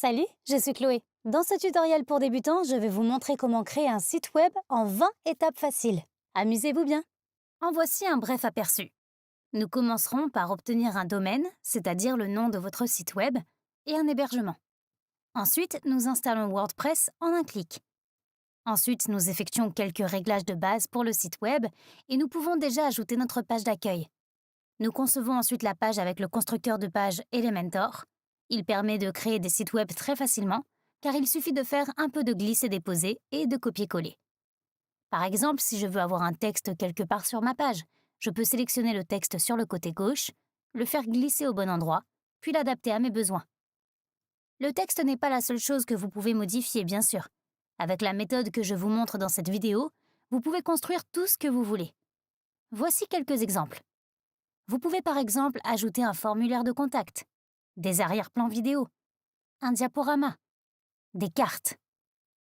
Salut, je suis Chloé. Dans ce tutoriel pour débutants, je vais vous montrer comment créer un site web en 20 étapes faciles. Amusez-vous bien. En voici un bref aperçu. Nous commencerons par obtenir un domaine, c'est-à-dire le nom de votre site web, et un hébergement. Ensuite, nous installons WordPress en un clic. Ensuite, nous effectuons quelques réglages de base pour le site web et nous pouvons déjà ajouter notre page d'accueil. Nous concevons ensuite la page avec le constructeur de page Elementor. Il permet de créer des sites web très facilement, car il suffit de faire un peu de glisser-déposer et de copier-coller. Par exemple, si je veux avoir un texte quelque part sur ma page, je peux sélectionner le texte sur le côté gauche, le faire glisser au bon endroit, puis l'adapter à mes besoins. Le texte n'est pas la seule chose que vous pouvez modifier, bien sûr. Avec la méthode que je vous montre dans cette vidéo, vous pouvez construire tout ce que vous voulez. Voici quelques exemples. Vous pouvez par exemple ajouter un formulaire de contact, des arrière-plans vidéo, un diaporama, des cartes,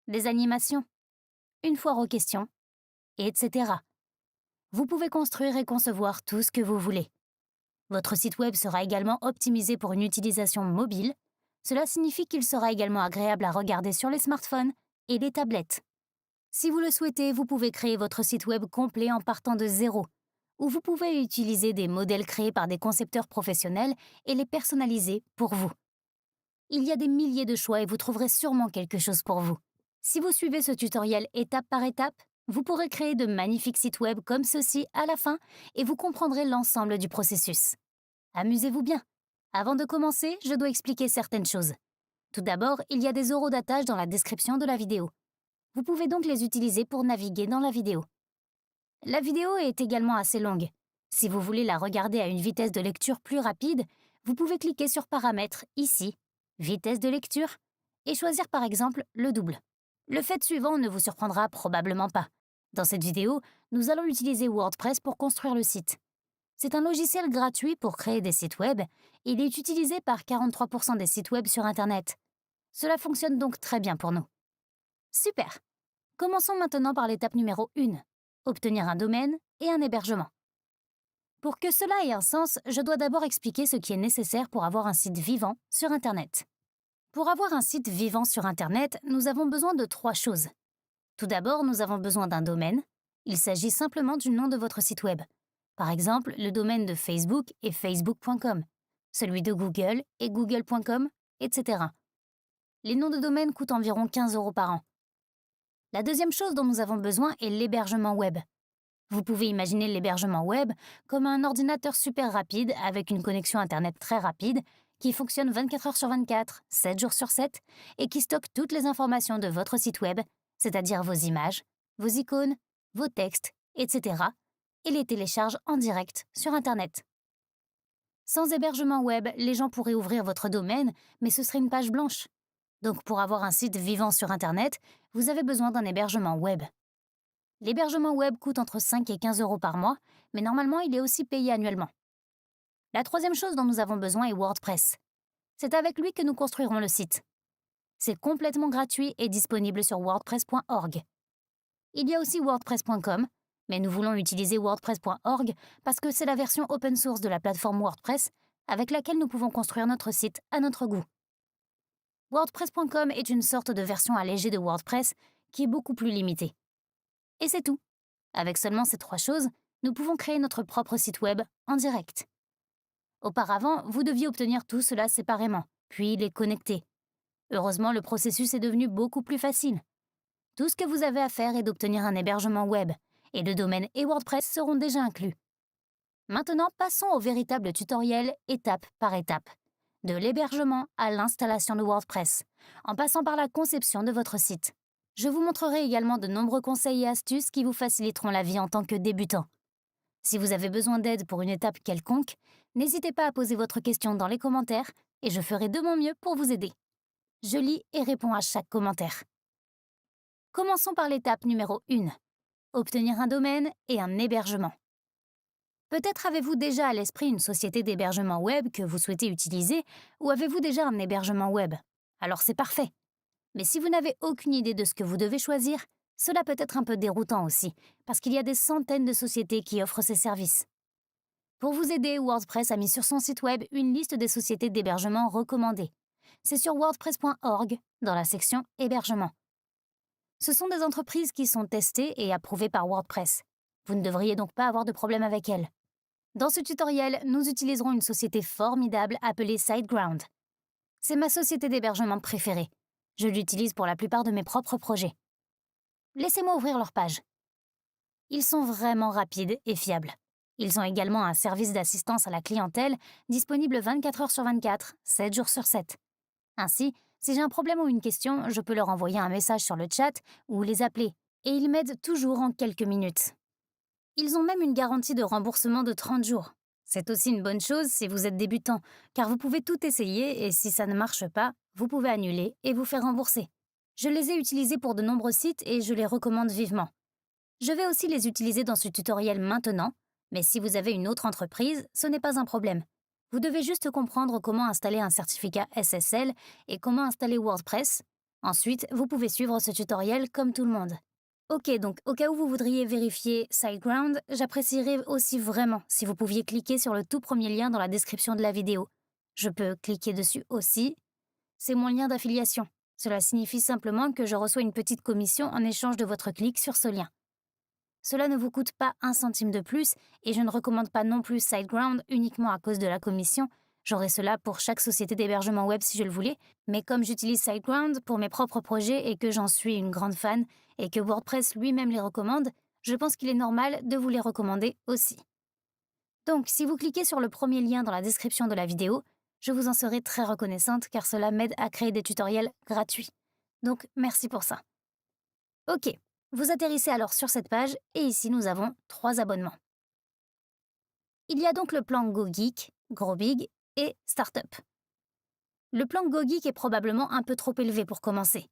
des animations, une foire aux questions, etc. Vous pouvez construire et concevoir tout ce que vous voulez. Votre site web sera également optimisé pour une utilisation mobile. Cela signifie qu'il sera également agréable à regarder sur les smartphones et les tablettes. Si vous le souhaitez, vous pouvez créer votre site web complet en partant de zéro, ou vous pouvez utiliser des modèles créés par des concepteurs professionnels et les personnaliser pour vous. Il y a des milliers de choix et vous trouverez sûrement quelque chose pour vous. Si vous suivez ce tutoriel étape par étape, vous pourrez créer de magnifiques sites web comme ceci à la fin et vous comprendrez l'ensemble du processus. Amusez-vous bien. Avant de commencer, je dois expliquer certaines choses. Tout d'abord, il y a des horodatage dans la description de la vidéo. Vous pouvez donc les utiliser pour naviguer dans la vidéo. La vidéo est également assez longue. Si vous voulez la regarder à une vitesse de lecture plus rapide, vous pouvez cliquer sur Paramètres ici, Vitesse de lecture, et choisir par exemple le double. Le fait suivant ne vous surprendra probablement pas. Dans cette vidéo, nous allons utiliser WordPress pour construire le site. C'est un logiciel gratuit pour créer des sites web et il est utilisé par 43% des sites web sur Internet. Cela fonctionne donc très bien pour nous. Super! Commençons maintenant par l'étape numéro 1, obtenir un domaine et un hébergement. Pour que cela ait un sens, je dois d'abord expliquer ce qui est nécessaire pour avoir un site vivant sur Internet. Pour avoir un site vivant sur Internet, nous avons besoin de 3 choses. Tout d'abord, nous avons besoin d'un domaine. Il s'agit simplement du nom de votre site web. Par exemple, le domaine de Facebook est facebook.com, celui de Google est google.com, etc. Les noms de domaine coûtent environ 15 € par an. La deuxième chose dont nous avons besoin est l'hébergement web. Vous pouvez imaginer l'hébergement web comme un ordinateur super rapide avec une connexion Internet très rapide qui fonctionne 24 heures sur 24, 7 jours sur 7 et qui stocke toutes les informations de votre site web, c'est-à-dire vos images, vos icônes, vos textes, etc. et les télécharge en direct sur Internet. Sans hébergement web, les gens pourraient ouvrir votre domaine, mais ce serait une page blanche. Donc pour avoir un site vivant sur Internet, vous avez besoin d'un hébergement web. L'hébergement web coûte entre 5 et 15 € par mois, mais normalement il est aussi payé annuellement. La troisième chose dont nous avons besoin est WordPress. C'est avec lui que nous construirons le site. C'est complètement gratuit et disponible sur wordpress.org. Il y a aussi wordpress.com, mais nous voulons utiliser wordpress.org parce que c'est la version open source de la plateforme WordPress avec laquelle nous pouvons construire notre site à notre goût. WordPress.com est une sorte de version allégée de WordPress qui est beaucoup plus limitée. Et c'est tout. Avec seulement ces 3 choses, nous pouvons créer notre propre site web en direct. Auparavant, vous deviez obtenir tout cela séparément, puis les connecter. Heureusement, le processus est devenu beaucoup plus facile. Tout ce que vous avez à faire est d'obtenir un hébergement web, et le domaine et WordPress seront déjà inclus. Maintenant, passons au véritable tutoriel étape par étape, de l'hébergement à l'installation de WordPress, en passant par la conception de votre site. Je vous montrerai également de nombreux conseils et astuces qui vous faciliteront la vie en tant que débutant. Si vous avez besoin d'aide pour une étape quelconque, n'hésitez pas à poser votre question dans les commentaires et je ferai de mon mieux pour vous aider. Je lis et réponds à chaque commentaire. Commençons par l'étape numéro 1, obtenir un domaine et un hébergement. Peut-être avez-vous déjà à l'esprit une société d'hébergement web que vous souhaitez utiliser ou avez-vous déjà un hébergement web? Alors c'est parfait. Mais si vous n'avez aucune idée de ce que vous devez choisir, cela peut être un peu déroutant aussi, parce qu'il y a des centaines de sociétés qui offrent ces services. Pour vous aider, WordPress a mis sur son site web une liste des sociétés d'hébergement recommandées. C'est sur wordpress.org, dans la section Hébergement. Ce sont des entreprises qui sont testées et approuvées par WordPress. Vous ne devriez donc pas avoir de problème avec elles. Dans ce tutoriel, nous utiliserons une société formidable appelée SiteGround. C'est ma société d'hébergement préférée. Je l'utilise pour la plupart de mes propres projets. Laissez-moi ouvrir leur page. Ils sont vraiment rapides et fiables. Ils ont également un service d'assistance à la clientèle disponible 24 heures sur 24, 7 jours sur 7. Ainsi, si j'ai un problème ou une question, je peux leur envoyer un message sur le chat ou les appeler, et ils m'aident toujours en quelques minutes. Ils ont même une garantie de remboursement de 30 jours. C'est aussi une bonne chose si vous êtes débutant, car vous pouvez tout essayer et si ça ne marche pas, vous pouvez annuler et vous faire rembourser. Je les ai utilisés pour de nombreux sites et je les recommande vivement. Je vais aussi les utiliser dans ce tutoriel maintenant, mais si vous avez une autre entreprise, ce n'est pas un problème. Vous devez juste comprendre comment installer un certificat SSL et comment installer WordPress. Ensuite, vous pouvez suivre ce tutoriel comme tout le monde. Ok, donc au cas où vous voudriez vérifier SiteGround, j'apprécierais aussi vraiment si vous pouviez cliquer sur le tout premier lien dans la description de la vidéo. Je peux cliquer dessus aussi. C'est mon lien d'affiliation. Cela signifie simplement que je reçois une petite commission en échange de votre clic sur ce lien. Cela ne vous coûte pas un centime de plus et je ne recommande pas non plus SiteGround uniquement à cause de la commission. J'aurais cela pour chaque société d'hébergement web si je le voulais, mais comme j'utilise SiteGround pour mes propres projets et que j'en suis une grande fan et que WordPress lui-même les recommande, je pense qu'il est normal de vous les recommander aussi. Donc, si vous cliquez sur le premier lien dans la description de la vidéo, je vous en serai très reconnaissante car cela m'aide à créer des tutoriels gratuits. Donc, merci pour ça. Ok, vous atterrissez alors sur cette page et ici nous avons 3 abonnements. Il y a donc le plan GoGeek, GrowBig et Startup. Le plan GoGeek est probablement un peu trop élevé pour commencer.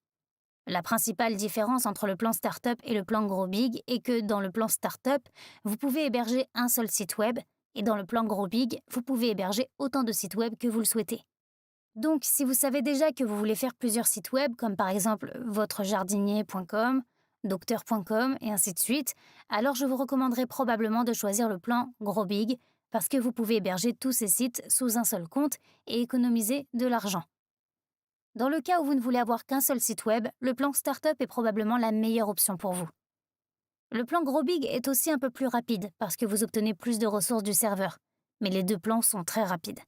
La principale différence entre le plan Startup et le plan GrowBig est que dans le plan Startup, vous pouvez héberger un seul site web et dans le plan GrowBig, vous pouvez héberger autant de sites web que vous le souhaitez. Donc, si vous savez déjà que vous voulez faire plusieurs sites web, comme par exemple votrejardinier.com, docteur.com et ainsi de suite, alors je vous recommanderais probablement de choisir le plan GrowBig parce que vous pouvez héberger tous ces sites sous un seul compte et économiser de l'argent. Dans le cas où vous ne voulez avoir qu'un seul site web, le plan Startup est probablement la meilleure option pour vous. Le plan GrowBig est aussi un peu plus rapide parce que vous obtenez plus de ressources du serveur, mais les deux plans sont très rapides.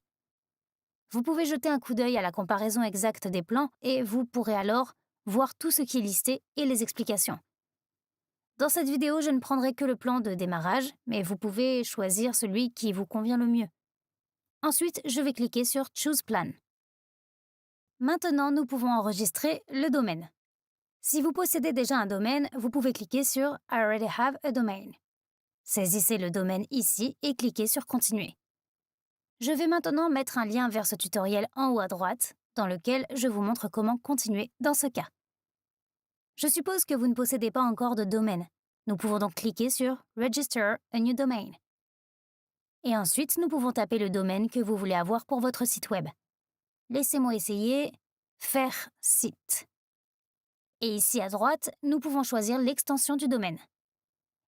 Vous pouvez jeter un coup d'œil à la comparaison exacte des plans et vous pourrez alors voir tout ce qui est listé et les explications. Dans cette vidéo, je ne prendrai que le plan de démarrage, mais vous pouvez choisir celui qui vous convient le mieux. Ensuite, je vais cliquer sur Choose Plan. Maintenant, nous pouvons enregistrer le domaine. Si vous possédez déjà un domaine, vous pouvez cliquer sur I already have a domain. Saisissez le domaine ici et cliquez sur Continuer. Je vais maintenant mettre un lien vers ce tutoriel en haut à droite, dans lequel je vous montre comment continuer dans ce cas. Je suppose que vous ne possédez pas encore de domaine. Nous pouvons donc cliquer sur Register a new domain. Et ensuite, nous pouvons taper le domaine que vous voulez avoir pour votre site web. Laissez-moi essayer Faire site. Et ici à droite, nous pouvons choisir l'extension du domaine.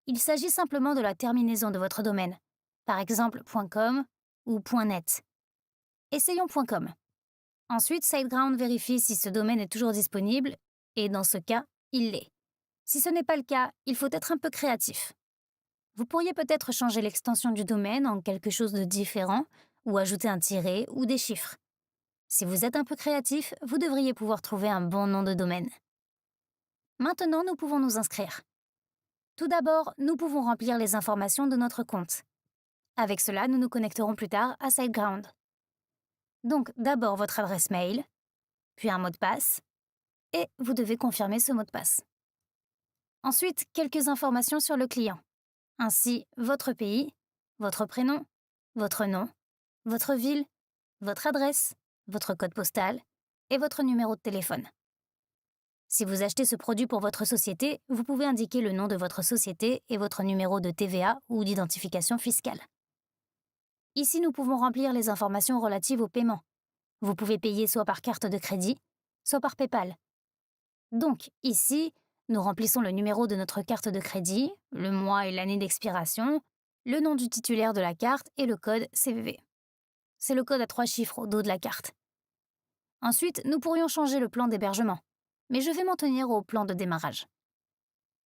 Il s'agit simplement de la terminaison de votre domaine, par exemple .com ou .net. Essayons .com. Ensuite, SiteGround vérifie si ce domaine est toujours disponible, et dans ce cas, il l'est. Si ce n'est pas le cas, il faut être un peu créatif. Vous pourriez peut-être changer l'extension du domaine en quelque chose de différent, ou ajouter un tiret ou des chiffres. Si vous êtes un peu créatif, vous devriez pouvoir trouver un bon nom de domaine. Maintenant, nous pouvons nous inscrire. Tout d'abord, nous pouvons remplir les informations de notre compte. Avec cela, nous nous connecterons plus tard à SiteGround. Donc, d'abord votre adresse mail, puis un mot de passe, et vous devez confirmer ce mot de passe. Ensuite, quelques informations sur le client, ainsi votre pays, votre prénom, votre nom, votre ville, votre adresse, votre code postal et votre numéro de téléphone. Si vous achetez ce produit pour votre société, vous pouvez indiquer le nom de votre société et votre numéro de TVA ou d'identification fiscale. Ici, nous pouvons remplir les informations relatives au paiement. Vous pouvez payer soit par carte de crédit, soit par PayPal. Donc, ici, nous remplissons le numéro de notre carte de crédit, le mois et l'année d'expiration, le nom du titulaire de la carte et le code CVV. C'est le code à 3 chiffres au dos de la carte. Ensuite, nous pourrions changer le plan d'hébergement, mais je vais m'en tenir au plan de démarrage.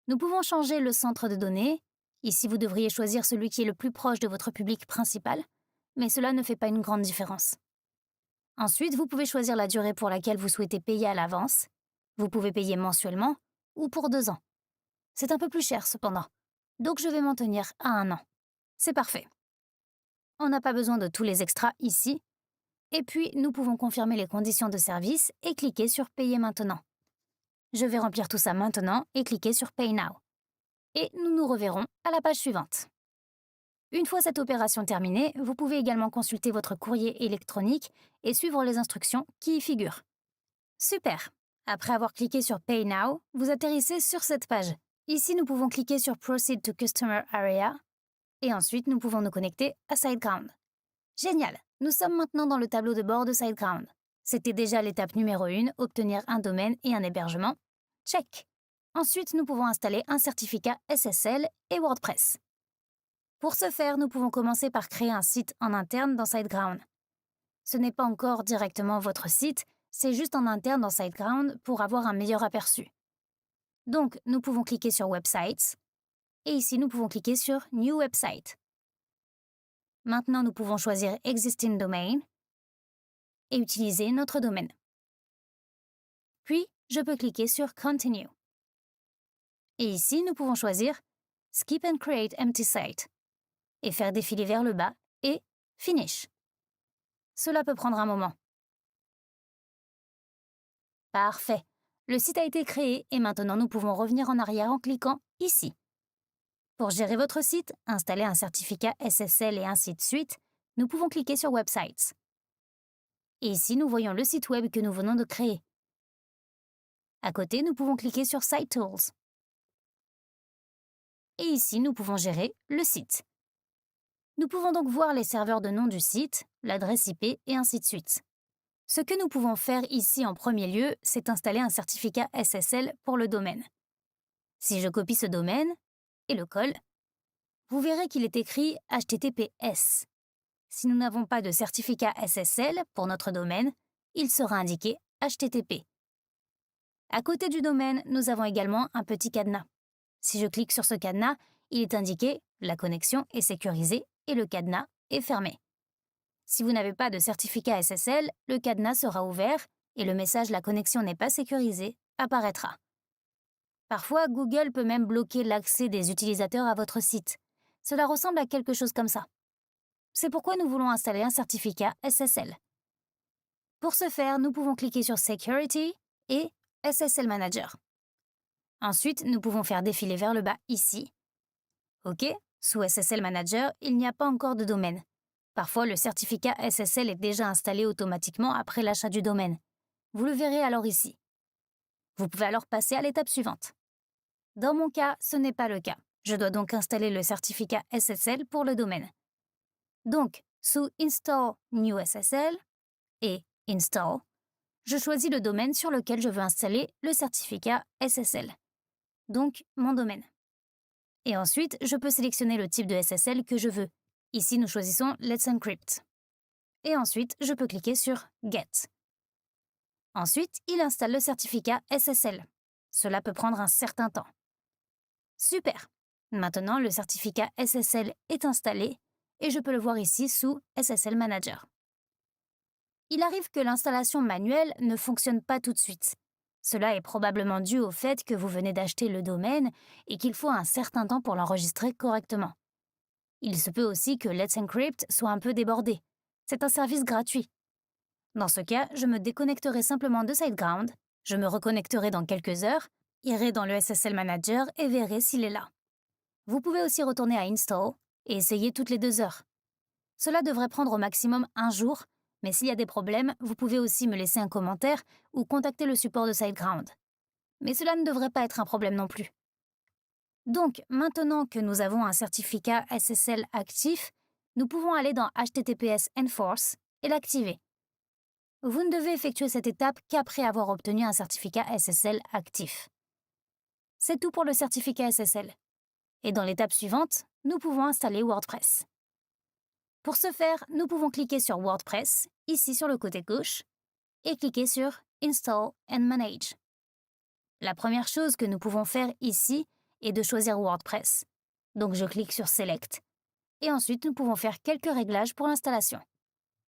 Nous pouvons changer le centre de données. Ici, vous devriez choisir celui qui est le plus proche de votre public principal, mais cela ne fait pas une grande différence. Ensuite, vous pouvez choisir la durée pour laquelle vous souhaitez payer à l'avance. Vous pouvez payer mensuellement ou pour 2 ans. C'est un peu plus cher cependant, donc je vais m'en tenir à 1 an. C'est parfait. On n'a pas besoin de tous les extras ici. Et puis, nous pouvons confirmer les conditions de service et cliquer sur Payer maintenant. Je vais remplir tout ça maintenant et cliquer sur Pay Now. Et nous nous reverrons à la page suivante. Une fois cette opération terminée, vous pouvez également consulter votre courrier électronique et suivre les instructions qui y figurent. Super! Après avoir cliqué sur Pay Now, vous atterrissez sur cette page. Ici, nous pouvons cliquer sur Proceed to Customer Area et ensuite nous pouvons nous connecter à SiteGround. Génial! Nous sommes maintenant dans le tableau de bord de SiteGround. C'était déjà l'étape numéro 1, obtenir un domaine et un hébergement. Check! Ensuite, nous pouvons installer un certificat SSL et WordPress. Pour ce faire, nous pouvons commencer par créer un site en interne dans SiteGround. Ce n'est pas encore directement votre site, c'est juste en interne dans SiteGround pour avoir un meilleur aperçu. Donc, nous pouvons cliquer sur Websites et ici, nous pouvons cliquer sur New Website. Maintenant, nous pouvons choisir Existing Domain et utiliser notre domaine. Puis, je peux cliquer sur Continue. Et ici, nous pouvons choisir Skip and Create Empty Site et faire défiler vers le bas et Finish. Cela peut prendre un moment. Parfait. Le site a été créé et maintenant nous pouvons revenir en arrière en cliquant ici. Pour gérer votre site, installer un certificat SSL et ainsi de suite, nous pouvons cliquer sur Websites. Et ici, nous voyons le site web que nous venons de créer. À côté, nous pouvons cliquer sur Site Tools. Et ici, nous pouvons gérer le site. Nous pouvons donc voir les serveurs de nom du site, l'adresse IP et ainsi de suite. Ce que nous pouvons faire ici en premier lieu, c'est installer un certificat SSL pour le domaine. Si je copie ce domaine et le colle, vous verrez qu'il est écrit HTTPS. Si nous n'avons pas de certificat SSL pour notre domaine, il sera indiqué HTTP. À côté du domaine, nous avons également un petit cadenas. Si je clique sur ce cadenas, il est indiqué « La connexion est sécurisée » et le cadenas est fermé. Si vous n'avez pas de certificat SSL, le cadenas sera ouvert et le message « La connexion n'est pas sécurisée » apparaîtra. Parfois, Google peut même bloquer l'accès des utilisateurs à votre site. Cela ressemble à quelque chose comme ça. C'est pourquoi nous voulons installer un certificat SSL. Pour ce faire, nous pouvons cliquer sur Security et SSL Manager. Ensuite, nous pouvons faire défiler vers le bas ici. OK, sous SSL Manager, il n'y a pas encore de domaine. Parfois, le certificat SSL est déjà installé automatiquement après l'achat du domaine. Vous le verrez alors ici. Vous pouvez alors passer à l'étape suivante. Dans mon cas, ce n'est pas le cas. Je dois donc installer le certificat SSL pour le domaine. Donc, sous Install New SSL et Install, je choisis le domaine sur lequel je veux installer le certificat SSL. Donc, mon domaine. Et ensuite, je peux sélectionner le type de SSL que je veux. Ici, nous choisissons Let's Encrypt. Et ensuite, je peux cliquer sur Get. Ensuite, il installe le certificat SSL. Cela peut prendre un certain temps. Super! Maintenant, le certificat SSL est installé et je peux le voir ici sous SSL Manager. Il arrive que l'installation manuelle ne fonctionne pas tout de suite. Cela est probablement dû au fait que vous venez d'acheter le domaine et qu'il faut un certain temps pour l'enregistrer correctement. Il se peut aussi que Let's Encrypt soit un peu débordé. C'est un service gratuit. Dans ce cas, je me déconnecterai simplement de SiteGround, je me reconnecterai dans quelques heures, irai dans le SSL Manager et verrai s'il est là. Vous pouvez aussi retourner à Install et essayer toutes les 2 heures. Cela devrait prendre au maximum 1 jour, mais s'il y a des problèmes, vous pouvez aussi me laisser un commentaire ou contacter le support de SiteGround. Mais cela ne devrait pas être un problème non plus. Donc, maintenant que nous avons un certificat SSL actif, nous pouvons aller dans HTTPS Enforce et l'activer. Vous ne devez effectuer cette étape qu'après avoir obtenu un certificat SSL actif. C'est tout pour le certificat SSL. Et dans l'étape suivante, nous pouvons installer WordPress. Pour ce faire, nous pouvons cliquer sur WordPress, ici sur le côté gauche, et cliquez sur Install and Manage. La première chose que nous pouvons faire ici est de choisir WordPress. Donc je clique sur Select. Et ensuite, nous pouvons faire quelques réglages pour l'installation.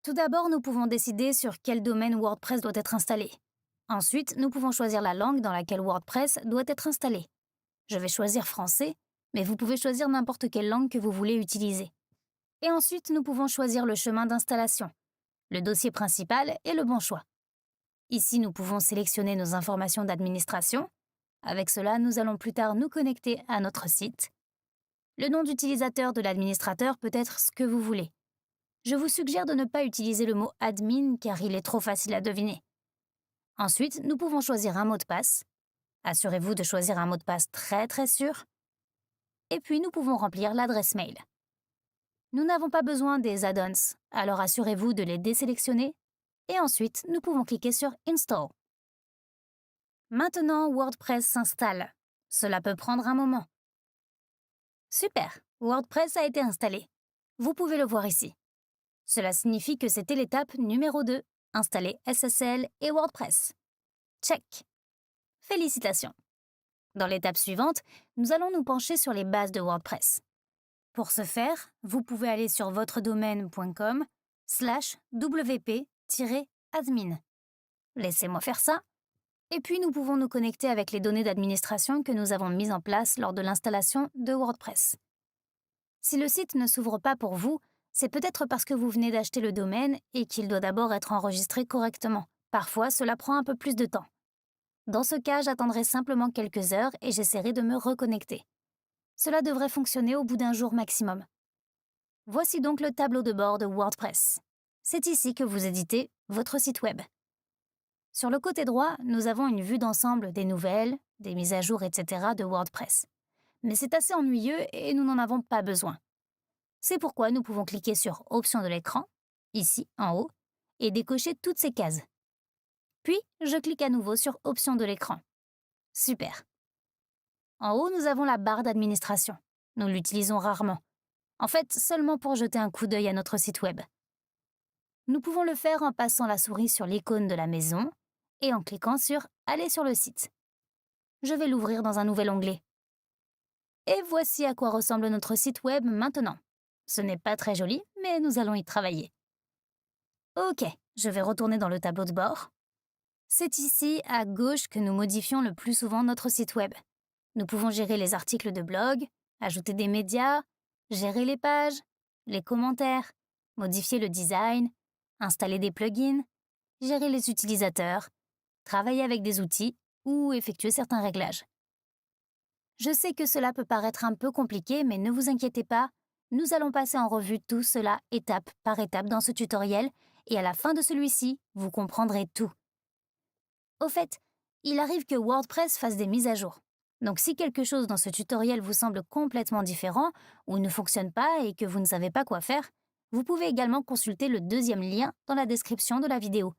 Tout d'abord, nous pouvons décider sur quel domaine WordPress doit être installé. Ensuite, nous pouvons choisir la langue dans laquelle WordPress doit être installé. Je vais choisir français, mais vous pouvez choisir n'importe quelle langue que vous voulez utiliser. Et ensuite, nous pouvons choisir le chemin d'installation, le dossier principal et le bon choix. Ici, nous pouvons sélectionner nos informations d'administration. Avec cela, nous allons plus tard nous connecter à notre site. Le nom d'utilisateur de l'administrateur peut être ce que vous voulez. Je vous suggère de ne pas utiliser le mot admin car il est trop facile à deviner. Ensuite, nous pouvons choisir un mot de passe. Assurez-vous de choisir un mot de passe très sûr. Et puis, nous pouvons remplir l'adresse mail. Nous n'avons pas besoin des add-ons, alors assurez-vous de les désélectionner. Et ensuite, nous pouvons cliquer sur Install. Maintenant, WordPress s'installe. Cela peut prendre un moment. Super, WordPress a été installé. Vous pouvez le voir ici. Cela signifie que c'était l'étape numéro 2, installer SSL et WordPress. Check. Félicitations. Dans l'étape suivante, nous allons nous pencher sur les bases de WordPress. Pour ce faire, vous pouvez aller sur votredomaine.com/wp-admin. Laissez-moi faire ça. Et puis nous pouvons nous connecter avec les données d'administration que nous avons mises en place lors de l'installation de WordPress. Si le site ne s'ouvre pas pour vous, c'est peut-être parce que vous venez d'acheter le domaine et qu'il doit d'abord être enregistré correctement. Parfois, cela prend un peu plus de temps. Dans ce cas, j'attendrai simplement quelques heures et j'essaierai de me reconnecter. Cela devrait fonctionner au bout d'un jour maximum. Voici donc le tableau de bord de WordPress. C'est ici que vous éditez votre site web. Sur le côté droit, nous avons une vue d'ensemble des nouvelles, des mises à jour, etc. de WordPress. Mais c'est assez ennuyeux et nous n'en avons pas besoin. C'est pourquoi nous pouvons cliquer sur Options de l'écran, ici en haut, et décocher toutes ces cases. Puis, je clique à nouveau sur Options de l'écran. Super. En haut, nous avons la barre d'administration. Nous l'utilisons rarement. En fait, seulement pour jeter un coup d'œil à notre site web. Nous pouvons le faire en passant la souris sur l'icône de la maison et en cliquant sur Aller sur le site. Je vais l'ouvrir dans un nouvel onglet. Et voici à quoi ressemble notre site web maintenant. Ce n'est pas très joli, mais nous allons y travailler. Ok, je vais retourner dans le tableau de bord. C'est ici, à gauche, que nous modifions le plus souvent notre site web. Nous pouvons gérer les articles de blog, ajouter des médias, gérer les pages, les commentaires, modifier le design, installer des plugins, gérer les utilisateurs, travailler avec des outils ou effectuer certains réglages. Je sais que cela peut paraître un peu compliqué, mais ne vous inquiétez pas, nous allons passer en revue tout cela étape par étape dans ce tutoriel et à la fin de celui-ci, vous comprendrez tout. Au fait, il arrive que WordPress fasse des mises à jour. Donc si quelque chose dans ce tutoriel vous semble complètement différent ou ne fonctionne pas et que vous ne savez pas quoi faire, vous pouvez également consulter le deuxième lien dans la description de la vidéo.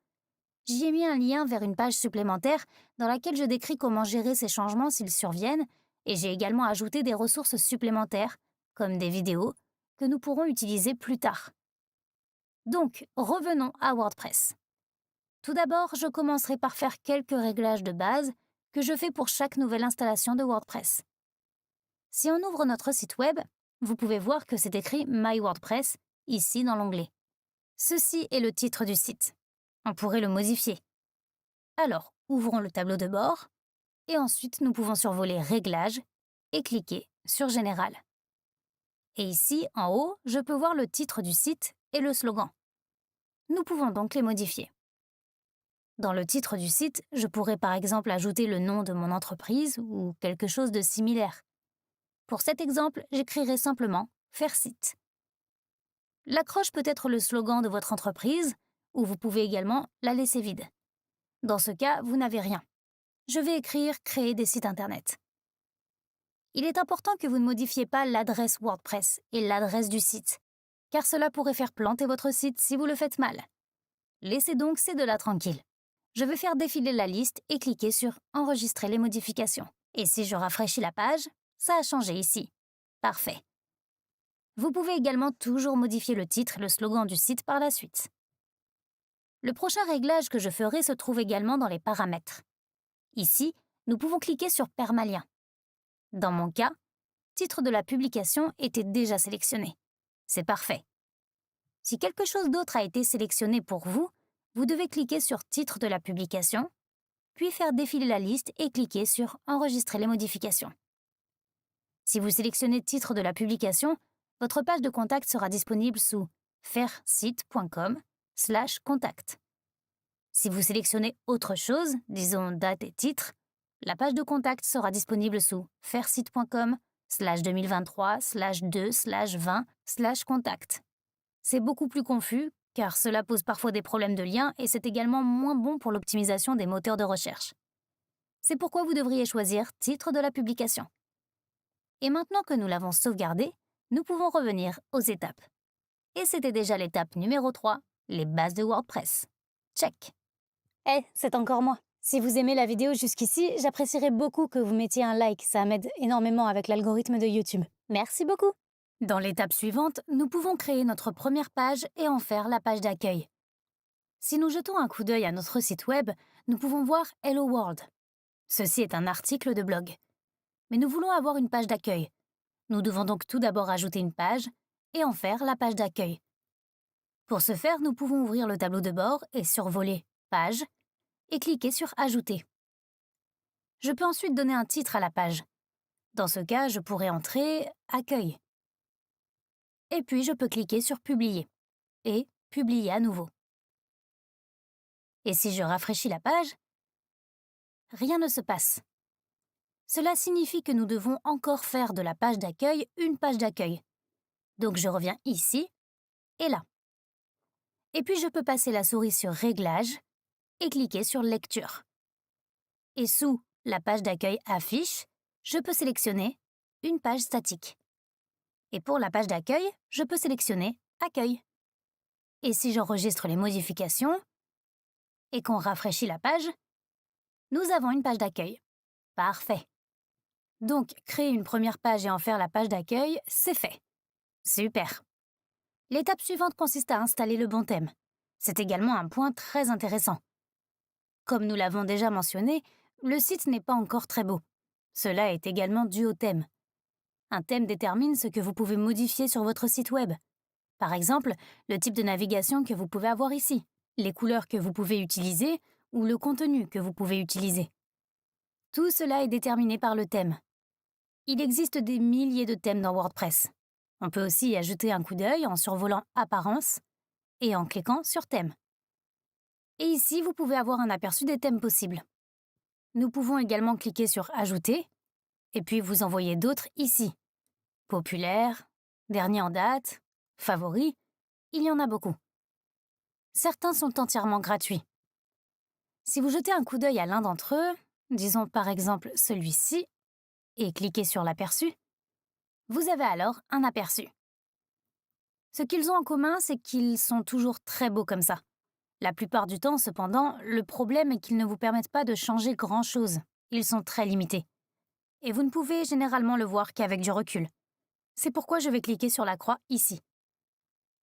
J'y ai mis un lien vers une page supplémentaire dans laquelle je décris comment gérer ces changements s'ils surviennent et j'ai également ajouté des ressources supplémentaires, comme des vidéos, que nous pourrons utiliser plus tard. Donc, revenons à WordPress. Tout d'abord, je commencerai par faire quelques réglages de base que je fais pour chaque nouvelle installation de WordPress. Si on ouvre notre site web, vous pouvez voir que c'est écrit My WordPress ici dans l'onglet. Ceci est le titre du site. On pourrait le modifier. Alors, ouvrons le tableau de bord et ensuite nous pouvons survoler Réglages et cliquer sur Général. Et ici, en haut, je peux voir le titre du site et le slogan. Nous pouvons donc les modifier. Dans le titre du site, je pourrais par exemple ajouter le nom de mon entreprise ou quelque chose de similaire. Pour cet exemple, j'écrirai simplement « Faire site ». L'accroche peut être le slogan de votre entreprise ou vous pouvez également la laisser vide. Dans ce cas, vous n'avez rien. Je vais écrire « Créer des sites internet ». Il est important que vous ne modifiez pas l'adresse WordPress et l'adresse du site, car cela pourrait faire planter votre site si vous le faites mal. Laissez donc ces deux-là tranquilles. Je vais faire défiler la liste et cliquer sur « Enregistrer les modifications ». Et si je rafraîchis la page, ça a changé ici. Parfait. Vous pouvez également toujours modifier le titre et le slogan du site par la suite. Le prochain réglage que je ferai se trouve également dans les paramètres. Ici, nous pouvons cliquer sur Permalien. Dans mon cas, titre de la publication était déjà sélectionné. C'est parfait. Si quelque chose d'autre a été sélectionné pour vous, vous devez cliquer sur Titre de la publication, puis faire défiler la liste et cliquer sur Enregistrer les modifications. Si vous sélectionnez Titre de la publication, votre page de contact sera disponible sous fairesite.com/contact. Si vous sélectionnez autre chose, disons date et titre, la page de contact sera disponible sous fairesite.com/2023/2/20/contact. C'est beaucoup plus confus, car cela pose parfois des problèmes de lien et c'est également moins bon pour l'optimisation des moteurs de recherche. C'est pourquoi vous devriez choisir Titre de la publication. Et maintenant que nous l'avons sauvegardé, nous pouvons revenir aux étapes. Et c'était déjà l'étape numéro 3, les bases de WordPress. Check. C'est encore moi. Si vous aimez la vidéo jusqu'ici, j'apprécierais beaucoup que vous mettiez un like, ça m'aide énormément avec l'algorithme de YouTube. Merci beaucoup. Dans l'étape suivante, nous pouvons créer notre première page et en faire la page d'accueil. Si nous jetons un coup d'œil à notre site web, nous pouvons voir Hello World. Ceci est un article de blog. Mais nous voulons avoir une page d'accueil. Nous devons donc tout d'abord ajouter une page et en faire la page d'accueil. Pour ce faire, nous pouvons ouvrir le tableau de bord et survoler Page et cliquer sur Ajouter. Je peux ensuite donner un titre à la page. Dans ce cas, je pourrais entrer Accueil. Et puis, je peux cliquer sur Publier et Publier à nouveau. Et si je rafraîchis la page, rien ne se passe. Cela signifie que nous devons encore faire de la page d'accueil une page d'accueil. Donc, je reviens ici et là. Et puis, je peux passer la souris sur Réglages et cliquer sur Lecture. Et sous la page d'accueil Affiche, je peux sélectionner une page statique. Et pour la page d'accueil, je peux sélectionner Accueil. Et si j'enregistre les modifications et qu'on rafraîchit la page, nous avons une page d'accueil. Parfait. Donc, créer une première page et en faire la page d'accueil, c'est fait. Super. L'étape suivante consiste à installer le bon thème. C'est également un point très intéressant. Comme nous l'avons déjà mentionné, le site n'est pas encore très beau. Cela est également dû au thème. Un thème détermine ce que vous pouvez modifier sur votre site web. Par exemple, le type de navigation que vous pouvez avoir ici, les couleurs que vous pouvez utiliser ou le contenu que vous pouvez utiliser. Tout cela est déterminé par le thème. Il existe des milliers de thèmes dans WordPress. On peut aussi y ajouter un coup d'œil en survolant Apparence et en cliquant sur Thème. Et ici, vous pouvez avoir un aperçu des thèmes possibles. Nous pouvons également cliquer sur Ajouter et puis vous envoyer d'autres ici. Populaire, dernier en date, favoris, il y en a beaucoup. Certains sont entièrement gratuits. Si vous jetez un coup d'œil à l'un d'entre eux, disons par exemple celui-ci, et cliquez sur l'aperçu, vous avez alors un aperçu. Ce qu'ils ont en commun, c'est qu'ils sont toujours très beaux comme ça. La plupart du temps, cependant, le problème est qu'ils ne vous permettent pas de changer grand-chose. Ils sont très limités. Et vous ne pouvez généralement le voir qu'avec du recul. C'est pourquoi je vais cliquer sur la croix ici.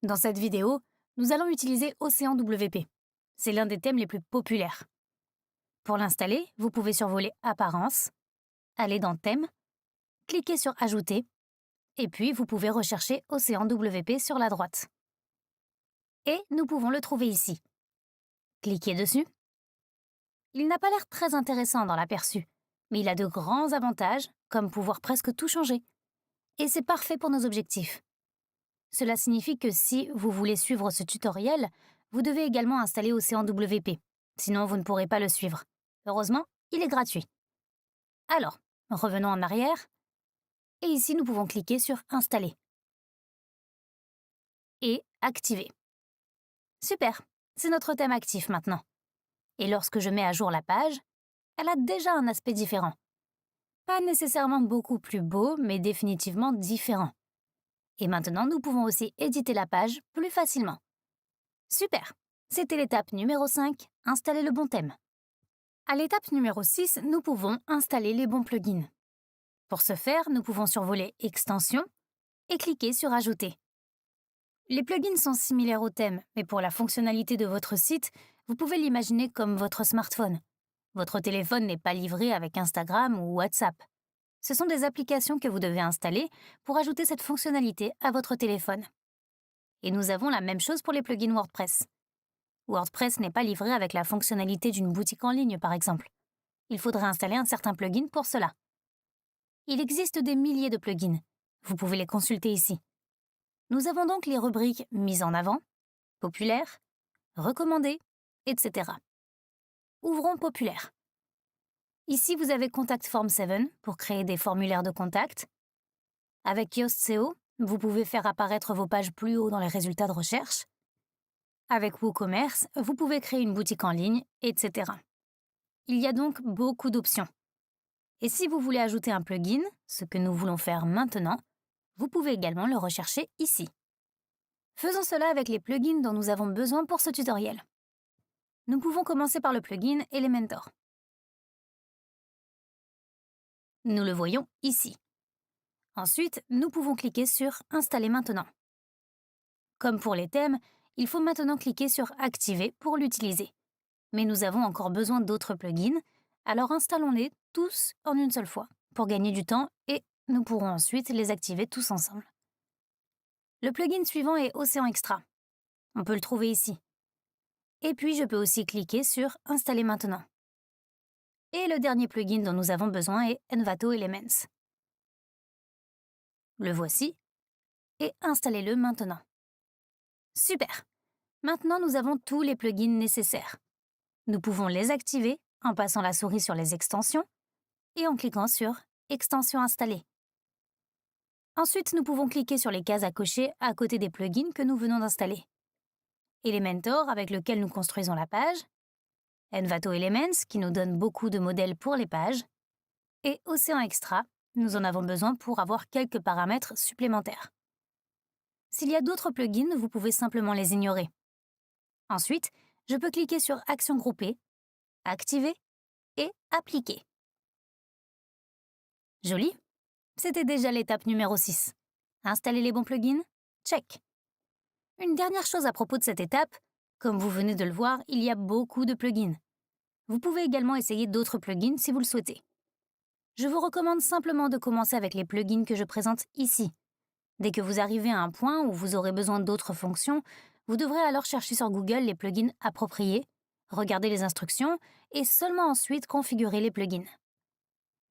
Dans cette vidéo, nous allons utiliser Océan WP. C'est l'un des thèmes les plus populaires. Pour l'installer, vous pouvez survoler Apparence, aller dans Thème, cliquer sur Ajouter, et puis vous pouvez rechercher Océan WP sur la droite. Et nous pouvons le trouver ici. Cliquez dessus. Il n'a pas l'air très intéressant dans l'aperçu, mais il a de grands avantages, comme pouvoir presque tout changer. Et c'est parfait pour nos objectifs. Cela signifie que si vous voulez suivre ce tutoriel, vous devez également installer Océan WP. Sinon, vous ne pourrez pas le suivre. Heureusement, il est gratuit. Alors, revenons en arrière. Et ici, nous pouvons cliquer sur Installer. Et Activer. Super, c'est notre thème actif maintenant. Et lorsque je mets à jour la page, elle a déjà un aspect différent. Pas nécessairement beaucoup plus beau, mais définitivement différent. Et maintenant, nous pouvons aussi éditer la page plus facilement. Super! C'était l'étape numéro 5, installer le bon thème. À l'étape numéro 6, nous pouvons installer les bons plugins. Pour ce faire, nous pouvons survoler Extensions et cliquer sur Ajouter. Les plugins sont similaires au thème, mais pour la fonctionnalité de votre site, vous pouvez l'imaginer comme votre smartphone. Votre téléphone n'est pas livré avec Instagram ou WhatsApp. Ce sont des applications que vous devez installer pour ajouter cette fonctionnalité à votre téléphone. Et nous avons la même chose pour les plugins WordPress. WordPress n'est pas livré avec la fonctionnalité d'une boutique en ligne, par exemple. Il faudrait installer un certain plugin pour cela. Il existe des milliers de plugins. Vous pouvez les consulter ici. Nous avons donc les rubriques Mise en avant, Populaire, Recommandé, etc. Ouvrons Populaire. Ici, vous avez Contact Form 7 pour créer des formulaires de contact. Avec Yoast SEO, vous pouvez faire apparaître vos pages plus haut dans les résultats de recherche. Avec WooCommerce, vous pouvez créer une boutique en ligne, etc. Il y a donc beaucoup d'options. Et si vous voulez ajouter un plugin, ce que nous voulons faire maintenant, vous pouvez également le rechercher ici. Faisons cela avec les plugins dont nous avons besoin pour ce tutoriel. Nous pouvons commencer par le plugin Elementor. Nous le voyons ici. Ensuite, nous pouvons cliquer sur « Installer maintenant ». Comme pour les thèmes, il faut maintenant cliquer sur « Activer » pour l'utiliser. Mais nous avons encore besoin d'autres plugins, alors installons-les tous en une seule fois pour gagner du temps et nous pourrons ensuite les activer tous ensemble. Le plugin suivant est Océan Extra. On peut le trouver ici. Et puis, je peux aussi cliquer sur « Installer maintenant ». Et le dernier plugin dont nous avons besoin est Envato Elements. Le voici et installez-le maintenant. Super! Maintenant, nous avons tous les plugins nécessaires. Nous pouvons les activer en passant la souris sur les extensions et en cliquant sur « Extensions installées ». Ensuite, nous pouvons cliquer sur les cases à cocher à côté des plugins que nous venons d'installer. Elementor, avec lequel nous construisons la page, Envato Elements, qui nous donne beaucoup de modèles pour les pages, et Océan Extra, nous en avons besoin pour avoir quelques paramètres supplémentaires. S'il y a d'autres plugins, vous pouvez simplement les ignorer. Ensuite, je peux cliquer sur Action groupée, Activer et Appliquer. Joli! C'était déjà l'étape numéro 6. Installer les bons plugins? Check! Une dernière chose à propos de cette étape, comme vous venez de le voir, il y a beaucoup de plugins. Vous pouvez également essayer d'autres plugins si vous le souhaitez. Je vous recommande simplement de commencer avec les plugins que je présente ici. Dès que vous arrivez à un point où vous aurez besoin d'autres fonctions, vous devrez alors chercher sur Google les plugins appropriés, regarder les instructions et seulement ensuite configurer les plugins.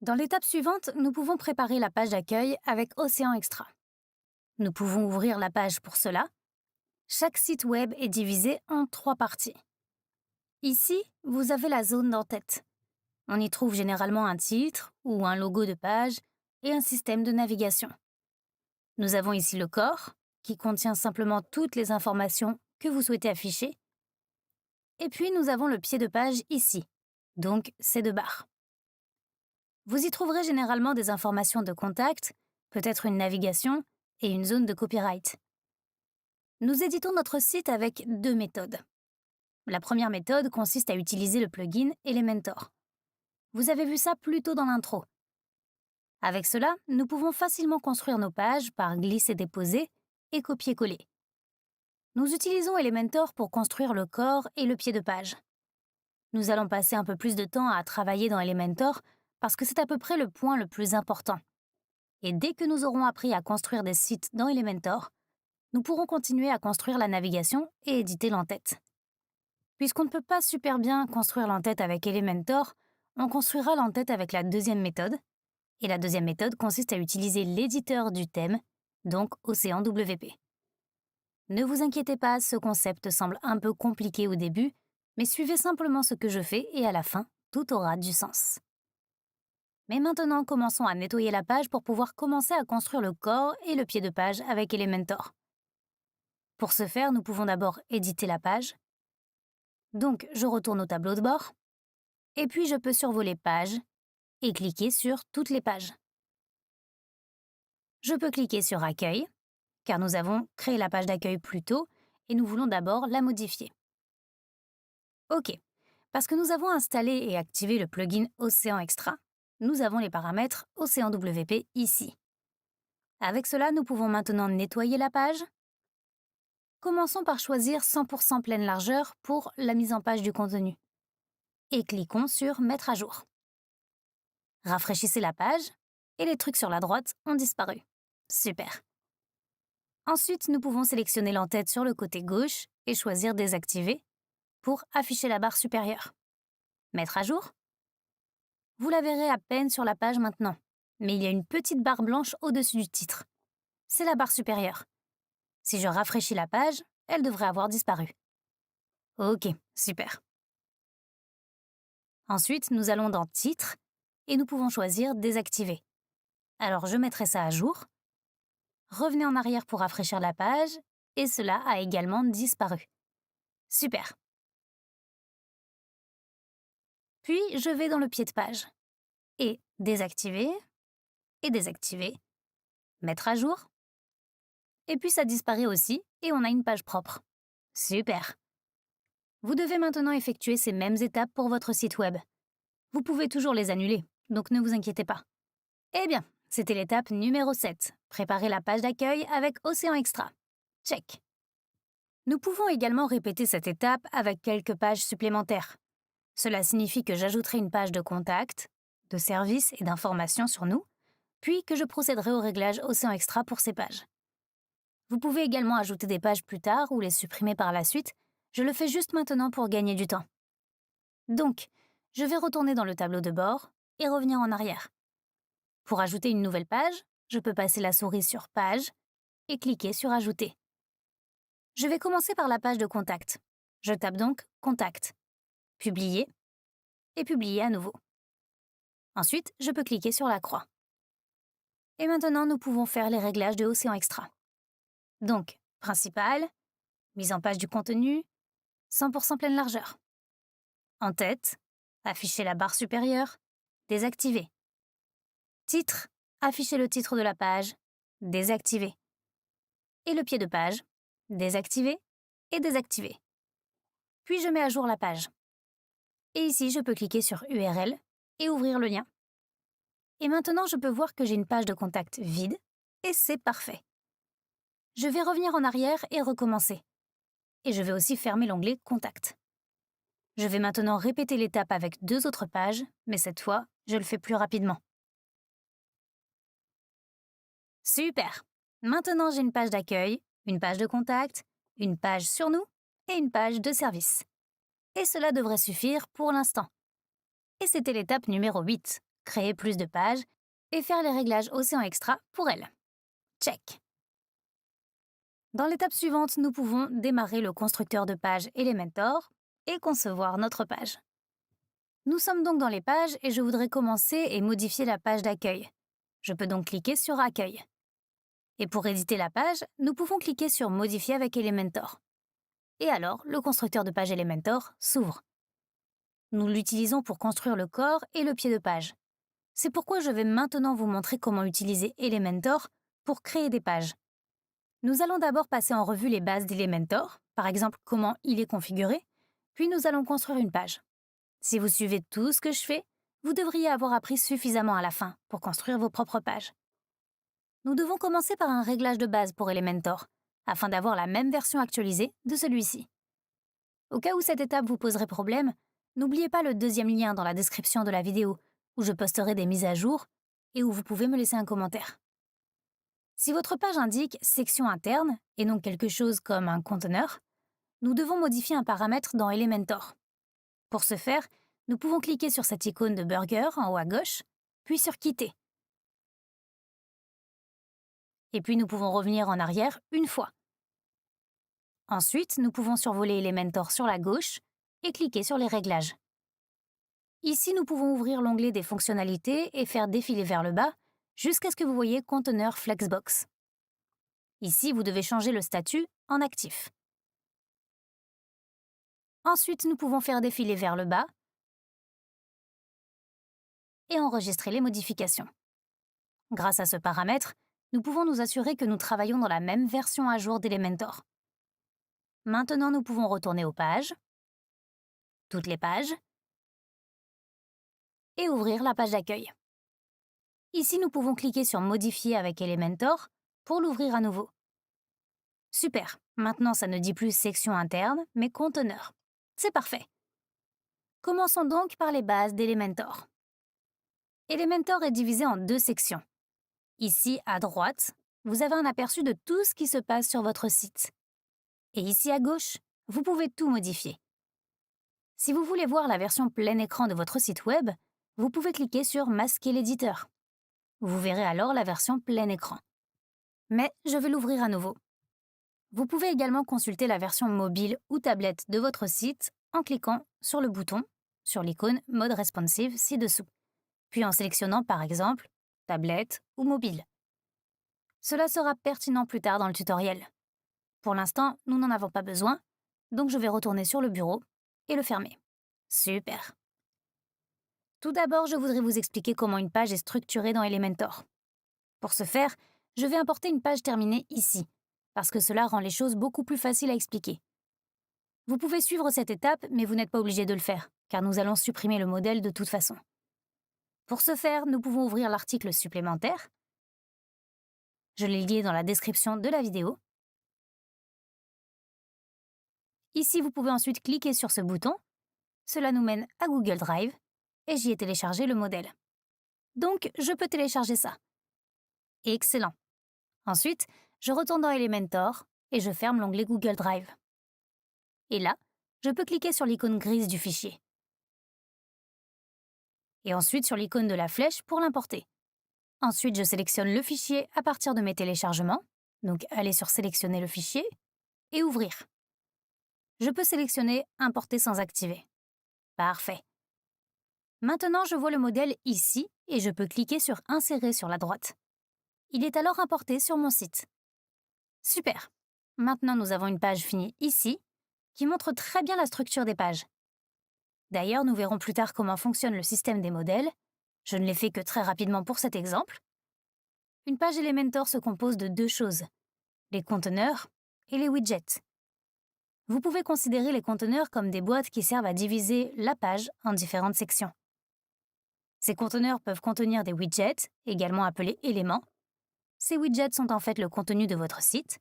Dans l'étape suivante, nous pouvons préparer la page d'accueil avec Océan Extra. Nous pouvons ouvrir la page pour cela. Chaque site web est divisé en 3 parties. Ici, vous avez la zone d'en-tête. On y trouve généralement un titre ou un logo de page et un système de navigation. Nous avons ici le corps, qui contient simplement toutes les informations que vous souhaitez afficher. Et puis, nous avons le pied de page ici, donc ces 2 barres. Vous y trouverez généralement des informations de contact, peut-être une navigation et une zone de copyright. Nous éditons notre site avec 2 méthodes. La première méthode consiste à utiliser le plugin Elementor. Vous avez vu ça plus tôt dans l'intro. Avec cela, nous pouvons facilement construire nos pages par glisser-déposer et copier-coller. Nous utilisons Elementor pour construire le corps et le pied de page. Nous allons passer un peu plus de temps à travailler dans Elementor parce que c'est à peu près le point le plus important. Et dès que nous aurons appris à construire des sites dans Elementor, nous pourrons continuer à construire la navigation et éditer l'entête. Puisqu'on ne peut pas super bien construire l'entête avec Elementor, on construira l'entête avec la deuxième méthode. Et la deuxième méthode consiste à utiliser l'éditeur du thème, donc Océan WP. Ne vous inquiétez pas, ce concept semble un peu compliqué au début, mais suivez simplement ce que je fais et à la fin, tout aura du sens. Mais maintenant, commençons à nettoyer la page pour pouvoir commencer à construire le corps et le pied de page avec Elementor. Pour ce faire, nous pouvons d'abord éditer la page. Donc, je retourne au tableau de bord. Et puis, je peux survoler Page et cliquer sur Toutes les pages. Je peux cliquer sur Accueil, car nous avons créé la page d'accueil plus tôt et nous voulons d'abord la modifier. OK. Parce que nous avons installé et activé le plugin Océan Extra, nous avons les paramètres Océan WP ici. Avec cela, nous pouvons maintenant nettoyer la page Commençons par choisir 100% pleine largeur pour la mise en page du contenu. Et cliquons sur Mettre à jour. Rafraîchissez la page et les trucs sur la droite ont disparu. Super. Ensuite, nous pouvons sélectionner l'entête sur le côté gauche et choisir Désactiver pour afficher la barre supérieure. Mettre à jour. Vous la verrez à peine sur la page maintenant, mais il y a une petite barre blanche au-dessus du titre. C'est la barre supérieure. Si je rafraîchis la page, elle devrait avoir disparu. Ok, super. Ensuite, nous allons dans Titre et nous pouvons choisir Désactiver. Alors, je mettrai ça à jour. Revenez en arrière pour rafraîchir la page et cela a également disparu. Super. Puis, je vais dans le pied de page et désactiver, mettre à jour. Et puis, ça disparaît aussi et on a une page propre. Super. Vous devez maintenant effectuer ces mêmes étapes pour votre site web. Vous pouvez toujours les annuler, donc ne vous inquiétez pas. Eh bien, c'était l'étape numéro 7. Préparer la page d'accueil avec Océan Extra. Check. Nous pouvons également répéter cette étape avec quelques pages supplémentaires. Cela signifie que j'ajouterai une page de contact, de services et d'informations sur nous, puis que je procéderai au réglage Océan Extra pour ces pages. Vous pouvez également ajouter des pages plus tard ou les supprimer par la suite. Je le fais juste maintenant pour gagner du temps. Donc, je vais retourner dans le tableau de bord et revenir en arrière. Pour ajouter une nouvelle page, je peux passer la souris sur Page et cliquer sur Ajouter. Je vais commencer par la page de contact. Je tape donc Contact, Publier et Publier à nouveau. Ensuite, je peux cliquer sur la croix. Et maintenant, nous pouvons faire les réglages de Océan Extra. Donc, Principal, mise en page du contenu, 100% pleine largeur. En tête, afficher la barre supérieure, désactiver. Titre, afficher le titre de la page, désactiver. Et le pied de page, désactiver et désactiver. Puis je mets à jour la page. Et ici, je peux cliquer sur URL et ouvrir le lien. Et maintenant, je peux voir que j'ai une page de contact vide et c'est parfait. Je vais revenir en arrière et recommencer. Et je vais aussi fermer l'onglet Contact. Je vais maintenant répéter l'étape avec 2 autres pages, mais cette fois, je le fais plus rapidement. Super! Maintenant, j'ai une page d'accueil, une page de contact, une page sur nous et une page de service. Et cela devrait suffire pour l'instant. Et c'était l'étape numéro 8, créer plus de pages et faire les réglages Océan Extra pour elle. Check! Dans l'étape suivante, nous pouvons démarrer le constructeur de page Elementor et concevoir notre page. Nous sommes donc dans les pages et je voudrais commencer et modifier la page d'accueil. Je peux donc cliquer sur Accueil. Et pour éditer la page, nous pouvons cliquer sur Modifier avec Elementor. Et alors, le constructeur de page Elementor s'ouvre. Nous l'utilisons pour construire le corps et le pied de page. C'est pourquoi je vais maintenant vous montrer comment utiliser Elementor pour créer des pages. Nous allons d'abord passer en revue les bases d'Elementor, par exemple comment il est configuré, puis nous allons construire une page. Si vous suivez tout ce que je fais, vous devriez avoir appris suffisamment à la fin pour construire vos propres pages. Nous devons commencer par un réglage de base pour Elementor, afin d'avoir la même version actualisée de celui-ci. Au cas où cette étape vous poserait problème, n'oubliez pas le deuxième lien dans la description de la vidéo, où je posterai des mises à jour et où vous pouvez me laisser un commentaire. Si votre page indique « section interne » et non quelque chose comme un conteneur, nous devons modifier un paramètre dans Elementor. Pour ce faire, nous pouvons cliquer sur cette icône de burger en haut à gauche, puis sur Quitter. Et puis nous pouvons revenir en arrière une fois. Ensuite, nous pouvons survoler Elementor sur la gauche et cliquer sur les réglages. Ici, nous pouvons ouvrir l'onglet des fonctionnalités et faire défiler vers le bas jusqu'à ce que vous voyez Conteneur Flexbox. Ici, vous devez changer le statut en actif. Ensuite, nous pouvons faire défiler vers le bas et enregistrer les modifications. Grâce à ce paramètre, nous pouvons nous assurer que nous travaillons dans la même version à jour d'Elementor. Maintenant, nous pouvons retourner aux pages, toutes les pages, et ouvrir la page d'accueil. Ici, nous pouvons cliquer sur Modifier avec Elementor pour l'ouvrir à nouveau. Super, Maintenant, ça ne dit plus section interne, mais conteneur. C'est parfait. Commençons donc par les bases d'Elementor. Elementor est divisé en deux sections. Ici, à droite, vous avez un aperçu de tout ce qui se passe sur votre site. Et ici, à gauche, vous pouvez tout modifier. Si vous voulez voir la version plein écran de votre site web, vous pouvez cliquer sur Masquer l'éditeur. Vous verrez alors la version plein écran. Mais je vais l'ouvrir à nouveau. Vous pouvez également consulter la version mobile ou tablette de votre site en cliquant sur le bouton, sur l'icône Mode responsive ci-dessous, puis en sélectionnant par exemple tablette ou mobile. Cela sera pertinent plus tard dans le tutoriel. Pour l'instant, nous n'en avons pas besoin, donc je vais retourner sur le bureau et le fermer. Super. Tout d'abord, je voudrais vous expliquer comment une page est structurée dans Elementor. Pour ce faire, je vais importer une page terminée ici, parce que cela rend les choses beaucoup plus faciles à expliquer. Vous pouvez suivre cette étape, mais vous n'êtes pas obligé de le faire, car nous allons supprimer le modèle de toute façon. Pour ce faire, nous pouvons ouvrir l'article supplémentaire. Je l'ai lié dans la description de la vidéo. Ici, vous pouvez ensuite cliquer sur ce bouton. Cela nous mène à Google Drive et j'y ai téléchargé le modèle. Donc, je peux télécharger ça. Excellent. Ensuite, je retourne dans Elementor et je ferme l'onglet Google Drive. Et là, je peux cliquer sur l'icône grise du fichier. Et ensuite sur l'icône de la flèche pour l'importer. Ensuite, je sélectionne le fichier à partir de mes téléchargements. Donc, aller sur Sélectionner le fichier et Ouvrir. Je peux sélectionner Importer sans activer. Parfait. Maintenant, je vois le modèle ici et je peux cliquer sur Insérer sur la droite. Il est alors importé sur mon site. Super. Maintenant, nous avons une page finie ici qui montre très bien la structure des pages. D'ailleurs, nous verrons plus tard comment fonctionne le système des modèles. Je ne l'ai fait que très rapidement pour cet exemple. Une page Elementor se compose de deux choses, les conteneurs et les widgets. Vous pouvez considérer les conteneurs comme des boîtes qui servent à diviser la page en différentes sections. Ces conteneurs peuvent contenir des widgets, également appelés éléments. Ces widgets sont en fait le contenu de votre site.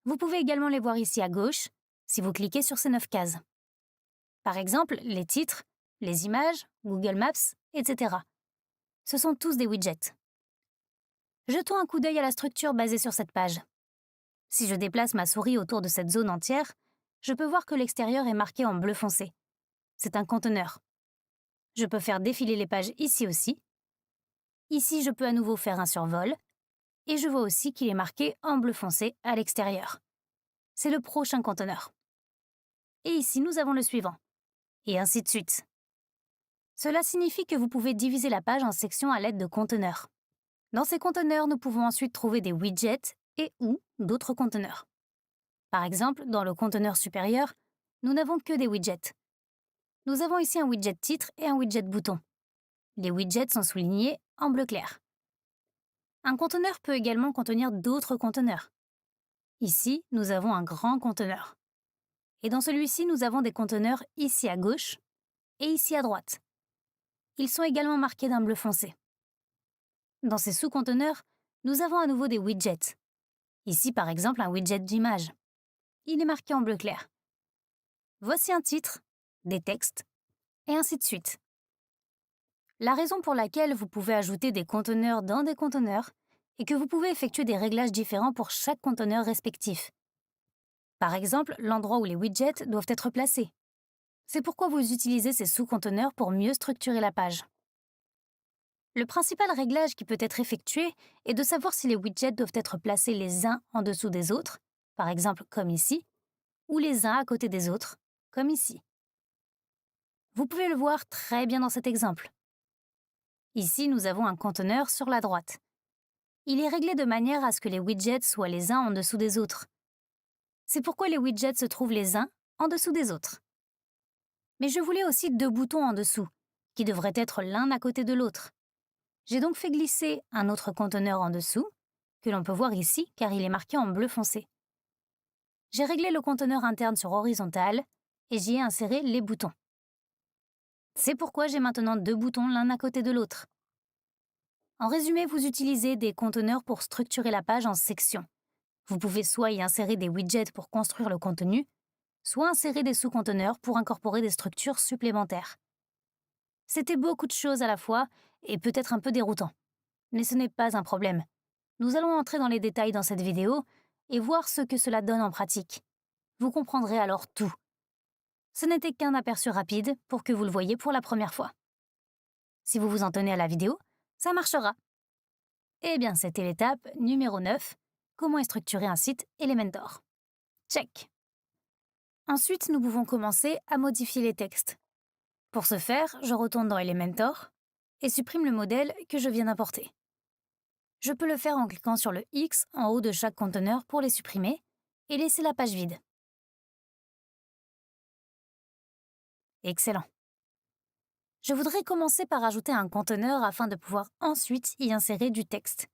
Vous pouvez également les voir ici à gauche, si vous cliquez sur ces 9 cases. Par exemple, les titres, les images, Google Maps, etc. Ce sont tous des widgets. Jetons un coup d'œil à la structure basée sur cette page. Si je déplace ma souris autour de cette zone entière, je peux voir que l'extérieur est marqué en bleu foncé. C'est un conteneur. Je peux faire défiler les pages ici aussi. Ici, je peux à nouveau faire un survol. Et je vois aussi qu'il est marqué en bleu foncé à l'extérieur. C'est le prochain conteneur. Et ici, nous avons le suivant. Et ainsi de suite. Cela signifie que vous pouvez diviser la page en sections à l'aide de conteneurs. Dans ces conteneurs, nous pouvons ensuite trouver des widgets et ou d'autres conteneurs. Par exemple, dans le conteneur supérieur, nous n'avons que des widgets. Nous avons ici un widget titre et un widget bouton. Les widgets sont soulignés en bleu clair. Un conteneur peut également contenir d'autres conteneurs. Ici, nous avons un grand conteneur. Et dans celui-ci, nous avons des conteneurs ici à gauche et ici à droite. Ils sont également marqués d'un bleu foncé. Dans ces sous-conteneurs, nous avons à nouveau des widgets. Ici, par exemple, un widget d'image. Il est marqué en bleu clair. Voici un titre, des textes, et ainsi de suite. La raison pour laquelle vous pouvez ajouter des conteneurs dans des conteneurs est que vous pouvez effectuer des réglages différents pour chaque conteneur respectif. Par exemple, l'endroit où les widgets doivent être placés. C'est pourquoi vous utilisez ces sous-conteneurs pour mieux structurer la page. Le principal réglage qui peut être effectué est de savoir si les widgets doivent être placés les uns en dessous des autres, par exemple comme ici, ou les uns à côté des autres, comme ici. Vous pouvez le voir très bien dans cet exemple. Ici, nous avons un conteneur sur la droite. Il est réglé de manière à ce que les widgets soient les uns en dessous des autres. C'est pourquoi les widgets se trouvent les uns en dessous des autres. Mais je voulais aussi deux boutons en dessous, qui devraient être l'un à côté de l'autre. J'ai donc fait glisser un autre conteneur en dessous, que l'on peut voir ici car il est marqué en bleu foncé. J'ai réglé le conteneur interne sur horizontal et j'y ai inséré les boutons. C'est pourquoi j'ai maintenant deux boutons l'un à côté de l'autre. En résumé, vous utilisez des conteneurs pour structurer la page en sections. Vous pouvez soit y insérer des widgets pour construire le contenu, soit insérer des sous-conteneurs pour incorporer des structures supplémentaires. C'était beaucoup de choses à la fois et peut-être un peu déroutant. Mais ce n'est pas un problème. Nous allons entrer dans les détails dans cette vidéo et voir ce que cela donne en pratique. Vous comprendrez alors tout. Ce n'était qu'un aperçu rapide pour que vous le voyiez pour la première fois. Si vous vous en tenez à la vidéo, ça marchera. Eh bien, c'était l'étape numéro 9, comment est structuré un site Elementor. Check. Ensuite, nous pouvons commencer à modifier les textes. Pour ce faire, je retourne dans Elementor et supprime le modèle que je viens d'importer. Je peux le faire en cliquant sur le X en haut de chaque conteneur pour les supprimer et laisser la page vide. Excellent. Je voudrais commencer par ajouter un conteneur afin de pouvoir ensuite y insérer du texte.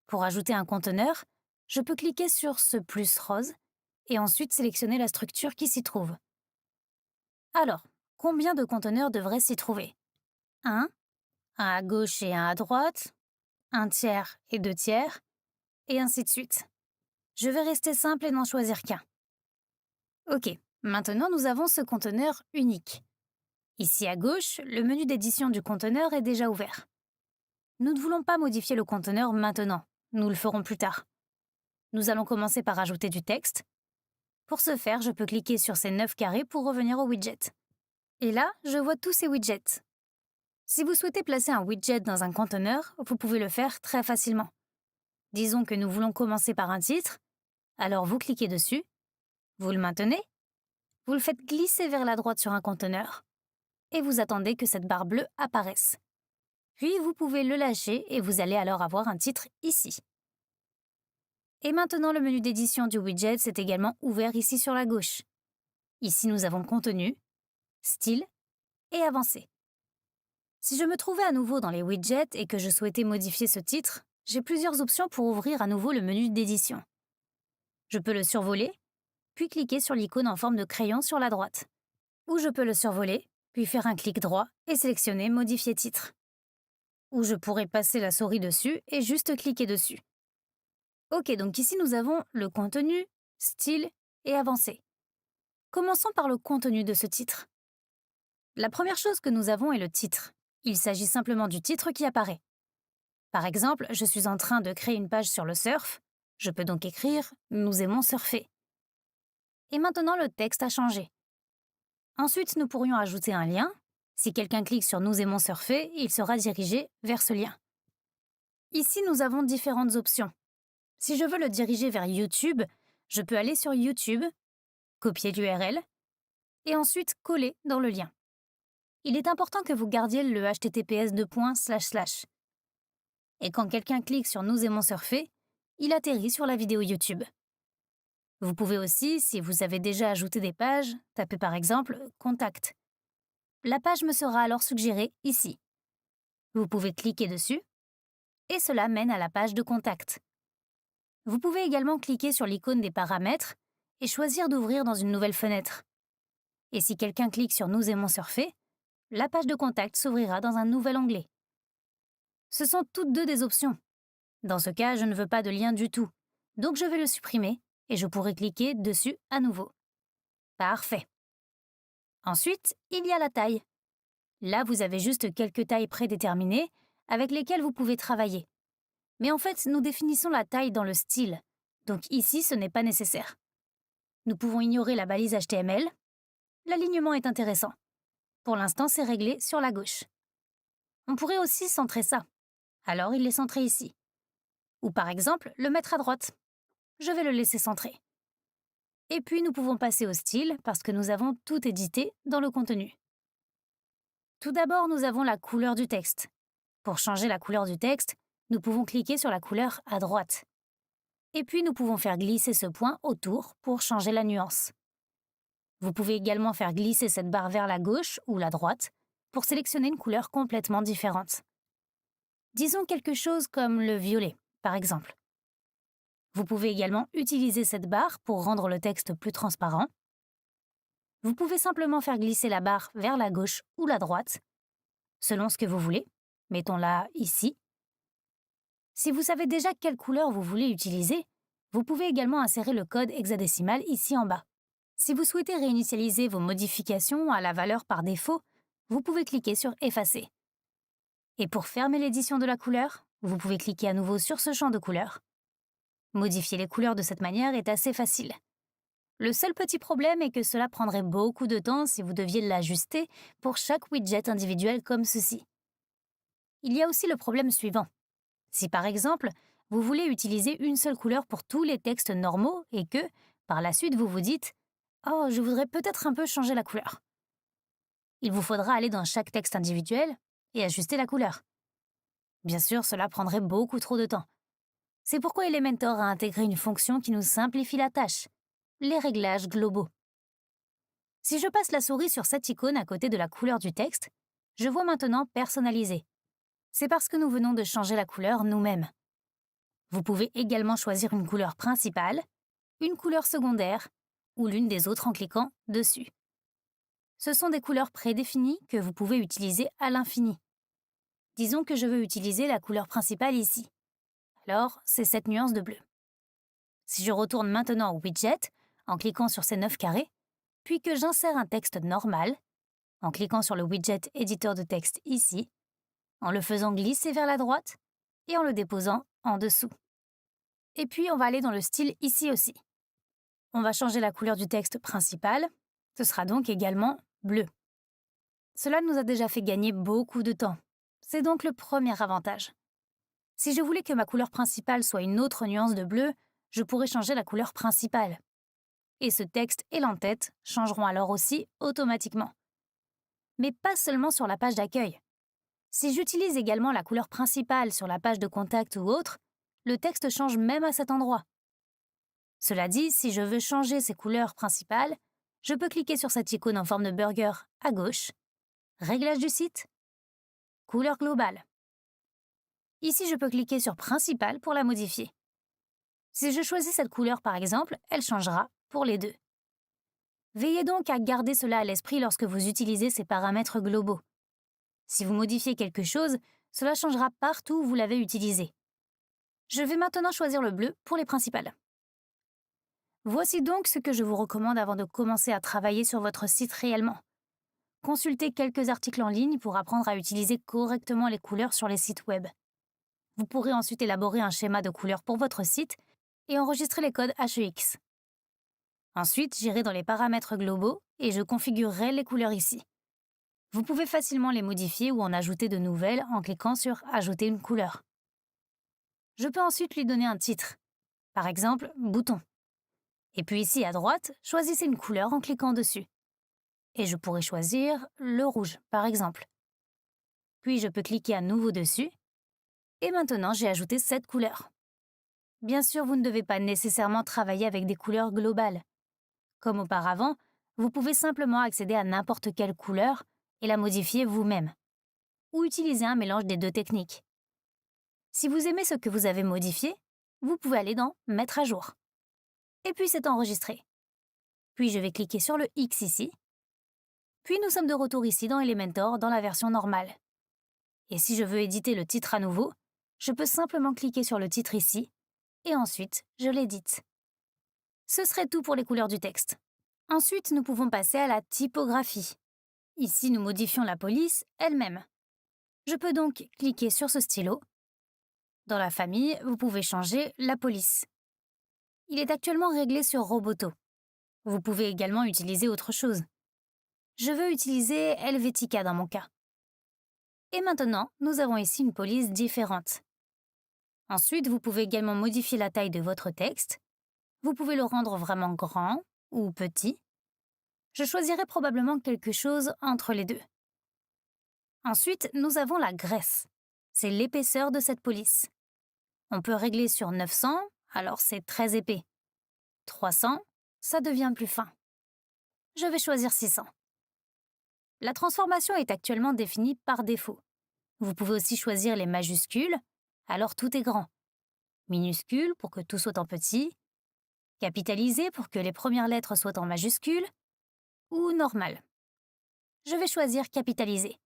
Pour ajouter un conteneur, je peux cliquer sur ce plus rose et ensuite sélectionner la structure qui s'y trouve. Alors, combien de conteneurs devraient s'y trouver? Un à gauche et un à droite, un tiers et deux tiers, et ainsi de suite. Je vais rester simple et n'en choisir qu'un. Ok, maintenant nous avons ce conteneur unique. Ici à gauche, le menu d'édition du conteneur est déjà ouvert. Nous ne voulons pas modifier le conteneur maintenant, nous le ferons plus tard. Nous allons commencer par ajouter du texte. Pour ce faire, je peux cliquer sur ces 9 carrés pour revenir au widget. Et là, je vois tous ces widgets. Si vous souhaitez placer un widget dans un conteneur, vous pouvez le faire très facilement. Disons que nous voulons commencer par un titre, alors vous cliquez dessus, vous le maintenez, vous le faites glisser vers la droite sur un conteneur, et vous attendez que cette barre bleue apparaisse. Puis vous pouvez le lâcher et vous allez alors avoir un titre ici. Et maintenant, le menu d'édition du widget s'est également ouvert ici sur la gauche. Ici, nous avons Contenu, Style et Avancé. Si je me trouvais à nouveau dans les widgets et que je souhaitais modifier ce titre, j'ai plusieurs options pour ouvrir à nouveau le menu d'édition. Je peux le survoler, puis cliquer sur l'icône en forme de crayon sur la droite. Ou je peux le survoler, puis faire un clic droit et sélectionner Modifier titre. Ou je pourrais passer la souris dessus et juste cliquer dessus. Ok, donc ici nous avons le contenu, style et avancé. Commençons par le contenu de ce titre. La première chose que nous avons est le titre. Il s'agit simplement du titre qui apparaît. Par exemple, je suis en train de créer une page sur le surf. Je peux donc écrire « Nous aimons surfer ». Et maintenant, le texte a changé. Ensuite, nous pourrions ajouter un lien. Si quelqu'un clique sur « Nous aimons surfer », il sera dirigé vers ce lien. Ici, nous avons différentes options. Si je veux le diriger vers YouTube, je peux aller sur YouTube, copier l'URL et ensuite coller dans le lien. Il est important que vous gardiez le https://. Et quand quelqu'un clique sur « Nous aimons surfer », il atterrit sur la vidéo YouTube. Vous pouvez aussi, si vous avez déjà ajouté des pages, taper par exemple « Contact ». La page me sera alors suggérée ici. Vous pouvez cliquer dessus et cela mène à la page de contact. Vous pouvez également cliquer sur l'icône des paramètres et choisir d'ouvrir dans une nouvelle fenêtre. Et si quelqu'un clique sur « Nous aimons surfer », la page de contact s'ouvrira dans un nouvel onglet. Ce sont toutes deux des options. Dans ce cas, je ne veux pas de lien du tout, donc je vais le supprimer et je pourrai cliquer dessus à nouveau. Parfait. Ensuite, il y a la taille. Là, vous avez juste quelques tailles prédéterminées avec lesquelles vous pouvez travailler. Mais en fait, nous définissons la taille dans le style, donc ici, ce n'est pas nécessaire. Nous pouvons ignorer la balise HTML. L'alignement est intéressant. Pour l'instant, c'est réglé sur la gauche. On pourrait aussi centrer ça. Alors, il est centré ici. Ou par exemple, le mettre à droite. Je vais le laisser centré. Et puis, nous pouvons passer au style parce que nous avons tout édité dans le contenu. Tout d'abord, nous avons la couleur du texte. Pour changer la couleur du texte, nous pouvons cliquer sur la couleur à droite. Et puis, nous pouvons faire glisser ce point autour pour changer la nuance. Vous pouvez également faire glisser cette barre vers la gauche ou la droite pour sélectionner une couleur complètement différente. Disons quelque chose comme le violet, par exemple. Vous pouvez également utiliser cette barre pour rendre le texte plus transparent. Vous pouvez simplement faire glisser la barre vers la gauche ou la droite, selon ce que vous voulez. Mettons-la ici. Si vous savez déjà quelle couleur vous voulez utiliser, Vous pouvez également insérer le code hexadécimal ici en bas. Si vous souhaitez réinitialiser vos modifications à la valeur par défaut, vous pouvez cliquer sur Effacer. Et pour fermer l'édition de la couleur, vous pouvez cliquer à nouveau sur ce champ de couleurs. Modifier les couleurs de cette manière est assez facile. Le seul petit problème est que cela prendrait beaucoup de temps si vous deviez l'ajuster pour chaque widget individuel comme ceci. Il y a aussi le problème suivant. Si par exemple, vous voulez utiliser une seule couleur pour tous les textes normaux et que, par la suite, vous vous dites « Oh, je voudrais peut-être un peu changer la couleur ». Il vous faudra aller dans chaque texte individuel et ajuster la couleur. Bien sûr, cela prendrait beaucoup trop de temps. C'est pourquoi Elementor a intégré une fonction qui nous simplifie la tâche, les réglages globaux. Si je passe la souris sur cette icône à côté de la couleur du texte, je vois maintenant Personnaliser. C'est parce que nous venons de changer la couleur nous-mêmes. Vous pouvez également choisir une couleur principale, une couleur secondaire ou l'une des autres en cliquant dessus. Ce sont des couleurs prédéfinies que vous pouvez utiliser à l'infini. Disons que je veux utiliser la couleur principale ici. Alors, c'est cette nuance de bleu. Si je retourne maintenant au widget, en cliquant sur ces 9 carrés, puis que j'insère un texte normal, en cliquant sur le widget éditeur de texte ici, en le faisant glisser vers la droite et en le déposant en dessous. Et puis, on va aller dans le style ici aussi. On va changer la couleur du texte principal. Ce sera donc également bleu. Cela nous a déjà fait gagner beaucoup de temps. C'est donc le premier avantage. Si je voulais que ma couleur principale soit une autre nuance de bleu, je pourrais changer la couleur principale. Et ce texte et l'entête changeront alors aussi automatiquement. Mais pas seulement sur la page d'accueil. Si j'utilise également la couleur principale sur la page de contact ou autre, le texte change même à cet endroit. Cela dit, si je veux changer ces couleurs principales, je peux cliquer sur cette icône en forme de burger à gauche, Réglage du site, Couleur globale. Ici, je peux cliquer sur Principal pour la modifier. Si je choisis cette couleur par exemple, elle changera pour les deux. Veillez donc à garder cela à l'esprit lorsque vous utilisez ces paramètres globaux. Si vous modifiez quelque chose, cela changera partout où vous l'avez utilisé. Je vais maintenant choisir le bleu pour les principales. Voici donc ce que je vous recommande avant de commencer à travailler sur votre site réellement. Consultez quelques articles en ligne pour apprendre à utiliser correctement les couleurs sur les sites web. Vous pourrez ensuite élaborer un schéma de couleurs pour votre site et enregistrer les codes HEX. Ensuite, j'irai dans les paramètres globaux et je configurerai les couleurs ici. Vous pouvez facilement les modifier ou en ajouter de nouvelles en cliquant sur « Ajouter une couleur ». Je peux ensuite lui donner un titre, par exemple « Bouton ». Et puis ici à droite, choisissez une couleur en cliquant dessus. Et je pourrais choisir le rouge, par exemple. Puis je peux cliquer à nouveau dessus. Et maintenant, j'ai ajouté cette couleur. Bien sûr, vous ne devez pas nécessairement travailler avec des couleurs globales. Comme auparavant, vous pouvez simplement accéder à n'importe quelle couleur et la modifier vous-même. Ou utiliser un mélange des deux techniques. Si vous aimez ce que vous avez modifié, vous pouvez aller dans « Mettre à jour ». Et puis c'est enregistré. Puis je vais cliquer sur le X ici. Puis nous sommes de retour ici dans Elementor dans la version normale. Et si je veux éditer le titre à nouveau, je peux simplement cliquer sur le titre ici, et ensuite je l'édite. Ce serait tout pour les couleurs du texte. Ensuite, nous pouvons passer à la typographie. Ici, nous modifions la police elle-même. Je peux donc cliquer sur ce stylo. Dans la famille, vous pouvez changer la police. Il est actuellement réglé sur Roboto. Vous pouvez également utiliser autre chose. Je veux utiliser Helvetica dans mon cas. Et maintenant, nous avons ici une police différente. Ensuite, vous pouvez également modifier la taille de votre texte. Vous pouvez le rendre vraiment grand ou petit. Je choisirai probablement quelque chose entre les deux. Ensuite, nous avons la graisse. C'est l'épaisseur de cette police. On peut régler sur 900, alors c'est très épais. 300, ça devient plus fin. Je vais choisir 600. La transformation est actuellement définie par défaut. Vous pouvez aussi choisir les majuscules, alors tout est grand. Minuscule pour que tout soit en petit. Capitalisé pour que les premières lettres soient en majuscule. Ou normal. Je vais choisir capitalisé.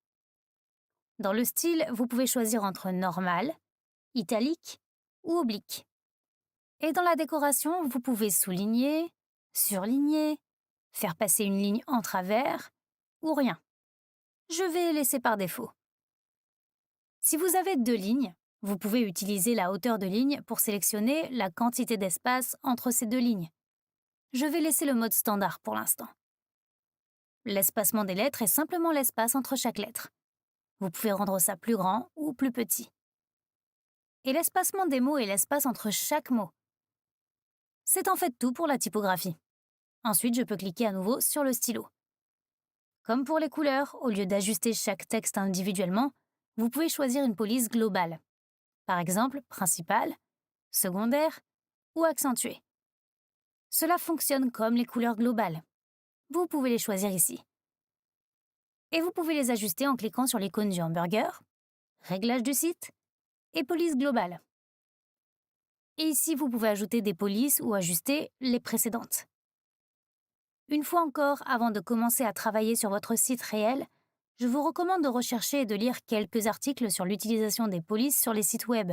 Dans le style, vous pouvez choisir entre normal, italique ou oblique. Et dans la décoration, vous pouvez souligner, surligner, faire passer une ligne en travers ou rien. Je vais laisser par défaut. Si vous avez deux lignes, vous pouvez utiliser la hauteur de ligne pour sélectionner la quantité d'espace entre ces deux lignes. Je vais laisser le mode standard pour l'instant. L'espacement des lettres est simplement l'espace entre chaque lettre. Vous pouvez rendre ça plus grand ou plus petit. Et l'espacement des mots est l'espace entre chaque mot. C'est en fait tout pour la typographie. Ensuite, je peux cliquer à nouveau sur le stylo. Comme pour les couleurs, au lieu d'ajuster chaque texte individuellement, vous pouvez choisir une police globale. Par exemple, principale, secondaire ou accentuée. Cela fonctionne comme les couleurs globales. Vous pouvez les choisir ici. Et vous pouvez les ajuster en cliquant sur l'icône du hamburger, réglage du site et police globale. Et ici, vous pouvez ajouter des polices ou ajuster les précédentes. Une fois encore, avant de commencer à travailler sur votre site réel, je vous recommande de rechercher et de lire quelques articles sur l'utilisation des polices sur les sites web.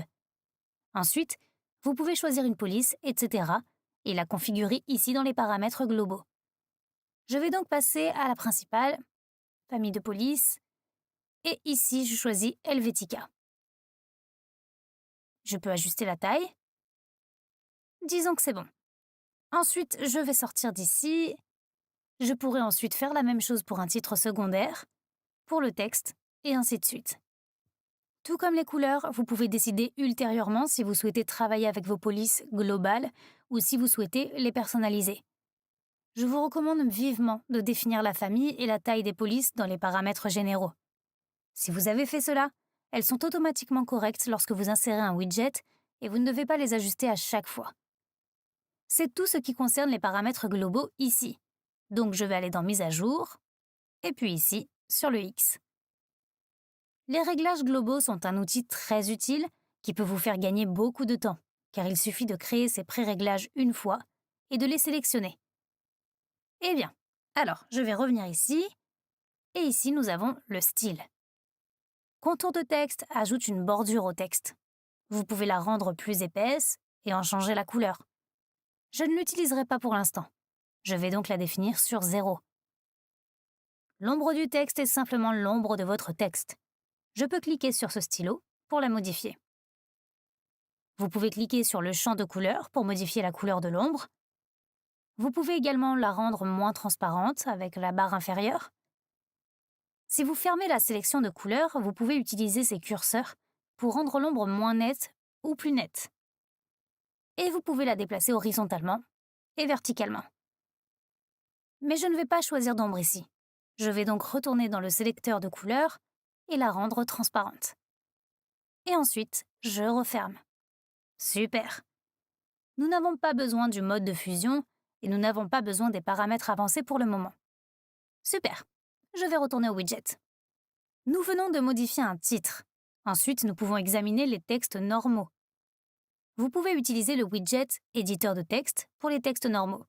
Ensuite, vous pouvez choisir une police, etc. et la configurer ici dans les paramètres globaux. Je vais donc passer à la principale, famille de polices, et ici je choisis Helvetica. Je peux ajuster la taille. Disons que c'est bon. Ensuite, je vais sortir d'ici. Je pourrais ensuite faire la même chose pour un titre secondaire, pour le texte, et ainsi de suite. Tout comme les couleurs, vous pouvez décider ultérieurement si vous souhaitez travailler avec vos polices globales ou si vous souhaitez les personnaliser. Je vous recommande vivement de définir la famille et la taille des polices dans les paramètres généraux. Si vous avez fait cela, elles sont automatiquement correctes lorsque vous insérez un widget et vous ne devez pas les ajuster à chaque fois. C'est tout ce qui concerne les paramètres globaux ici. Donc je vais aller dans Mise à jour, et puis ici, sur le X. Les réglages globaux sont un outil très utile qui peut vous faire gagner beaucoup de temps, car il suffit de créer ces pré-réglages une fois et de les sélectionner. Eh bien, alors je vais revenir ici, et ici nous avons le style. Contour de texte ajoute une bordure au texte. Vous pouvez la rendre plus épaisse et en changer la couleur. Je ne l'utiliserai pas pour l'instant. Je vais donc la définir sur 0. L'ombre du texte est simplement l'ombre de votre texte. Je peux cliquer sur ce stylo pour la modifier. Vous pouvez cliquer sur le champ de couleur pour modifier la couleur de l'ombre. Vous pouvez également la rendre moins transparente avec la barre inférieure. Si vous fermez la sélection de couleurs, vous pouvez utiliser ces curseurs pour rendre l'ombre moins nette ou plus nette. Et vous pouvez la déplacer horizontalement et verticalement. Mais je ne vais pas choisir d'ombre ici. Je vais donc retourner dans le sélecteur de couleurs et la rendre transparente. Et ensuite, je referme. Super! Nous n'avons pas besoin du mode de fusion et nous n'avons pas besoin des paramètres avancés pour le moment. Super! Je vais retourner au widget. Nous venons de modifier un titre. Ensuite, nous pouvons examiner les textes normaux. Vous pouvez utiliser le widget éditeur de texte pour les textes normaux.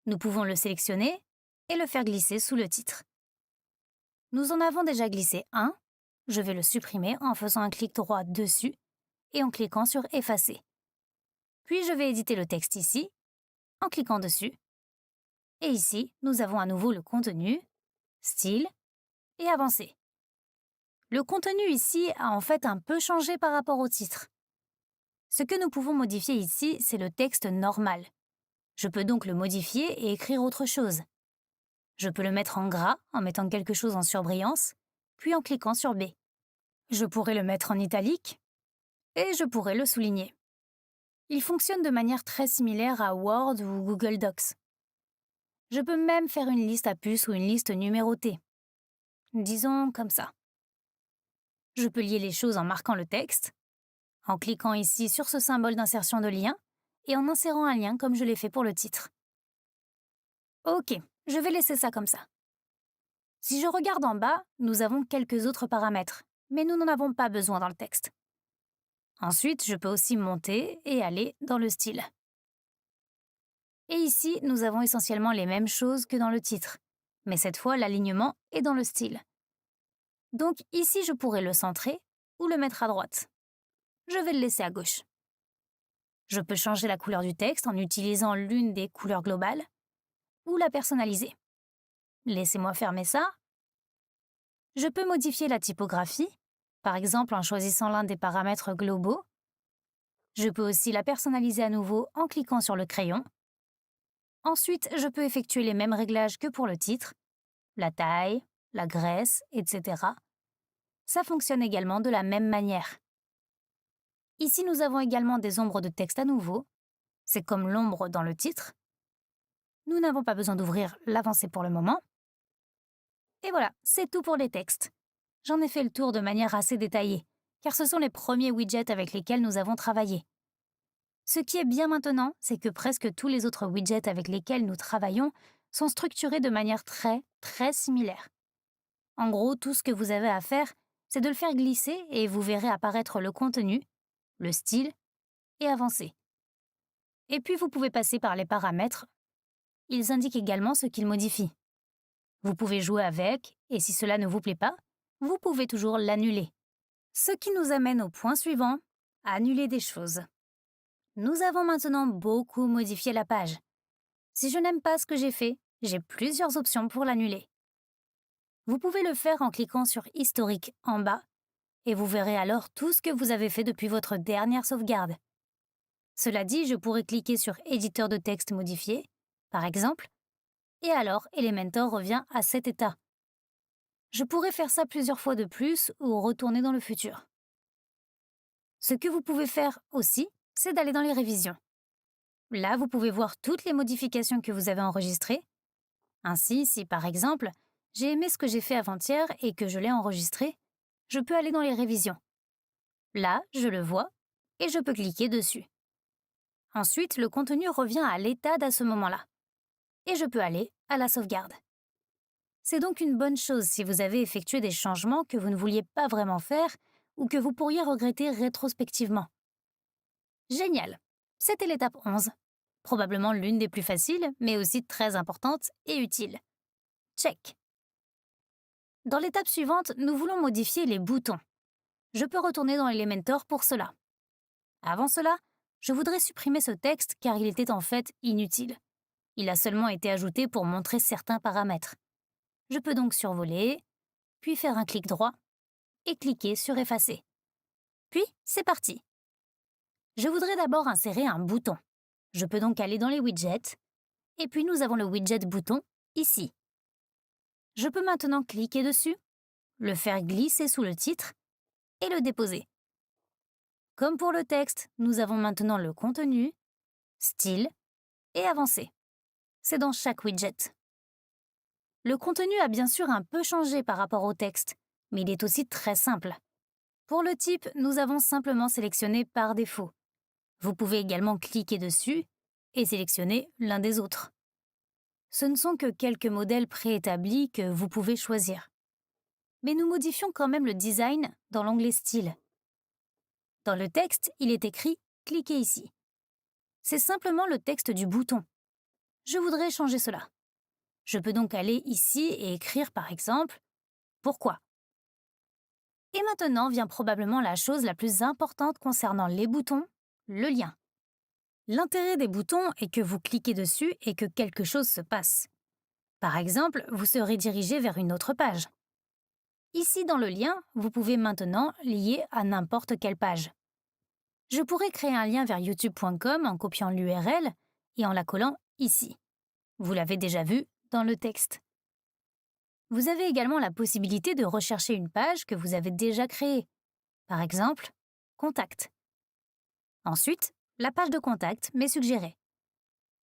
Nous pouvons le sélectionner et le faire glisser sous le titre. Nous en avons déjà glissé un. Je vais le supprimer en faisant un clic droit dessus et en cliquant sur Effacer. Puis je vais éditer le texte ici, en cliquant dessus. Et ici, nous avons à nouveau le contenu, style et avancé. Le contenu ici a en fait un peu changé par rapport au titre. Ce que nous pouvons modifier ici, c'est le texte normal. Je peux donc le modifier et écrire autre chose. Je peux le mettre en gras en mettant quelque chose en surbrillance, puis en cliquant sur B. Je pourrais le mettre en italique et je pourrais le souligner. Il fonctionne de manière très similaire à Word ou Google Docs. Je peux même faire une liste à puces ou une liste numérotée. Disons comme ça. Je peux lier les choses en marquant le texte, en cliquant ici sur ce symbole d'insertion de lien et en insérant un lien comme je l'ai fait pour le titre. Ok, je vais laisser ça comme ça. Si je regarde en bas, nous avons quelques autres paramètres, mais nous n'en avons pas besoin dans le texte. Ensuite, je peux aussi monter et aller dans le style. Et ici, nous avons essentiellement les mêmes choses que dans le titre, mais cette fois, l'alignement est dans le style. Donc ici, je pourrais le centrer ou le mettre à droite. Je vais le laisser à gauche. Je peux changer la couleur du texte en utilisant l'une des couleurs globales ou la personnaliser. Laissez-moi fermer ça. Je peux modifier la typographie, par exemple en choisissant l'un des paramètres globaux. Je peux aussi la personnaliser à nouveau en cliquant sur le crayon. Ensuite, je peux effectuer les mêmes réglages que pour le titre, la taille, la graisse, etc. Ça fonctionne également de la même manière. Ici, nous avons également des ombres de texte à nouveau. C'est comme l'ombre dans le titre. Nous n'avons pas besoin d'ouvrir l'avancée pour le moment. Et voilà, c'est tout pour les textes. J'en ai fait le tour de manière assez détaillée, car ce sont les premiers widgets avec lesquels nous avons travaillé. Ce qui est bien maintenant, c'est que presque tous les autres widgets avec lesquels nous travaillons sont structurés de manière très, très similaire. En gros, tout ce que vous avez à faire, c'est de le faire glisser et vous verrez apparaître le contenu, le style et avancer. Et puis vous pouvez passer par les paramètres. Ils indiquent également ce qu'ils modifient. Vous pouvez jouer avec, et si cela ne vous plaît pas, vous pouvez toujours l'annuler. Ce qui nous amène au point suivant, annuler des choses. Nous avons maintenant beaucoup modifié la page. Si je n'aime pas ce que j'ai fait, j'ai plusieurs options pour l'annuler. Vous pouvez le faire en cliquant sur Historique en bas, et vous verrez alors tout ce que vous avez fait depuis votre dernière sauvegarde. Cela dit, je pourrais cliquer sur Éditeur de texte modifié, par exemple, et alors Elementor revient à cet état. Je pourrais faire ça plusieurs fois de plus ou retourner dans le futur. Ce que vous pouvez faire aussi, c'est d'aller dans les révisions. Là, vous pouvez voir toutes les modifications que vous avez enregistrées. Ainsi, si par exemple, j'ai aimé ce que j'ai fait avant-hier et que je l'ai enregistré, je peux aller dans les révisions. Là, je le vois et je peux cliquer dessus. Ensuite, le contenu revient à l'état à ce moment-là. Et je peux aller à la sauvegarde. C'est donc une bonne chose si vous avez effectué des changements que vous ne vouliez pas vraiment faire ou que vous pourriez regretter rétrospectivement. Génial! C'était l'étape 11. Probablement l'une des plus faciles, mais aussi très importante et utile. Check! Dans l'étape suivante, nous voulons modifier les boutons. Je peux retourner dans Elementor pour cela. Avant cela, je voudrais supprimer ce texte car il était en fait inutile. Il a seulement été ajouté pour montrer certains paramètres. Je peux donc survoler, puis faire un clic droit et cliquer sur Effacer. Puis, c'est parti. Je voudrais d'abord insérer un bouton. Je peux donc aller dans les widgets, et puis nous avons le widget bouton ici. Je peux maintenant cliquer dessus, le faire glisser sous le titre et le déposer. Comme pour le texte, nous avons maintenant le contenu, style et avancé. C'est dans chaque widget. Le contenu a bien sûr un peu changé par rapport au texte, mais il est aussi très simple. Pour le type, nous avons simplement sélectionné par défaut. Vous pouvez également cliquer dessus et sélectionner l'un des autres. Ce ne sont que quelques modèles préétablis que vous pouvez choisir. Mais nous modifions quand même le design dans l'onglet Style. Dans le texte, il est écrit « Cliquez ici ». C'est simplement le texte du bouton. Je voudrais changer cela. Je peux donc aller ici et écrire par exemple « Pourquoi ». Et maintenant vient probablement la chose la plus importante concernant les boutons, le lien. L'intérêt des boutons est que vous cliquez dessus et que quelque chose se passe. Par exemple, vous serez dirigé vers une autre page. Ici, dans le lien, vous pouvez maintenant lier à n'importe quelle page. Je pourrais créer un lien vers youtube.com en copiant l'URL et en la collant ici. Vous l'avez déjà vu dans le texte. Vous avez également la possibilité de rechercher une page que vous avez déjà créée. Par exemple, Contact. Ensuite, la page de contact m'est suggérée.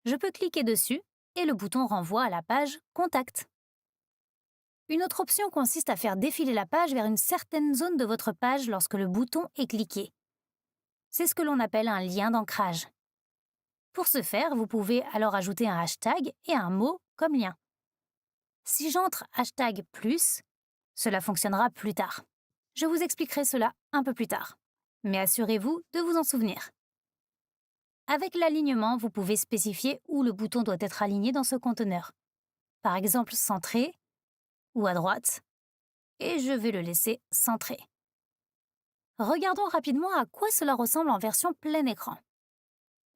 Je peux cliquer dessus et le bouton renvoie à la page Contact. Une autre option consiste à faire défiler la page vers une certaine zone de votre page lorsque le bouton est cliqué. C'est ce que l'on appelle un lien d'ancrage. Pour ce faire, vous pouvez alors ajouter un hashtag et un mot comme lien. Si j'entre hashtag plus, cela fonctionnera plus tard. Je vous expliquerai cela un peu plus tard. Mais assurez-vous de vous en souvenir. Avec l'alignement, vous pouvez spécifier où le bouton doit être aligné dans ce conteneur. Par exemple, centré ou à droite. Et je vais le laisser centré. Regardons rapidement à quoi cela ressemble en version plein écran.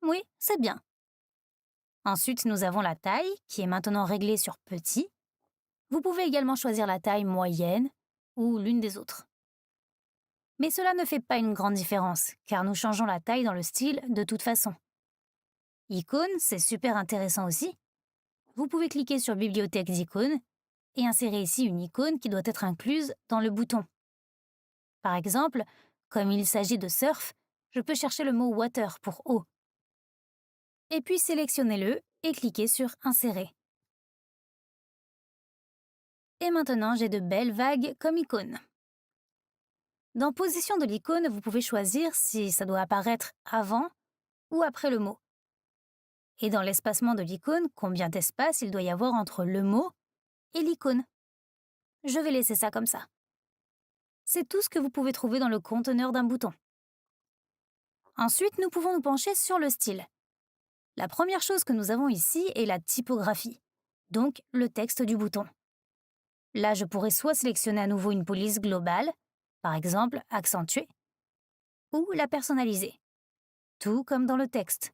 Oui, c'est bien. Ensuite, nous avons la taille, qui est maintenant réglée sur petit. Vous pouvez également choisir la taille moyenne ou l'une des autres. Mais cela ne fait pas une grande différence, car nous changeons la taille dans le style de toute façon. Icônes, c'est super intéressant aussi. Vous pouvez cliquer sur Bibliothèque d'icônes et insérer ici une icône qui doit être incluse dans le bouton. Par exemple, comme il s'agit de surf, je peux chercher le mot water pour eau. Et puis sélectionnez-le et cliquez sur Insérer. Et maintenant, j'ai de belles vagues comme icône. Dans Position de l'icône, vous pouvez choisir si ça doit apparaître avant ou après le mot. Et dans l'espacement de l'icône, combien d'espace il doit y avoir entre le mot et l'icône. Je vais laisser ça comme ça. C'est tout ce que vous pouvez trouver dans le conteneur d'un bouton. Ensuite, nous pouvons nous pencher sur le style. La première chose que nous avons ici est la typographie, donc le texte du bouton. Là, je pourrais soit sélectionner à nouveau une police globale, par exemple accentuée, ou la personnaliser, tout comme dans le texte.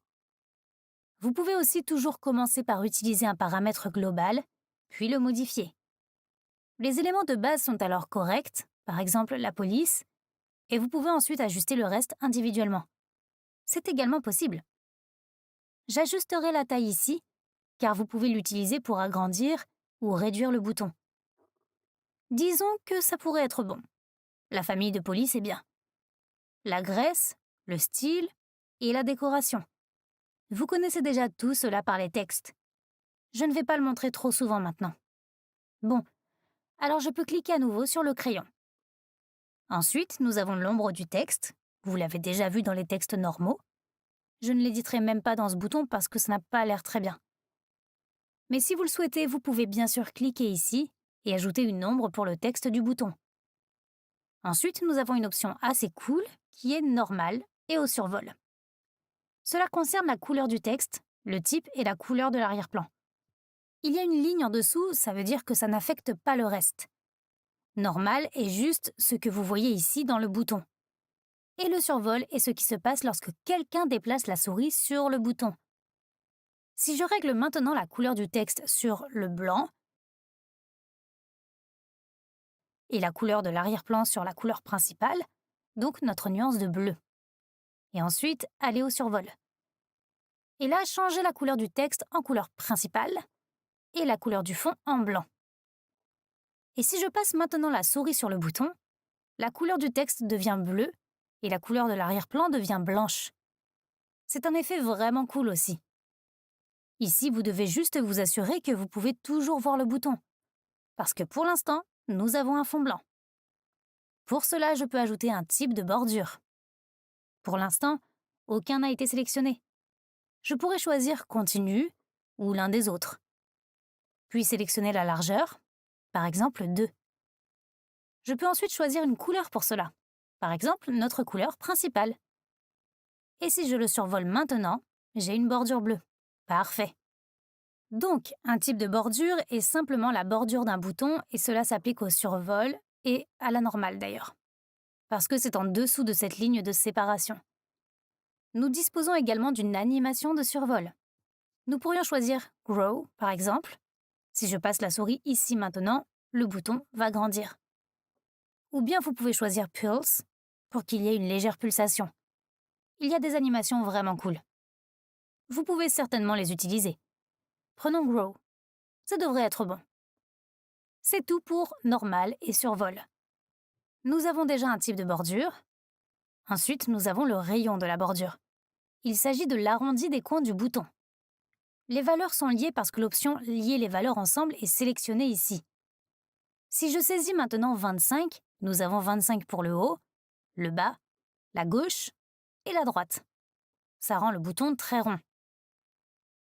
Vous pouvez aussi toujours commencer par utiliser un paramètre global, puis le modifier. Les éléments de base sont alors corrects, par exemple la police, et vous pouvez ensuite ajuster le reste individuellement. C'est également possible. J'ajusterai la taille ici, car vous pouvez l'utiliser pour agrandir ou réduire le bouton. Disons que ça pourrait être bon. La famille de police est bien. La graisse, le style et la décoration. Vous connaissez déjà tout cela par les textes. Je ne vais pas le montrer trop souvent maintenant. Bon, alors je peux cliquer à nouveau sur le crayon. Ensuite, nous avons l'ombre du texte. Vous l'avez déjà vu dans les textes normaux. Je ne l'éditerai même pas dans ce bouton parce que ça n'a pas l'air très bien. Mais si vous le souhaitez, vous pouvez bien sûr cliquer ici et ajouter une ombre pour le texte du bouton. Ensuite, nous avons une option assez cool qui est normale et au survol. Cela concerne la couleur du texte, le type et la couleur de l'arrière-plan. Il y a une ligne en dessous, ça veut dire que ça n'affecte pas le reste. Normal est juste ce que vous voyez ici dans le bouton. Et le survol est ce qui se passe lorsque quelqu'un déplace la souris sur le bouton. Si je règle maintenant la couleur du texte sur le blanc et la couleur de l'arrière-plan sur la couleur principale, donc notre nuance de bleu. Et ensuite, aller au survol. Et là, changer la couleur du texte en couleur principale et la couleur du fond en blanc. Et si je passe maintenant la souris sur le bouton, la couleur du texte devient bleue et la couleur de l'arrière-plan devient blanche. C'est un effet vraiment cool aussi. Ici, vous devez juste vous assurer que vous pouvez toujours voir le bouton. Parce que pour l'instant, nous avons un fond blanc. Pour cela, je peux ajouter un type de bordure. Pour l'instant, aucun n'a été sélectionné. Je pourrais choisir Continue ou l'un des autres. Puis sélectionner la largeur, par exemple 2. Je peux ensuite choisir une couleur pour cela, par exemple notre couleur principale. Et si je le survole maintenant, j'ai une bordure bleue. Parfait. Donc, un type de bordure est simplement la bordure d'un bouton et cela s'applique au survol et à la normale d'ailleurs, parce que c'est en dessous de cette ligne de séparation. Nous disposons également d'une animation de survol. Nous pourrions choisir Grow, par exemple. Si je passe la souris ici maintenant, le bouton va grandir. Ou bien vous pouvez choisir Pulse pour qu'il y ait une légère pulsation. Il y a des animations vraiment cool. Vous pouvez certainement les utiliser. Prenons Grow. Ça devrait être bon. C'est tout pour normal et survol. Nous avons déjà un type de bordure. Ensuite, nous avons le rayon de la bordure. Il s'agit de l'arrondi des coins du bouton. Les valeurs sont liées parce que l'option Lier les valeurs ensemble est sélectionnée ici. Si je saisis maintenant 25, nous avons 25 pour le haut, le bas, la gauche et la droite. Ça rend le bouton très rond.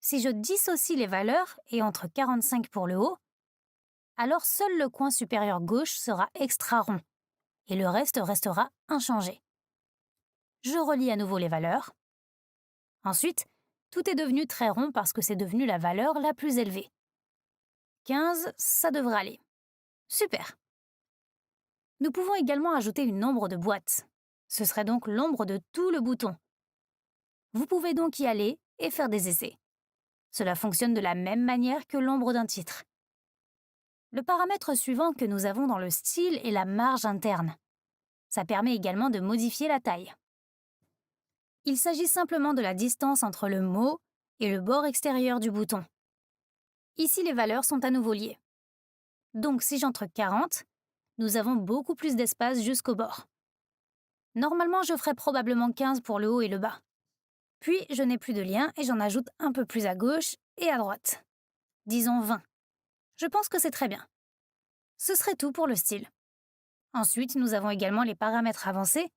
Si je dissocie les valeurs et entre 45 pour le haut, alors seul le coin supérieur gauche sera extra rond et le reste restera inchangé. Je relie à nouveau les valeurs. Ensuite, tout est devenu très rond parce que c'est devenu la valeur la plus élevée. 15, ça devrait aller. Super. Nous pouvons également ajouter une ombre de boîte. Ce serait donc l'ombre de tout le bouton. Vous pouvez donc y aller et faire des essais. Cela fonctionne de la même manière que l'ombre d'un titre. Le paramètre suivant que nous avons dans le style est la marge interne. Ça permet également de modifier la taille. Il s'agit simplement de la distance entre le mot et le bord extérieur du bouton. Ici, les valeurs sont à nouveau liées. Donc, si j'entre 40, nous avons beaucoup plus d'espace jusqu'au bord. Normalement, je ferais probablement 15 pour le haut et le bas. Puis, je n'ai plus de lien et j'en ajoute un peu plus à gauche et à droite. Disons 20. Je pense que c'est très bien. Ce serait tout pour le style. Ensuite, nous avons également les paramètres avancés,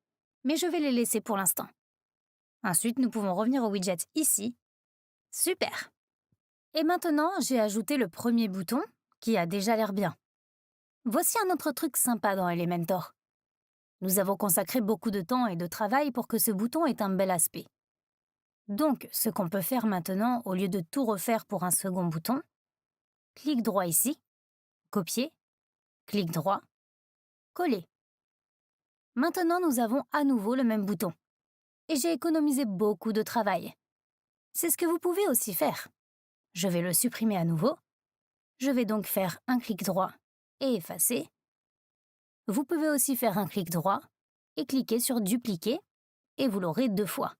mais je vais les laisser pour l'instant. Ensuite, nous pouvons revenir au widget ici. Super! Et maintenant, j'ai ajouté le premier bouton, qui a déjà l'air bien. Voici un autre truc sympa dans Elementor. Nous avons consacré beaucoup de temps et de travail pour que ce bouton ait un bel aspect. Donc, ce qu'on peut faire maintenant, au lieu de tout refaire pour un second bouton, clic droit ici, copier, clic droit, coller. Maintenant, nous avons à nouveau le même bouton. Et j'ai économisé beaucoup de travail. C'est ce que vous pouvez aussi faire. Je vais le supprimer à nouveau. Je vais donc faire un clic droit et effacer. Vous pouvez aussi faire un clic droit et cliquer sur dupliquer et vous l'aurez 2 fois.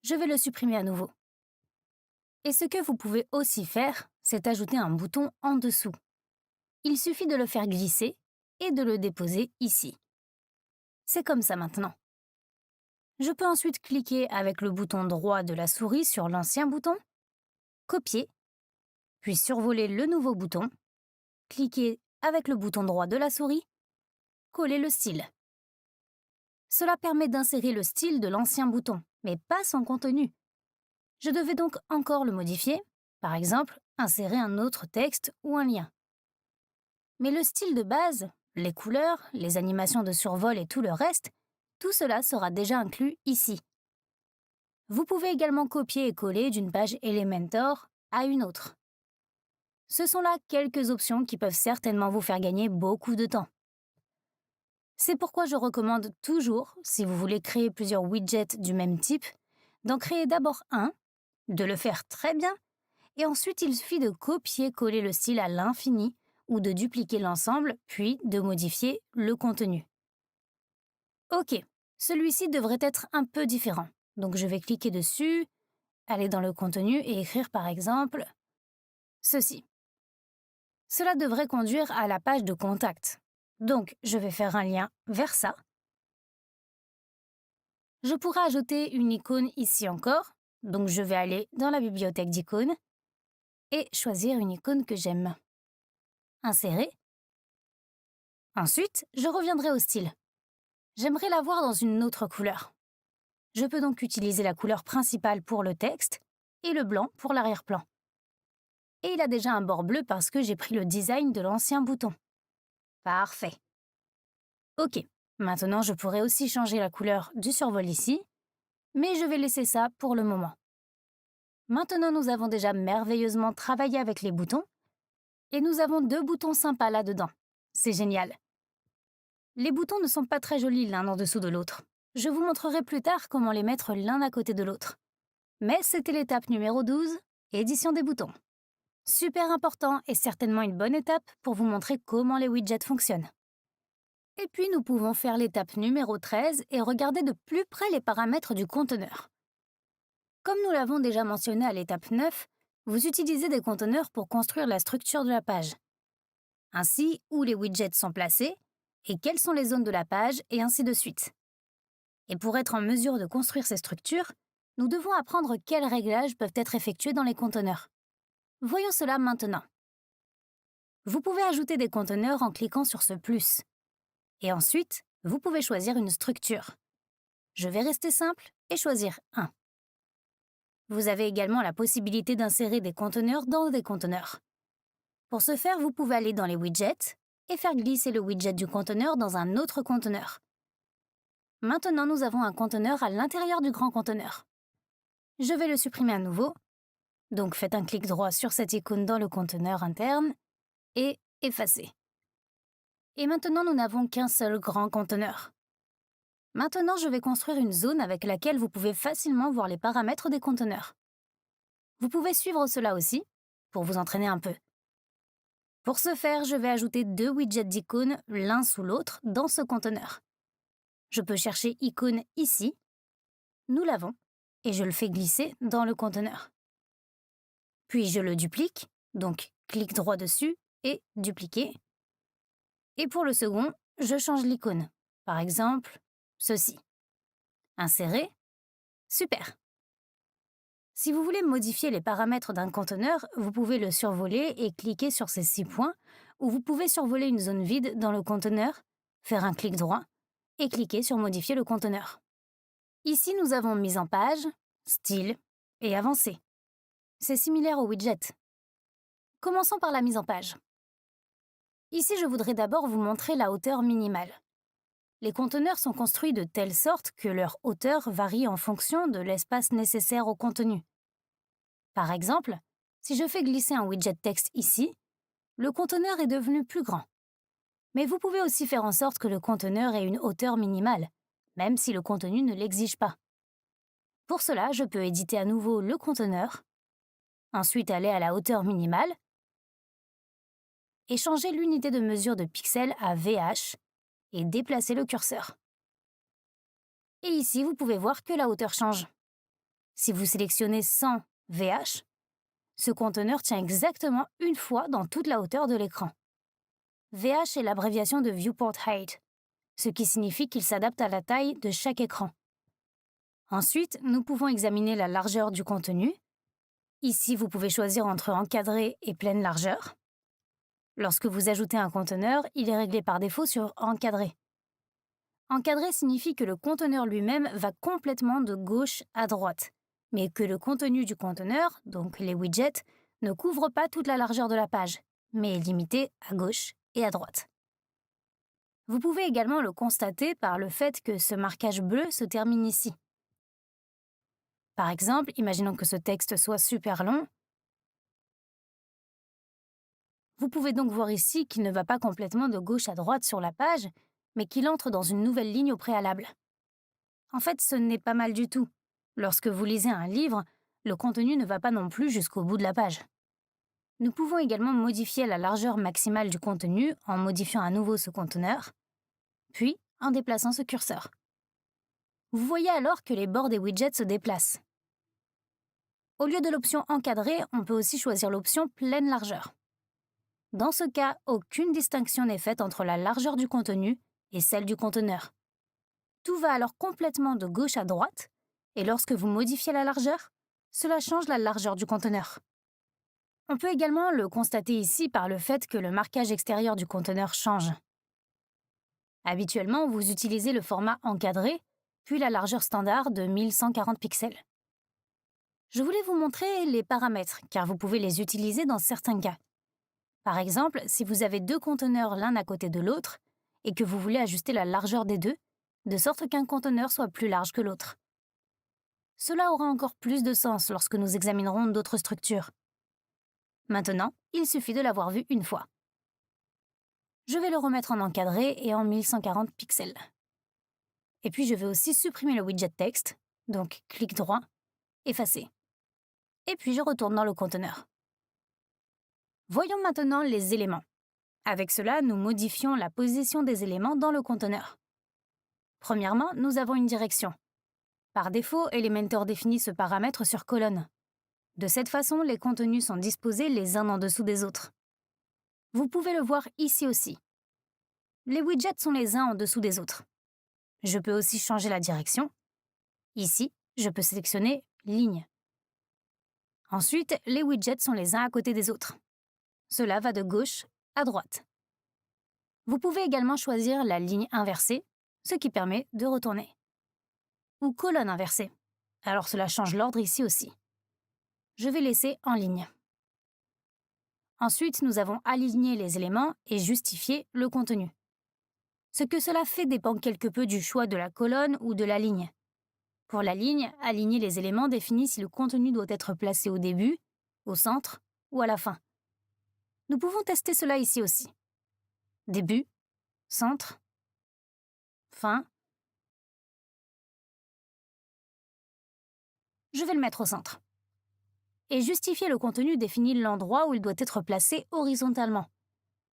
Je vais le supprimer à nouveau. Et ce que vous pouvez aussi faire, c'est ajouter un bouton en dessous. Il suffit de le faire glisser et de le déposer ici. C'est comme ça maintenant. Je peux ensuite cliquer avec le bouton droit de la souris sur l'ancien bouton, copier, puis survoler le nouveau bouton, cliquer avec le bouton droit de la souris, coller le style. Cela permet d'insérer le style de l'ancien bouton, mais pas son contenu. Je devais donc encore le modifier, par exemple, insérer un autre texte ou un lien. Mais le style de base, les couleurs, les animations de survol et tout le reste, tout cela sera déjà inclus ici. Vous pouvez également copier et coller d'une page Elementor à une autre. Ce sont là quelques options qui peuvent certainement vous faire gagner beaucoup de temps. C'est pourquoi je recommande toujours, si vous voulez créer plusieurs widgets du même type, d'en créer d'abord un, de le faire très bien, et ensuite il suffit de copier-coller le style à l'infini ou de dupliquer l'ensemble, puis de modifier le contenu. Ok, celui-ci devrait être un peu différent. Donc je vais cliquer dessus, aller dans le contenu et écrire par exemple ceci. Cela devrait conduire à la page de contact. Donc je vais faire un lien vers ça. Je pourrais ajouter une icône ici encore, donc je vais aller dans la bibliothèque d'icônes et choisir une icône que j'aime. Insérer. Ensuite, je reviendrai au style. J'aimerais la voir dans une autre couleur. Je peux donc utiliser la couleur principale pour le texte et le blanc pour l'arrière-plan. Et il a déjà un bord bleu parce que j'ai pris le design de l'ancien bouton. Parfait. Ok, maintenant je pourrais aussi changer la couleur du survol ici, mais je vais laisser ça pour le moment. Maintenant nous avons déjà merveilleusement travaillé avec les boutons, et nous avons 2 boutons sympas là-dedans. C'est génial. Les boutons ne sont pas très jolis l'un en dessous de l'autre. Je vous montrerai plus tard comment les mettre l'un à côté de l'autre. Mais c'était l'étape numéro 12, édition des boutons. Super important et certainement une bonne étape pour vous montrer comment les widgets fonctionnent. Et puis nous pouvons faire l'étape numéro 13 et regarder de plus près les paramètres du conteneur. Comme nous l'avons déjà mentionné à l'étape 9, vous utilisez des conteneurs pour construire la structure de la page. Ainsi, où les widgets sont placés, et quelles sont les zones de la page, et ainsi de suite. Et pour être en mesure de construire ces structures, nous devons apprendre quels réglages peuvent être effectués dans les conteneurs. Voyons cela maintenant. Vous pouvez ajouter des conteneurs en cliquant sur ce plus. Et ensuite, vous pouvez choisir une structure. Je vais rester simple et choisir un. Vous avez également la possibilité d'insérer des conteneurs dans des conteneurs. Pour ce faire, vous pouvez aller dans les widgets et faire glisser le widget du conteneur dans un autre conteneur. Maintenant, nous avons un conteneur à l'intérieur du grand conteneur. Je vais le supprimer à nouveau. Donc, faites un clic droit sur cette icône dans le conteneur interne et effacez. Et maintenant, nous n'avons qu'un seul grand conteneur. Maintenant, je vais construire une zone avec laquelle vous pouvez facilement voir les paramètres des conteneurs. Vous pouvez suivre cela aussi, pour vous entraîner un peu. Pour ce faire, je vais ajouter 2 widgets d'icônes l'un sous l'autre dans ce conteneur. Je peux chercher icône ici, nous l'avons, et je le fais glisser dans le conteneur. Puis je le duplique, donc clic droit dessus et dupliquer. Et pour le second, je change l'icône. Par exemple, ceci. Insérer. Super. Si vous voulez modifier les paramètres d'un conteneur, vous pouvez le survoler et cliquer sur ces 6 points, ou vous pouvez survoler une zone vide dans le conteneur, faire un clic droit et cliquer sur Modifier le conteneur. Ici, nous avons mise en page, style et avancé. C'est similaire au widget. Commençons par la mise en page. Ici, je voudrais d'abord vous montrer la hauteur minimale. Les conteneurs sont construits de telle sorte que leur hauteur varie en fonction de l'espace nécessaire au contenu. Par exemple, si je fais glisser un widget texte ici, le conteneur est devenu plus grand. Mais vous pouvez aussi faire en sorte que le conteneur ait une hauteur minimale, même si le contenu ne l'exige pas. Pour cela, je peux éditer à nouveau le conteneur, ensuite aller à la hauteur minimale et changer l'unité de mesure de pixels à VH et déplacer le curseur. Et ici, vous pouvez voir que la hauteur change. Si vous sélectionnez 100 VH, ce conteneur tient exactement une fois dans toute la hauteur de l'écran. VH est l'abréviation de Viewport Height, ce qui signifie qu'il s'adapte à la taille de chaque écran. Ensuite, nous pouvons examiner la largeur du contenu. Ici, vous pouvez choisir entre encadré et pleine largeur. Lorsque vous ajoutez un conteneur, il est réglé par défaut sur encadré. Encadré signifie que le conteneur lui-même va complètement de gauche à droite, mais que le contenu du conteneur, donc les widgets, ne couvre pas toute la largeur de la page, mais est limité à gauche et à droite. Vous pouvez également le constater par le fait que ce marquage bleu se termine ici. Par exemple, imaginons que ce texte soit super long. Vous pouvez donc voir ici qu'il ne va pas complètement de gauche à droite sur la page, mais qu'il entre dans une nouvelle ligne au préalable. En fait, ce n'est pas mal du tout. Lorsque vous lisez un livre, le contenu ne va pas non plus jusqu'au bout de la page. Nous pouvons également modifier la largeur maximale du contenu en modifiant à nouveau ce conteneur, puis en déplaçant ce curseur. Vous voyez alors que les bords des widgets se déplacent. Au lieu de l'option encadrée, on peut aussi choisir l'option pleine largeur. Dans ce cas, aucune distinction n'est faite entre la largeur du contenu et celle du conteneur. Tout va alors complètement de gauche à droite, et lorsque vous modifiez la largeur, cela change la largeur du conteneur. On peut également le constater ici par le fait que le marquage extérieur du conteneur change. Habituellement, vous utilisez le format encadré, puis la largeur standard de 1140 pixels. Je voulais vous montrer les paramètres, car vous pouvez les utiliser dans certains cas. Par exemple, si vous avez 2 conteneurs l'un à côté de l'autre, et que vous voulez ajuster la largeur des deux, de sorte qu'un conteneur soit plus large que l'autre. Cela aura encore plus de sens lorsque nous examinerons d'autres structures. Maintenant, il suffit de l'avoir vu une fois. Je vais le remettre en encadré et en 1140 pixels. Et puis je vais aussi supprimer le widget texte, donc clic droit, effacer. Et puis je retourne dans le conteneur. Voyons maintenant les éléments. Avec cela, nous modifions la position des éléments dans le conteneur. Premièrement, nous avons une direction. Par défaut, Elementor définit ce paramètre sur colonne. De cette façon, les contenus sont disposés les uns en dessous des autres. Vous pouvez le voir ici aussi. Les widgets sont les uns en dessous des autres. Je peux aussi changer la direction. Ici, je peux sélectionner ligne. Ensuite, les widgets sont les uns à côté des autres. Cela va de gauche à droite. Vous pouvez également choisir la ligne inversée, ce qui permet de retourner. Ou colonne inversée. Alors cela change l'ordre ici aussi. Je vais laisser en ligne. Ensuite, nous avons aligné les éléments et justifié le contenu. Ce que cela fait dépend quelque peu du choix de la colonne ou de la ligne. Pour la ligne, aligner les éléments définit si le contenu doit être placé au début, au centre ou à la fin. Nous pouvons tester cela ici aussi. Début, centre, fin Je vais le mettre au centre. Et justifier le contenu définit l'endroit où il doit être placé horizontalement.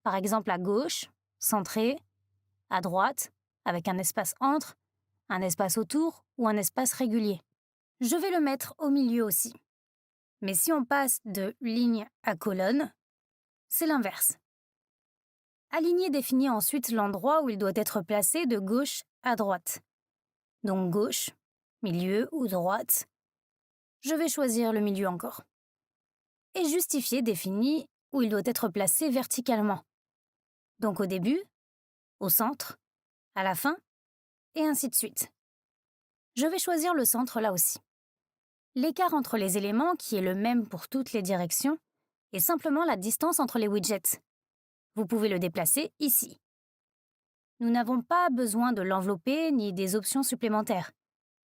Par exemple à gauche, centré, à droite, avec un espace entre, un espace autour ou un espace régulier. Je vais le mettre au milieu aussi. Mais si on passe de ligne à colonne, c'est l'inverse. Aligner définit ensuite l'endroit où il doit être placé de gauche à droite. Donc gauche, milieu ou droite. Je vais choisir le milieu encore. Et justifier définit où il doit être placé verticalement. Donc au début, au centre, à la fin, et ainsi de suite. Je vais choisir le centre là aussi. L'écart entre les éléments, qui est le même pour toutes les directions, est simplement la distance entre les widgets. Vous pouvez le déplacer ici. Nous n'avons pas besoin de l'envelopper ni des options supplémentaires.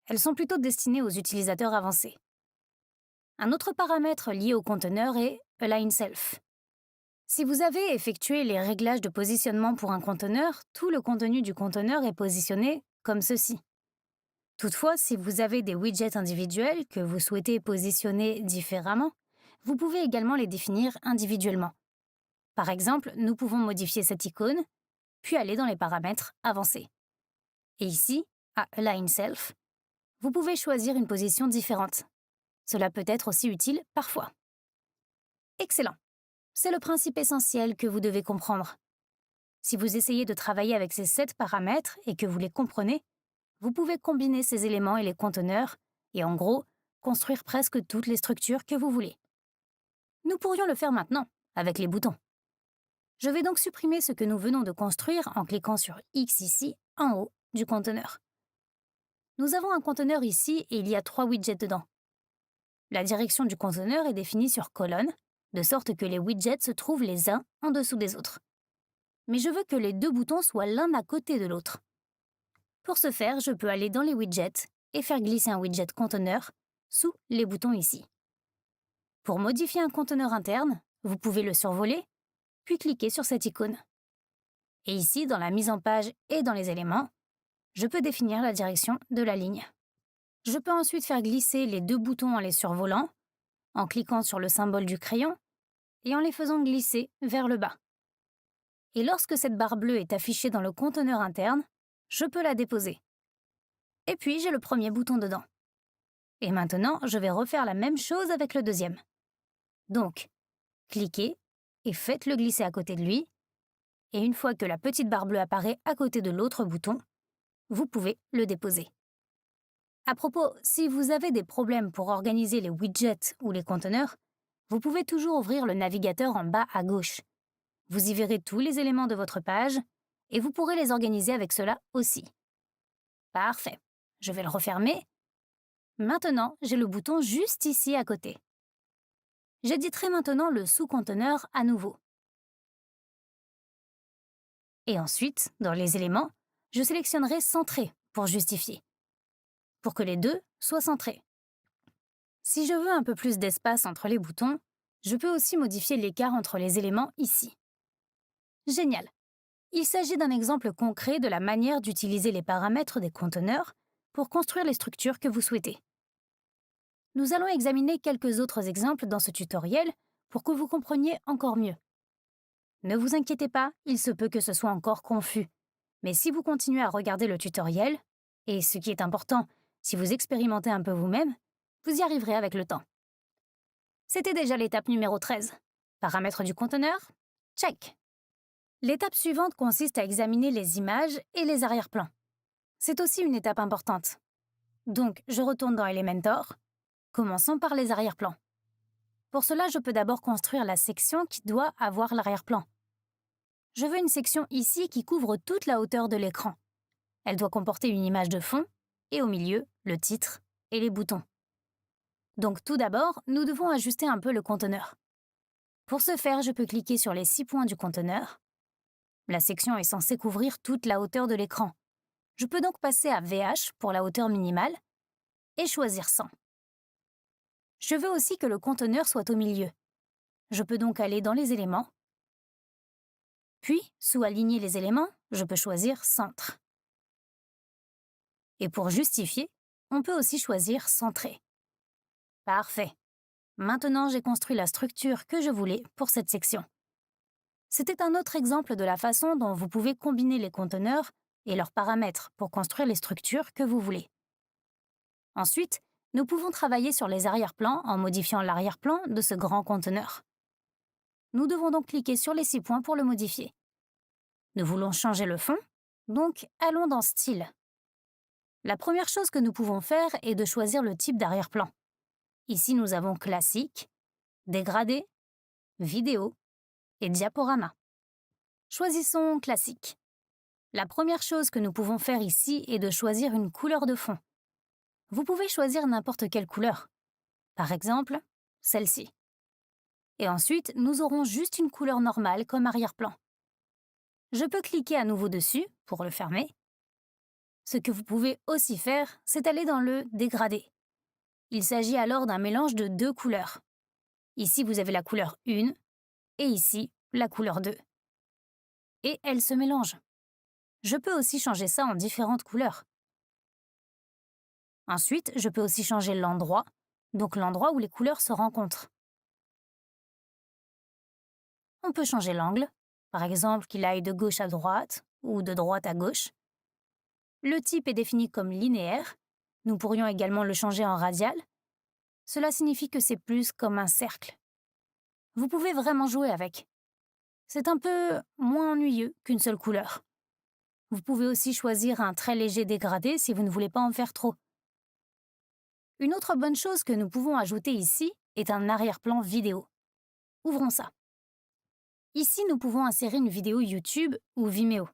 Elles sont plutôt destinées aux utilisateurs avancés. Un autre paramètre lié au conteneur est Align Self. Si vous avez effectué les réglages de positionnement pour un conteneur, tout le contenu du conteneur est positionné comme ceci. Toutefois, si vous avez des widgets individuels que vous souhaitez positionner différemment, vous pouvez également les définir individuellement. Par exemple, nous pouvons modifier cette icône, puis aller dans les paramètres avancés. Et ici, à Align Self, vous pouvez choisir une position différente. Cela peut être aussi utile parfois. Excellent. C'est le principe essentiel que vous devez comprendre. Si vous essayez de travailler avec ces 7 paramètres et que vous les comprenez, vous pouvez combiner ces éléments et les conteneurs et en gros, construire presque toutes les structures que vous voulez. Nous pourrions le faire maintenant, avec les boutons. Je vais donc supprimer ce que nous venons de construire en cliquant sur X ici, en haut du conteneur. Nous avons un conteneur ici et il y a 3 widgets dedans. La direction du conteneur est définie sur colonne, de sorte que les widgets se trouvent les uns en dessous des autres. Mais je veux que les 2 boutons soient l'un à côté de l'autre. Pour ce faire, je peux aller dans les widgets et faire glisser un widget conteneur sous les boutons ici. Pour modifier un conteneur interne, vous pouvez le survoler, puis cliquer sur cette icône. Et ici, dans la mise en page et dans les éléments, je peux définir la direction de la ligne. Je peux ensuite faire glisser les 2 boutons en les survolant, en cliquant sur le symbole du crayon et en les faisant glisser vers le bas. Et lorsque cette barre bleue est affichée dans le conteneur interne, je peux la déposer. Et puis, j'ai le premier bouton dedans. Et maintenant, je vais refaire la même chose avec le deuxième. Donc, cliquez et faites-le glisser à côté de lui. Et une fois que la petite barre bleue apparaît à côté de l'autre bouton, vous pouvez le déposer. À propos, si vous avez des problèmes pour organiser les widgets ou les conteneurs, vous pouvez toujours ouvrir le navigateur en bas à gauche. Vous y verrez tous les éléments de votre page et vous pourrez les organiser avec cela aussi. Parfait. Je vais le refermer. Maintenant, j'ai le bouton juste ici à côté. J'éditerai maintenant le sous-conteneur à nouveau. Et ensuite, dans les éléments, je sélectionnerai Centrer pour justifier, pour que les deux soient centrés. Si je veux un peu plus d'espace entre les boutons, je peux aussi modifier l'écart entre les éléments ici. Génial! Il s'agit d'un exemple concret de la manière d'utiliser les paramètres des conteneurs pour construire les structures que vous souhaitez. Nous allons examiner quelques autres exemples dans ce tutoriel pour que vous compreniez encore mieux. Ne vous inquiétez pas, il se peut que ce soit encore confus. Mais si vous continuez à regarder le tutoriel, et ce qui est important, si vous expérimentez un peu vous-même, vous y arriverez avec le temps. C'était déjà l'étape numéro 13. Paramètres du conteneur? Check! L'étape suivante consiste à examiner les images et les arrière-plans. C'est aussi une étape importante. Donc, je retourne dans Elementor. Commençons par les arrière-plans. Pour cela, je peux d'abord construire la section qui doit avoir l'arrière-plan. Je veux une section ici qui couvre toute la hauteur de l'écran. Elle doit comporter une image de fond et au milieu, le titre et les boutons. Donc tout d'abord, nous devons ajuster un peu le conteneur. Pour ce faire, je peux cliquer sur les 6 points du conteneur. La section est censée couvrir toute la hauteur de l'écran. Je peux donc passer à VH pour la hauteur minimale et choisir 100. Je veux aussi que le conteneur soit au milieu. Je peux donc aller dans les éléments. Puis, sous Aligner les éléments, je peux choisir Centre. Et pour justifier, on peut aussi choisir Centrer. Parfait. Maintenant, j'ai construit la structure que je voulais pour cette section. C'était un autre exemple de la façon dont vous pouvez combiner les conteneurs et leurs paramètres pour construire les structures que vous voulez. Ensuite, nous pouvons travailler sur les arrière-plans en modifiant l'arrière-plan de ce grand conteneur. Nous devons donc cliquer sur les 6 points pour le modifier. Nous voulons changer le fond, donc allons dans Style. La première chose que nous pouvons faire est de choisir le type d'arrière-plan. Ici, nous avons classique, dégradé, vidéo et diaporama. Choisissons classique. La première chose que nous pouvons faire ici est de choisir une couleur de fond. Vous pouvez choisir n'importe quelle couleur. Par exemple, celle-ci. Et ensuite, nous aurons juste une couleur normale comme arrière-plan. Je peux cliquer à nouveau dessus pour le fermer. Ce que vous pouvez aussi faire, c'est aller dans le dégradé. Il s'agit alors d'un mélange de 2 couleurs. Ici, vous avez la couleur 1 et ici, la couleur 2. Et elles se mélangent. Je peux aussi changer ça en différentes couleurs. Ensuite, je peux aussi changer l'endroit, donc l'endroit où les couleurs se rencontrent. On peut changer l'angle, par exemple qu'il aille de gauche à droite ou de droite à gauche. Le type est défini comme linéaire. Nous pourrions également le changer en radial. Cela signifie que c'est plus comme un cercle. Vous pouvez vraiment jouer avec. C'est un peu moins ennuyeux qu'une seule couleur. Vous pouvez aussi choisir un très léger dégradé si vous ne voulez pas en faire trop. Une autre bonne chose que nous pouvons ajouter ici est un arrière-plan vidéo. Ouvrons ça. Ici, nous pouvons insérer une vidéo YouTube ou Vimeo.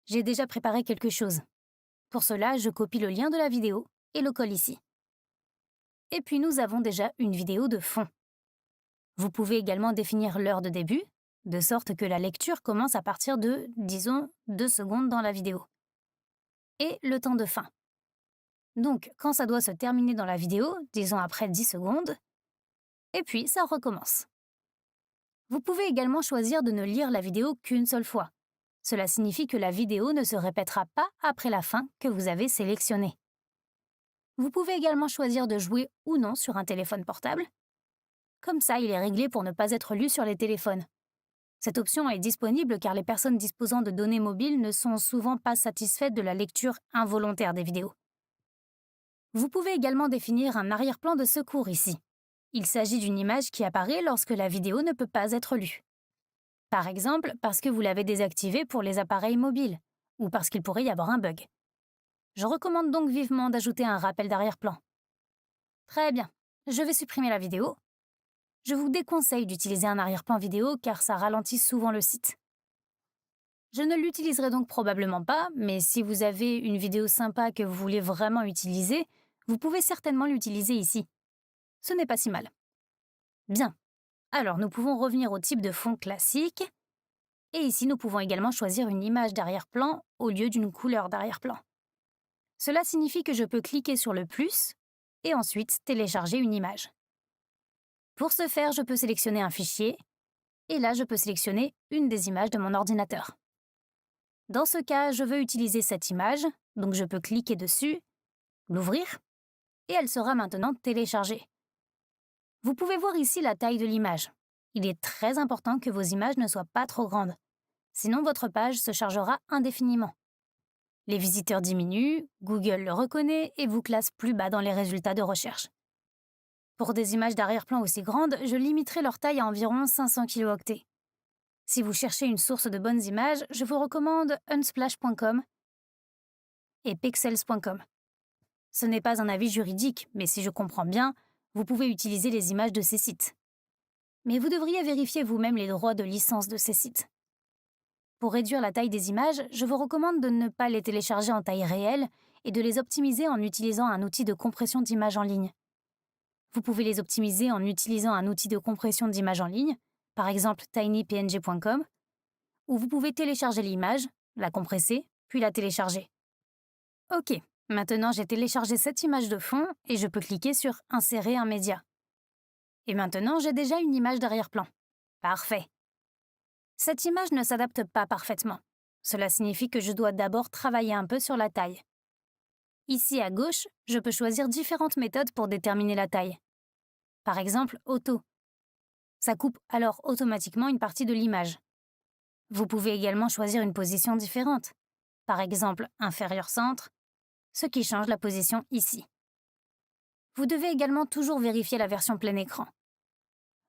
J'ai déjà préparé quelque chose. Pour cela, je copie le lien de la vidéo et le colle ici. Et puis nous avons déjà une vidéo de fond. Vous pouvez également définir l'heure de début, de sorte que la lecture commence à partir de, disons, 2 secondes dans la vidéo. Et le temps de fin. Donc, quand ça doit se terminer dans la vidéo, disons après 10 secondes, et puis ça recommence. Vous pouvez également choisir de ne lire la vidéo qu'une seule fois. Cela signifie que la vidéo ne se répétera pas après la fin que vous avez sélectionnée. Vous pouvez également choisir de jouer ou non sur un téléphone portable. Comme ça, il est réglé pour ne pas être lu sur les téléphones. Cette option est disponible car les personnes disposant de données mobiles ne sont souvent pas satisfaites de la lecture involontaire des vidéos. Vous pouvez également définir un arrière-plan de secours ici. Il s'agit d'une image qui apparaît lorsque la vidéo ne peut pas être lue. Par exemple, parce que vous l'avez désactivé pour les appareils mobiles, ou parce qu'il pourrait y avoir un bug. Je recommande donc vivement d'ajouter un rappel d'arrière-plan. Très bien, je vais supprimer la vidéo. Je vous déconseille d'utiliser un arrière-plan vidéo car ça ralentit souvent le site. Je ne l'utiliserai donc probablement pas, mais si vous avez une vidéo sympa que vous voulez vraiment utiliser, vous pouvez certainement l'utiliser ici. Ce n'est pas si mal. Bien. Alors, nous pouvons revenir au type de fond classique. Et ici, nous pouvons également choisir une image d'arrière-plan au lieu d'une couleur d'arrière-plan. Cela signifie que je peux cliquer sur le plus et ensuite télécharger une image. Pour ce faire, je peux sélectionner un fichier et là, je peux sélectionner une des images de mon ordinateur. Dans ce cas, je veux utiliser cette image, donc je peux cliquer dessus, l'ouvrir et elle sera maintenant téléchargée. Vous pouvez voir ici la taille de l'image. Il est très important que vos images ne soient pas trop grandes. Sinon, votre page se chargera indéfiniment. Les visiteurs diminuent, Google le reconnaît et vous classe plus bas dans les résultats de recherche. Pour des images d'arrière-plan aussi grandes, je limiterai leur taille à environ 500 kilooctets. Si vous cherchez une source de bonnes images, je vous recommande unsplash.com et pexels.com. Ce n'est pas un avis juridique, mais si je comprends bien, vous pouvez utiliser les images de ces sites. Mais vous devriez vérifier vous-même les droits de licence de ces sites. Pour réduire la taille des images, je vous recommande de ne pas les télécharger en taille réelle et de les optimiser en utilisant un outil de compression d'images en ligne. Vous pouvez les optimiser en utilisant un outil de compression d'images en ligne, par exemple tinypng.com, où vous pouvez télécharger l'image, la compresser, puis la télécharger. Ok, maintenant j'ai téléchargé cette image de fond et je peux cliquer sur « Insérer un média ». Et maintenant j'ai déjà une image d'arrière-plan. Parfait. Cette image ne s'adapte pas parfaitement. Cela signifie que je dois d'abord travailler un peu sur la taille. Ici à gauche, je peux choisir différentes méthodes pour déterminer la taille. par exemple Auto. Ça coupe alors automatiquement une partie de l'image. Vous pouvez également choisir une position différente, par exemple inférieur centre, ce qui change la position ici. Vous devez également toujours vérifier la version plein écran.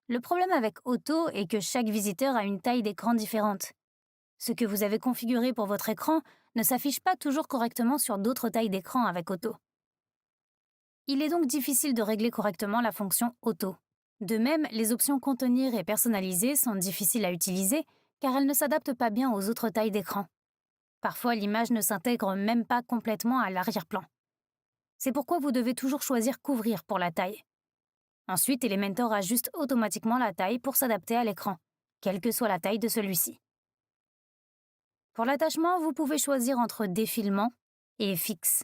Le problème avec Auto est que chaque visiteur a une taille d'écran différente. Ce que vous avez configuré pour votre écran ne s'affiche pas toujours correctement sur d'autres tailles d'écran avec Auto. Il est donc difficile de régler correctement la fonction Auto. De même, les options Contenir et Personnaliser sont difficiles à utiliser car elles ne s'adaptent pas bien aux autres tailles d'écran. Parfois, l'image ne s'intègre même pas complètement à l'arrière-plan. C'est pourquoi vous devez toujours choisir Couvrir pour la taille. Ensuite, Elementor ajuste automatiquement la taille pour s'adapter à l'écran, quelle que soit la taille de celui-ci. Pour l'attachement, vous pouvez choisir entre Défilement et Fixe.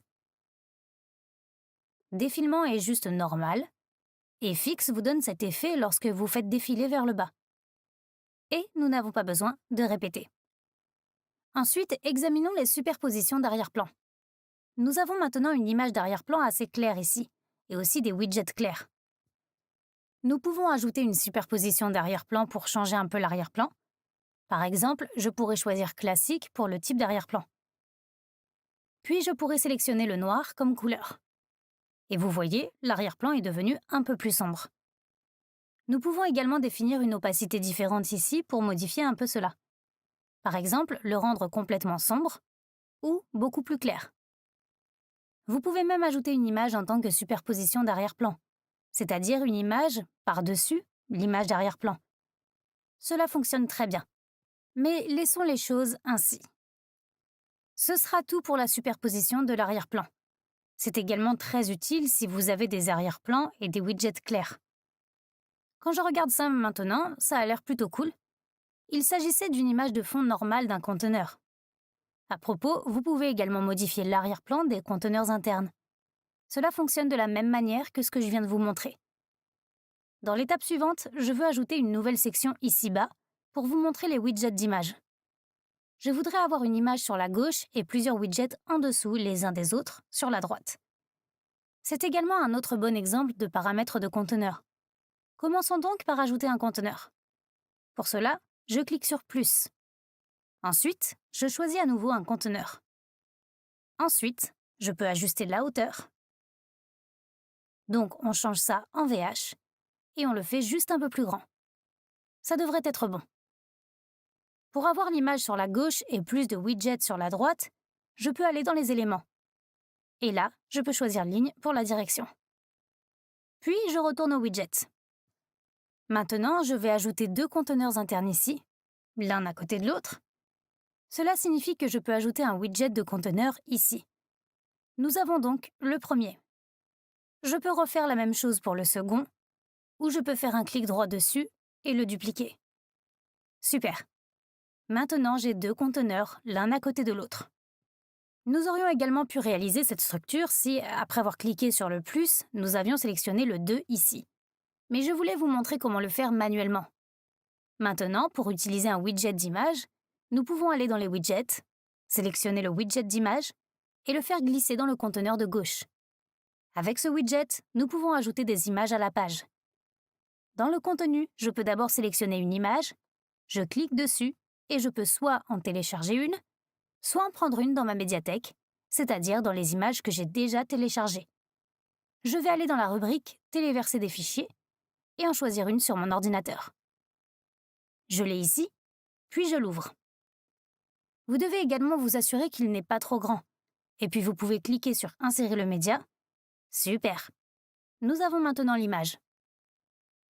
Défilement est juste normal, et Fixe vous donne cet effet lorsque vous faites défiler vers le bas. Et nous n'avons pas besoin de répéter. Ensuite, examinons les superpositions d'arrière-plan. Nous avons maintenant une image d'arrière-plan assez claire ici, et aussi des widgets clairs. Nous pouvons ajouter une superposition d'arrière-plan pour changer un peu l'arrière-plan. Par exemple, je pourrais choisir Classique pour le type d'arrière-plan. Puis je pourrais sélectionner le noir comme couleur. Et vous voyez, l'arrière-plan est devenu un peu plus sombre. Nous pouvons également définir une opacité différente ici pour modifier un peu cela. Par exemple, le rendre complètement sombre ou beaucoup plus clair. Vous pouvez même ajouter une image en tant que superposition d'arrière-plan, c'est-à-dire une image par-dessus l'image d'arrière-plan. Cela fonctionne très bien. Mais laissons les choses ainsi. Ce sera tout pour la superposition de l'arrière-plan. C'est également très utile si vous avez des arrière-plans et des widgets clairs. Quand je regarde ça maintenant, ça a l'air plutôt cool. Il s'agissait d'une image de fond normale d'un conteneur. À propos, vous pouvez également modifier l'arrière-plan des conteneurs internes. Cela fonctionne de la même manière que ce que je viens de vous montrer. Dans l'étape suivante, je veux ajouter une nouvelle section ici-bas pour vous montrer les widgets d'image. Je voudrais avoir une image sur la gauche et plusieurs widgets en dessous les uns des autres sur la droite. C'est également un autre bon exemple de paramètres de conteneur. Commençons donc par ajouter un conteneur. Pour cela, je clique sur Plus. Ensuite, je choisis à nouveau un conteneur. Ensuite, je peux ajuster la hauteur. Donc, on change ça en VH et on le fait juste un peu plus grand. Ça devrait être bon. Pour avoir l'image sur la gauche et plus de widgets sur la droite, je peux aller dans les éléments. Et là, je peux choisir ligne pour la direction. Puis, je retourne au widget. Maintenant, je vais ajouter deux conteneurs internes ici, l'un à côté de l'autre. Cela signifie que je peux ajouter un widget de conteneur ici. Nous avons donc le premier. Je peux refaire la même chose pour le second, ou je peux faire un clic droit dessus et le dupliquer. Super. Maintenant, j'ai deux conteneurs, l'un à côté de l'autre. Nous aurions également pu réaliser cette structure si, après avoir cliqué sur le plus, nous avions sélectionné le 2 ici. Mais je voulais vous montrer comment le faire manuellement. Maintenant, pour utiliser un widget d'image, nous pouvons aller dans les widgets, sélectionner le widget d'image et le faire glisser dans le conteneur de gauche. Avec ce widget, nous pouvons ajouter des images à la page. Dans le contenu, je peux d'abord sélectionner une image, je clique dessus et je peux soit en télécharger une, soit en prendre une dans ma médiathèque, c'est-à-dire dans les images que j'ai déjà téléchargées. Je vais aller dans la rubrique « Téléverser des fichiers » et en choisir une sur mon ordinateur. Je l'ai ici, puis je l'ouvre. Vous devez également vous assurer qu'il n'est pas trop grand, et puis vous pouvez cliquer sur « Insérer le média ». Super. Nous avons maintenant l'image.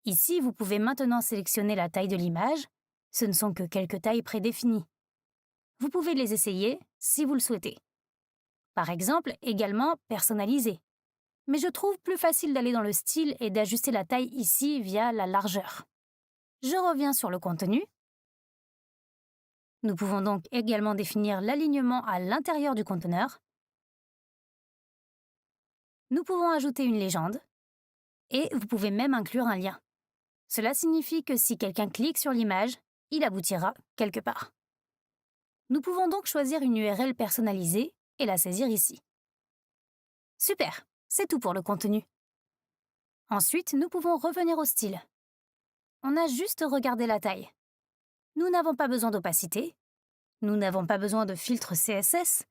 Ici, vous pouvez maintenant sélectionner la taille de l'image. Ce ne sont que quelques tailles prédéfinies. Vous pouvez les essayer si vous le souhaitez. Par exemple, également personnaliser. Mais je trouve plus facile d'aller dans le style et d'ajuster la taille ici via la largeur. Je reviens sur le contenu. Nous pouvons donc également définir l'alignement à l'intérieur du conteneur. Nous pouvons ajouter une légende. Et vous pouvez même inclure un lien. Cela signifie que si quelqu'un clique sur l'image, il aboutira quelque part. Nous pouvons donc choisir une URL personnalisée et la saisir ici. Super, c'est tout pour le contenu. Ensuite, nous pouvons revenir au style. On a juste regardé la taille. Nous n'avons pas besoin d'opacité, nous n'avons pas besoin de filtre CSS,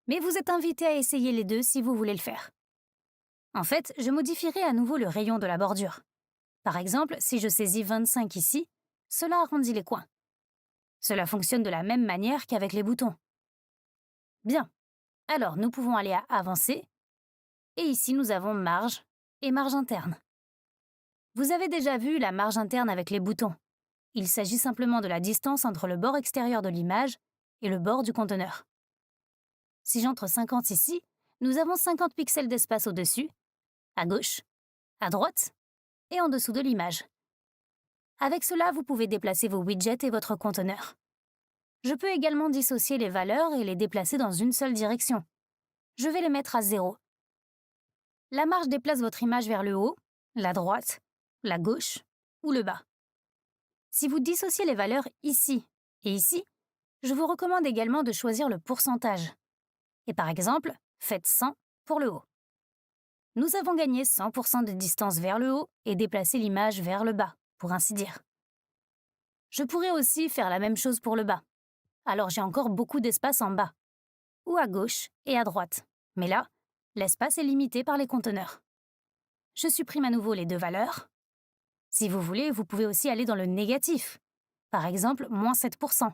mais vous êtes invité à essayer les deux si vous voulez le faire. En fait, je modifierai à nouveau le rayon de la bordure. Par exemple, si je saisis 25 ici, cela arrondit les coins. Cela fonctionne de la même manière qu'avec les boutons. Bien. Alors, nous pouvons aller à Avancer, et ici nous avons Marge et Marge interne. Vous avez déjà vu la marge interne avec les boutons. Il s'agit simplement de la distance entre le bord extérieur de l'image et le bord du conteneur. Si j'entre 50 ici, nous avons 50 pixels d'espace au-dessus, à gauche, à droite et en dessous de l'image. Avec cela, vous pouvez déplacer vos widgets et votre conteneur. Je peux également dissocier les valeurs et les déplacer dans une seule direction. Je vais les mettre à 0. La marge déplace votre image vers le haut, la droite, la gauche ou le bas. Si vous dissociez les valeurs ici et ici, je vous recommande également de choisir le pourcentage. Et par exemple, faites 100 pour le haut. Nous avons gagné 100% de distance vers le haut et déplacé l'image vers le bas, pour ainsi dire. Je pourrais aussi faire la même chose pour le bas. Alors j'ai encore beaucoup d'espace en bas, ou à gauche et à droite. Mais là, l'espace est limité par les conteneurs. Je supprime à nouveau les deux valeurs. Si vous voulez, vous pouvez aussi aller dans le négatif. Par exemple, moins 7%.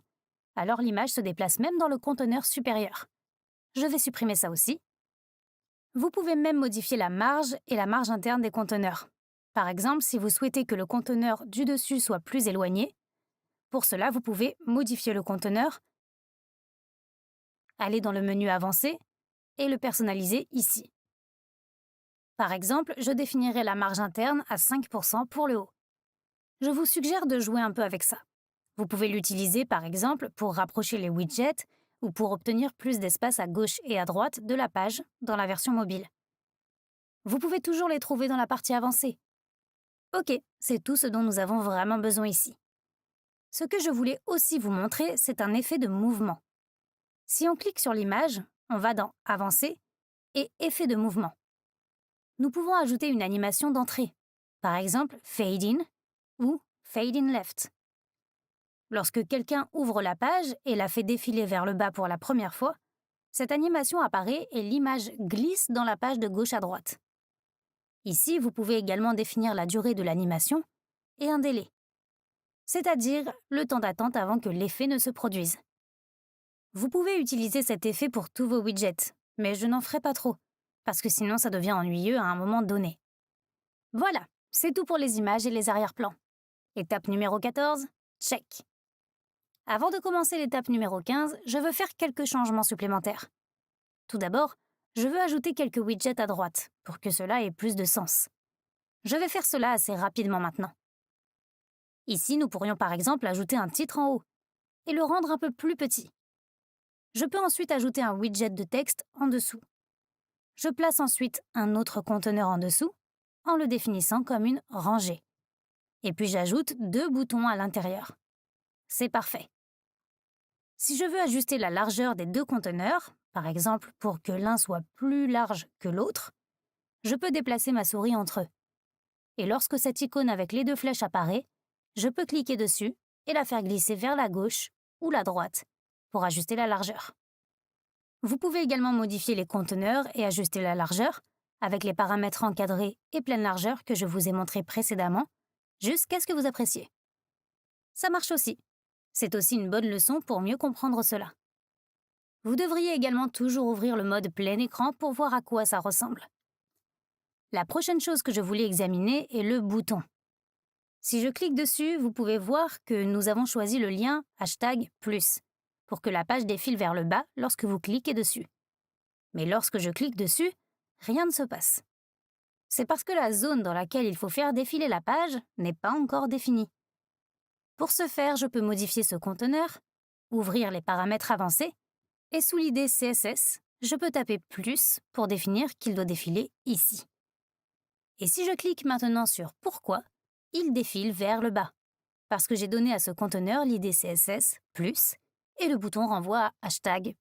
Alors l'image se déplace même dans le conteneur supérieur. Je vais supprimer ça aussi. Vous pouvez même modifier la marge et la marge interne des conteneurs. Par exemple, si vous souhaitez que le conteneur du dessus soit plus éloigné, pour cela, vous pouvez modifier le conteneur, aller dans le menu Avancé et le personnaliser ici. Par exemple, je définirai la marge interne à 5% pour le haut. Je vous suggère de jouer un peu avec ça. Vous pouvez l'utiliser par exemple pour rapprocher les widgets ou pour obtenir plus d'espace à gauche et à droite de la page dans la version mobile. Vous pouvez toujours les trouver dans la partie avancée. Ok, c'est tout ce dont nous avons vraiment besoin ici. Ce que je voulais aussi vous montrer, c'est un effet de mouvement. Si on clique sur l'image, on va dans Avancer et Effet de mouvement. Nous pouvons ajouter une animation d'entrée, par exemple Fade In ou Fade In Left. Lorsque quelqu'un ouvre la page et la fait défiler vers le bas pour la première fois, cette animation apparaît et l'image glisse dans la page de gauche à droite. Ici, vous pouvez également définir la durée de l'animation et un délai, c'est-à-dire le temps d'attente avant que l'effet ne se produise. Vous pouvez utiliser cet effet pour tous vos widgets, mais je n'en ferai pas trop, parce que sinon ça devient ennuyeux à un moment donné. Voilà, c'est tout pour les images et les arrière-plans. Étape numéro 14, check. Avant de commencer l'étape numéro 15, je veux faire quelques changements supplémentaires. Tout d'abord, je veux ajouter quelques widgets à droite, pour que cela ait plus de sens. Je vais faire cela assez rapidement maintenant. Ici, nous pourrions par exemple ajouter un titre en haut, et le rendre un peu plus petit. Je peux ensuite ajouter un widget de texte en dessous. Je place ensuite un autre conteneur en dessous, en le définissant comme une rangée. Et puis j'ajoute 2 boutons à l'intérieur. C'est parfait. Si je veux ajuster la largeur des 2 conteneurs, par exemple pour que l'un soit plus large que l'autre, je peux déplacer ma souris entre eux. Et lorsque cette icône avec les 2 flèches apparaît, je peux cliquer dessus et la faire glisser vers la gauche ou la droite pour ajuster la largeur. Vous pouvez également modifier les conteneurs et ajuster la largeur avec les paramètres encadrés et pleine largeur que je vous ai montrés précédemment, jusqu'à ce que vous appréciez. Ça marche aussi. C'est aussi une bonne leçon pour mieux comprendre cela. Vous devriez également toujours ouvrir le mode plein écran pour voir à quoi ça ressemble. La prochaine chose que je voulais examiner est le bouton. Si je clique dessus, vous pouvez voir que nous avons choisi le lien #+ pour que la page défile vers le bas lorsque vous cliquez dessus. Mais lorsque je clique dessus, rien ne se passe. C'est parce que la zone dans laquelle il faut faire défiler la page n'est pas encore définie. Pour ce faire, je peux modifier ce conteneur, ouvrir les paramètres avancés, et sous l'ID CSS, je peux taper « plus » pour définir qu'il doit défiler ici. Et si je clique maintenant sur « Pourquoi ?», il défile vers le bas, parce que j'ai donné à ce conteneur l'ID CSS « plus » et le bouton renvoie à #+.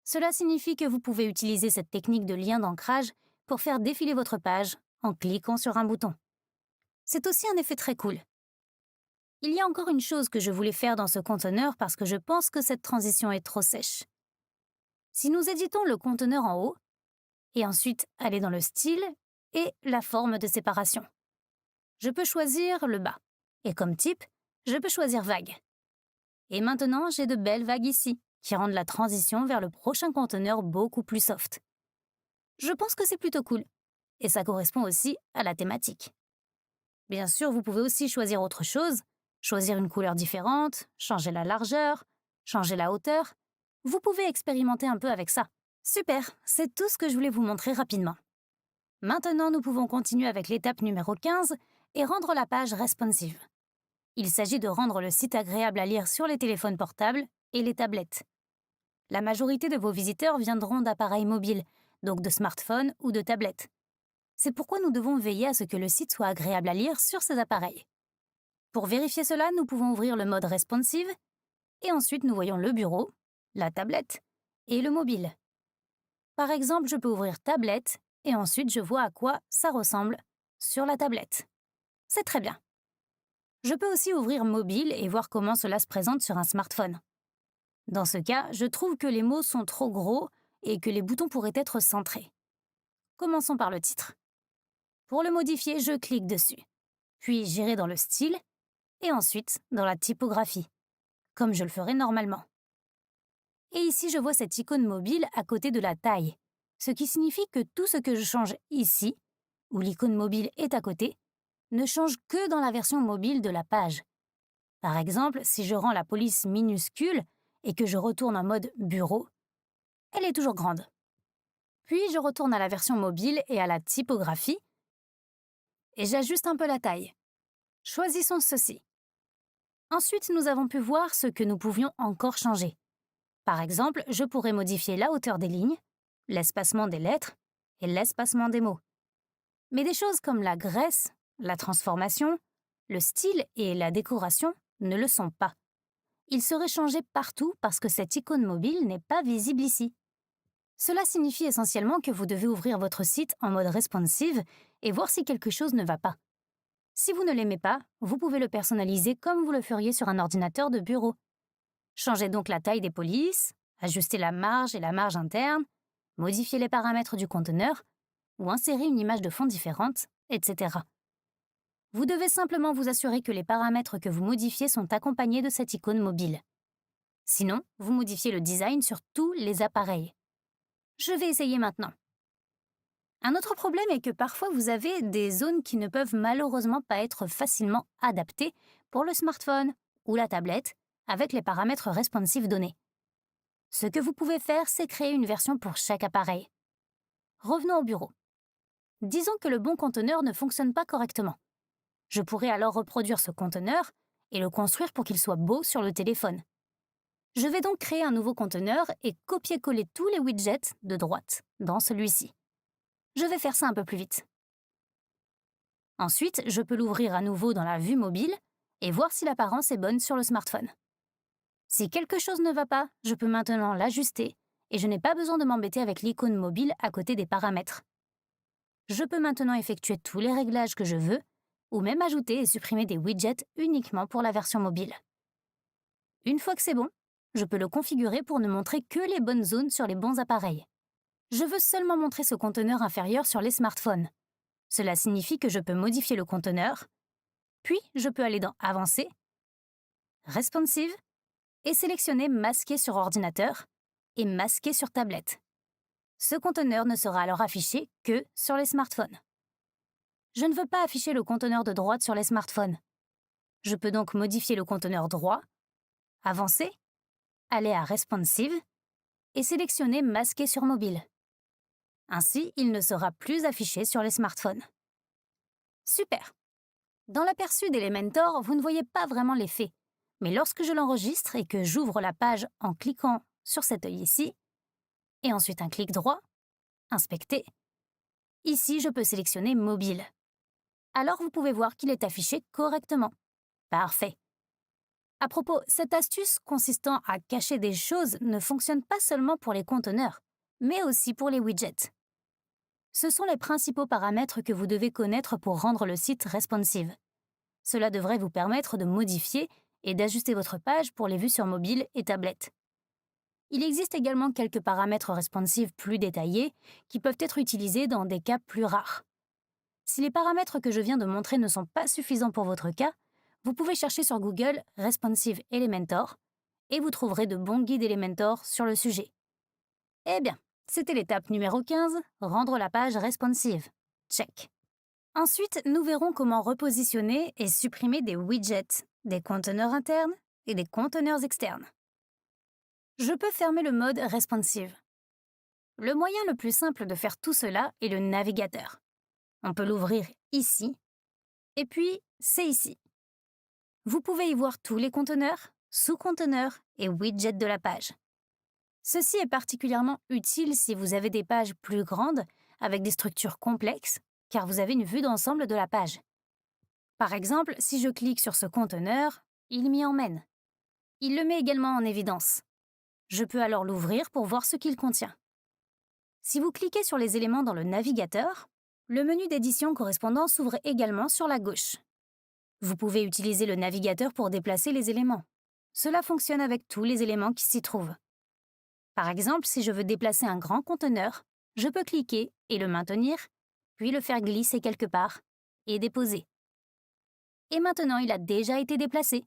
Cela signifie que vous pouvez utiliser cette technique de lien d'ancrage pour faire défiler votre page en cliquant sur un bouton. C'est aussi un effet très cool. Il y a encore une chose que je voulais faire dans ce conteneur parce que je pense que cette transition est trop sèche. Si nous éditons le conteneur en haut, et ensuite aller dans le style et la forme de séparation, je peux choisir le bas. Et comme type, je peux choisir vague. Et maintenant, j'ai de belles vagues ici, qui rendent la transition vers le prochain conteneur beaucoup plus soft. Je pense que c'est plutôt cool. Et ça correspond aussi à la thématique. Bien sûr, vous pouvez aussi choisir autre chose, choisir une couleur différente, changer la largeur, changer la hauteur. Vous pouvez expérimenter un peu avec ça. Super, c'est tout ce que je voulais vous montrer rapidement. Maintenant, nous pouvons continuer avec l'étape numéro 15 et rendre la page responsive. Il s'agit de rendre le site agréable à lire sur les téléphones portables et les tablettes. La majorité de vos visiteurs viendront d'appareils mobiles, donc de smartphones ou de tablettes. C'est pourquoi nous devons veiller à ce que le site soit agréable à lire sur ces appareils. Pour vérifier cela, nous pouvons ouvrir le mode responsive et ensuite nous voyons le bureau, la tablette et le mobile. Par exemple, je peux ouvrir tablette et ensuite je vois à quoi ça ressemble sur la tablette. C'est très bien. Je peux aussi ouvrir mobile et voir comment cela se présente sur un smartphone. Dans ce cas, je trouve que les mots sont trop gros et que les boutons pourraient être centrés. Commençons par le titre. Pour le modifier, je clique dessus. Puis j'irai dans le style et ensuite dans la typographie, comme je le ferais normalement. Et ici, je vois cette icône mobile à côté de la taille, ce qui signifie que tout ce que je change ici, où l'icône mobile est à côté, ne change que dans la version mobile de la page. Par exemple, si je rends la police minuscule et que je retourne en mode bureau, elle est toujours grande. Puis je retourne à la version mobile et à la typographie et j'ajuste un peu la taille. Choisissons ceci. Ensuite, nous avons pu voir ce que nous pouvions encore changer. Par exemple, je pourrais modifier la hauteur des lignes, l'espacement des lettres et l'espacement des mots. Mais des choses comme la graisse, la transformation, le style et la décoration ne le sont pas. Ils seraient changés partout parce que cette icône mobile n'est pas visible ici. Cela signifie essentiellement que vous devez ouvrir votre site en mode responsive et voir si quelque chose ne va pas. Si vous ne l'aimez pas, vous pouvez le personnaliser comme vous le feriez sur un ordinateur de bureau. Changez donc la taille des polices, ajustez la marge et la marge interne, modifiez les paramètres du conteneur ou insérez une image de fond différente, etc. Vous devez simplement vous assurer que les paramètres que vous modifiez sont accompagnés de cette icône mobile. Sinon, vous modifiez le design sur tous les appareils. Je vais essayer maintenant. Un autre problème est que parfois vous avez des zones qui ne peuvent malheureusement pas être facilement adaptées pour le smartphone ou la tablette avec les paramètres responsive donnés. Ce que vous pouvez faire, c'est créer une version pour chaque appareil. Revenons au bureau. Disons que le bon conteneur ne fonctionne pas correctement. Je pourrais alors reproduire ce conteneur et le construire pour qu'il soit beau sur le téléphone. Je vais donc créer un nouveau conteneur et copier-coller tous les widgets de droite dans celui-ci. Je vais faire ça un peu plus vite. Ensuite, je peux l'ouvrir à nouveau dans la vue mobile et voir si l'apparence est bonne sur le smartphone. Si quelque chose ne va pas, je peux maintenant l'ajuster et je n'ai pas besoin de m'embêter avec l'icône mobile à côté des paramètres. Je peux maintenant effectuer tous les réglages que je veux ou même ajouter et supprimer des widgets uniquement pour la version mobile. Une fois que c'est bon, je peux le configurer pour ne montrer que les bonnes zones sur les bons appareils. Je veux seulement montrer ce conteneur inférieur sur les smartphones. Cela signifie que je peux modifier le conteneur, puis je peux aller dans Avancer, Responsive, et sélectionner Masquer sur ordinateur et Masquer sur tablette. Ce conteneur ne sera alors affiché que sur les smartphones. Je ne veux pas afficher le conteneur de droite sur les smartphones. Je peux donc modifier le conteneur droit, avancer, aller à Responsive et sélectionner Masquer sur mobile. Ainsi, il ne sera plus affiché sur les smartphones. Super! Dans l'aperçu d'Elementor, vous ne voyez pas vraiment l'effet, mais lorsque je l'enregistre et que j'ouvre la page en cliquant sur cet œil ici, et ensuite un clic droit, Inspecter, ici je peux sélectionner Mobile. Alors vous pouvez voir qu'il est affiché correctement. Parfait. À propos, cette astuce consistant à cacher des choses ne fonctionne pas seulement pour les conteneurs, mais aussi pour les widgets. Ce sont les principaux paramètres que vous devez connaître pour rendre le site responsive. Cela devrait vous permettre de modifier et d'ajuster votre page pour les vues sur mobile et tablette. Il existe également quelques paramètres responsive plus détaillés qui peuvent être utilisés dans des cas plus rares. Si les paramètres que je viens de montrer ne sont pas suffisants pour votre cas, vous pouvez chercher sur Google Responsive Elementor et vous trouverez de bons guides Elementor sur le sujet. Eh bien, c'était l'étape numéro 15, rendre la page responsive. Check. Ensuite, nous verrons comment repositionner et supprimer des widgets, des conteneurs internes et des conteneurs externes. Je peux fermer le mode responsive. Le moyen le plus simple de faire tout cela est le navigateur. On peut l'ouvrir ici, et puis c'est ici. Vous pouvez y voir tous les conteneurs, sous-conteneurs et widgets de la page. Ceci est particulièrement utile si vous avez des pages plus grandes avec des structures complexes, car vous avez une vue d'ensemble de la page. Par exemple, si je clique sur ce conteneur, il m'y emmène. Il le met également en évidence. Je peux alors l'ouvrir pour voir ce qu'il contient. Si vous cliquez sur les éléments dans le navigateur, le menu d'édition correspondant s'ouvre également sur la gauche. Vous pouvez utiliser le navigateur pour déplacer les éléments. Cela fonctionne avec tous les éléments qui s'y trouvent. Par exemple, si je veux déplacer un grand conteneur, je peux cliquer et le maintenir, puis le faire glisser quelque part et déposer. Et maintenant, il a déjà été déplacé.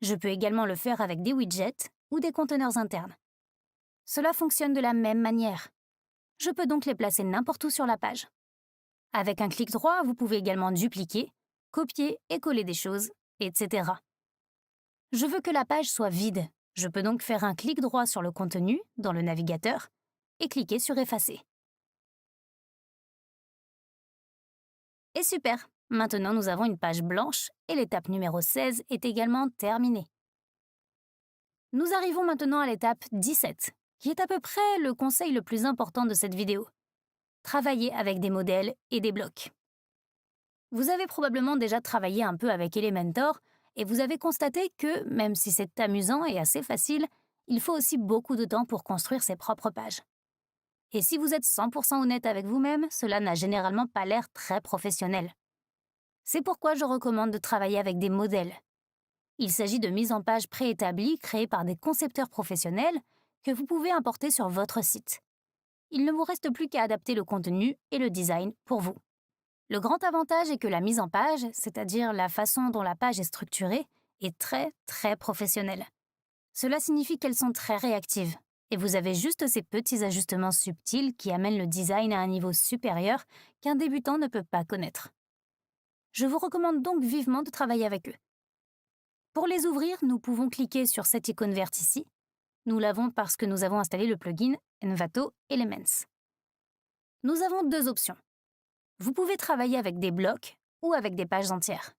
Je peux également le faire avec des widgets ou des conteneurs internes. Cela fonctionne de la même manière. Je peux donc les placer n'importe où sur la page. Avec un clic droit, vous pouvez également dupliquer, copier et coller des choses, etc. Je veux que la page soit vide. Je peux donc faire un clic droit sur le contenu dans le navigateur et cliquer sur Effacer. Et super! Maintenant, nous avons une page blanche et l'étape numéro 16 est également terminée. Nous arrivons maintenant à l'étape 17, qui est à peu près le conseil le plus important de cette vidéo. Travailler avec des modèles et des blocs. Vous avez probablement déjà travaillé un peu avec Elementor et vous avez constaté que, même si c'est amusant et assez facile, il faut aussi beaucoup de temps pour construire ses propres pages. Et si vous êtes 100% honnête avec vous-même, cela n'a généralement pas l'air très professionnel. C'est pourquoi je recommande de travailler avec des modèles. Il s'agit de mises en page préétablies créées par des concepteurs professionnels que vous pouvez importer sur votre site. Il ne vous reste plus qu'à adapter le contenu et le design pour vous. Le grand avantage est que la mise en page, c'est-à-dire la façon dont la page est structurée, est très professionnelle. Cela signifie qu'elles sont très réactives, et vous avez juste ces petits ajustements subtils qui amènent le design à un niveau supérieur qu'un débutant ne peut pas connaître. Je vous recommande donc vivement de travailler avec eux. Pour les ouvrir, nous pouvons cliquer sur cette icône verte ici. Nous l'avons parce que nous avons installé le plugin Envato Elements. Nous avons deux options. Vous pouvez travailler avec des blocs ou avec des pages entières.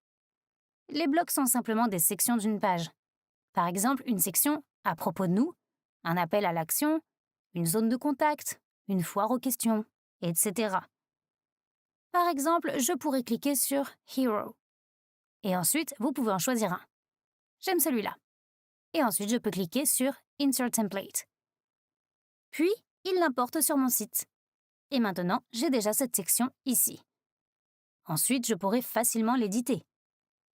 Les blocs sont simplement des sections d'une page. Par exemple, une section « À propos de nous », un appel à l'action, une zone de contact, une foire aux questions, etc. Par exemple, je pourrais cliquer sur « Hero ». Et ensuite, vous pouvez en choisir un. J'aime celui-là. Et ensuite, je peux cliquer sur « Insert Template ». Puis, il l'importe sur mon site. Et maintenant, j'ai déjà cette section ici. Ensuite, je pourrai facilement l'éditer.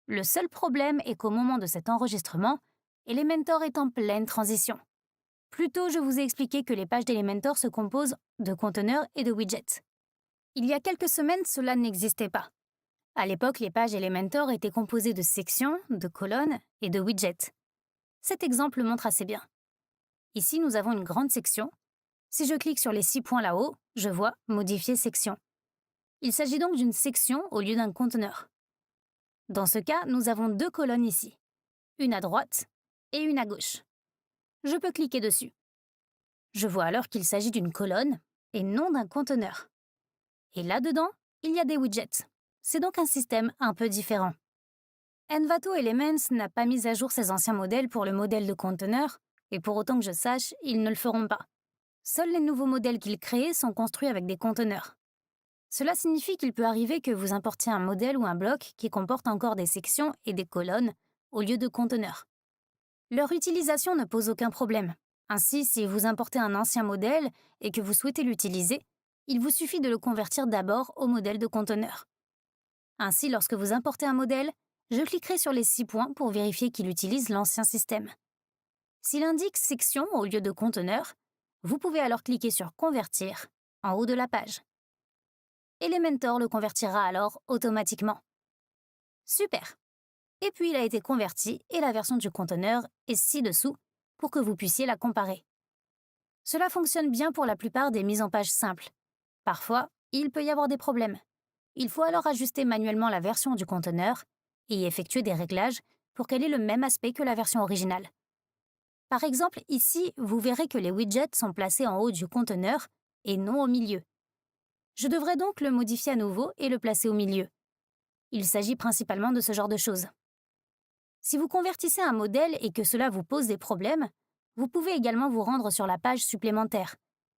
Le seul problème est qu'au moment de cet enregistrement, Elementor est en pleine transition. Plus tôt, je vous ai expliqué que les pages d'Elementor se composent de conteneurs et de widgets. Il y a quelques semaines, cela n'existait pas. À l'époque, les pages Elementor étaient composées de sections, de colonnes et de widgets. Cet exemple le montre assez bien. Ici, nous avons une grande section. Si je clique sur les 6 points là-haut, je vois « Modifier section ». Il s'agit donc d'une section au lieu d'un conteneur. Dans ce cas, nous avons deux colonnes ici, une à droite et une à gauche. Je peux cliquer dessus. Je vois alors qu'il s'agit d'une colonne et non d'un conteneur. Et là-dedans, il y a des widgets. C'est donc un système un peu différent. Envato Elements n'a pas mis à jour ses anciens modèles pour le modèle de conteneur, et pour autant que je sache, ils ne le feront pas. Seuls les nouveaux modèles qu'ils créent sont construits avec des conteneurs. Cela signifie qu'il peut arriver que vous importiez un modèle ou un bloc qui comporte encore des sections et des colonnes au lieu de conteneurs. Leur utilisation ne pose aucun problème. Ainsi, si vous importez un ancien modèle et que vous souhaitez l'utiliser, Il vous suffit de le convertir d'abord au modèle de conteneur. Ainsi, lorsque vous importez un modèle, je cliquerai sur les 6 points pour vérifier qu'il utilise l'ancien système. S'il indique section au lieu de conteneur, vous pouvez alors cliquer sur Convertir en haut de la page. Elementor le convertira alors automatiquement. Super! Et puis il a été converti et la version du conteneur est ci-dessous pour que vous puissiez la comparer. Cela fonctionne bien pour la plupart des mises en page simples. Parfois, il peut y avoir des problèmes. Il faut alors ajuster manuellement la version du conteneur et y effectuer des réglages pour qu'elle ait le même aspect que la version originale. Par exemple, ici, vous verrez que les widgets sont placés en haut du conteneur et non au milieu. Je devrais donc le modifier à nouveau et le placer au milieu. Il s'agit principalement de ce genre de choses. Si vous convertissez un modèle et que cela vous pose des problèmes, vous pouvez également vous rendre sur la page supplémentaire,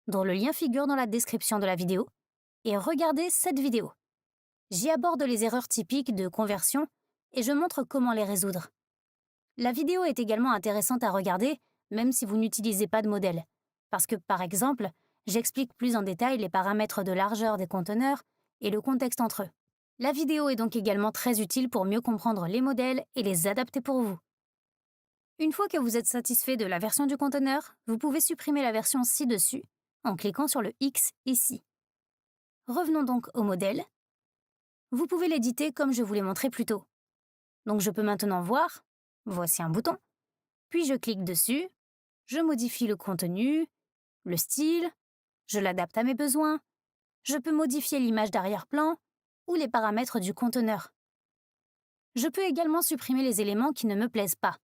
dont le lien figure dans la description de la vidéo, et regarder cette vidéo. J'y aborde les erreurs typiques de conversion et je montre comment les résoudre. La vidéo est également intéressante à regarder, même si vous n'utilisez pas de modèle, parce que, par exemple, j'explique plus en détail les paramètres de largeur des conteneurs et le contexte entre eux. La vidéo est donc également très utile pour mieux comprendre les modèles et les adapter pour vous. Une fois que vous êtes satisfait de la version du conteneur, vous pouvez supprimer la version ci-dessus en cliquant sur le X ici. Revenons donc au modèle. Vous pouvez l'éditer comme je vous l'ai montré plus tôt. Donc je peux maintenant voir, voici un bouton, puis je clique dessus, je modifie le contenu, le style, je l'adapte à mes besoins, je peux modifier l'image d'arrière-plan ou les paramètres du conteneur. Je peux également supprimer les éléments qui ne me plaisent pas,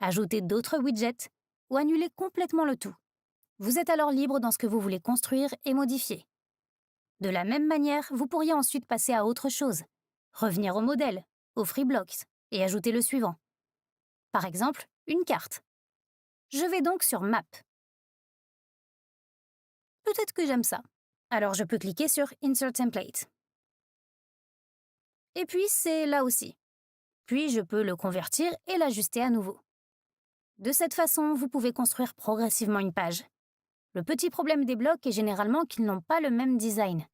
ajouter d'autres widgets ou annuler complètement le tout. Vous êtes alors libre dans ce que vous voulez construire et modifier. De la même manière, vous pourriez ensuite passer à autre chose, revenir au modèle, au FreeBlocks et ajouter le suivant. Par exemple, une carte. Je vais donc sur Map. Peut-être que j'aime ça. Alors je peux cliquer sur Insert Template. Et puis c'est là aussi. Puis je peux le convertir et l'ajuster à nouveau. De cette façon, vous pouvez construire progressivement une page. Le petit problème des blocs est généralement qu'ils n'ont pas le même design.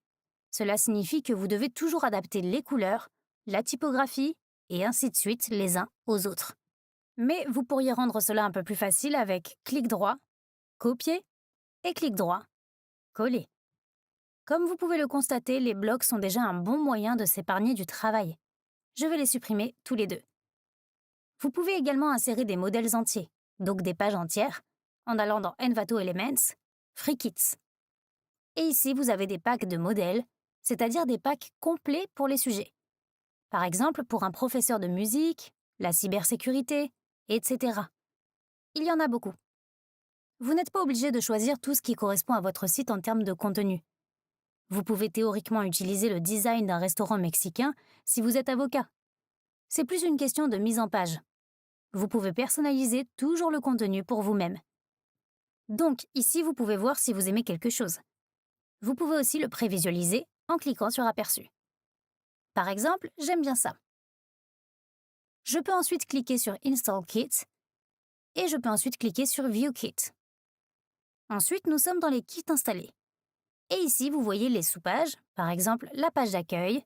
Cela signifie que vous devez toujours adapter les couleurs, la typographie et ainsi de suite les uns aux autres. Mais vous pourriez rendre cela un peu plus facile avec clic droit, copier et clic droit, coller. Comme vous pouvez le constater, les blocs sont déjà un bon moyen de s'épargner du travail. Je vais les supprimer tous les deux. Vous pouvez également insérer des modèles entiers, donc des pages entières, en allant dans Envato Elements, Free Kits. Et ici, vous avez des packs de modèles, c'est-à-dire des packs complets pour les sujets. Par exemple, pour un professeur de musique, la cybersécurité, etc. Il y en a beaucoup. Vous n'êtes pas obligé de choisir tout ce qui correspond à votre site en termes de contenu. Vous pouvez théoriquement utiliser le design d'un restaurant mexicain si vous êtes avocat. C'est plus une question de mise en page. Vous pouvez personnaliser toujours le contenu pour vous-même. Donc, ici, vous pouvez voir si vous aimez quelque chose. Vous pouvez aussi le prévisualiser en cliquant sur Aperçu. Par exemple, j'aime bien ça. Je peux ensuite cliquer sur Install Kit et je peux ensuite cliquer sur View Kit. Ensuite, nous sommes dans les kits installés. Et ici, vous voyez les sous-pages, par exemple la page d'accueil,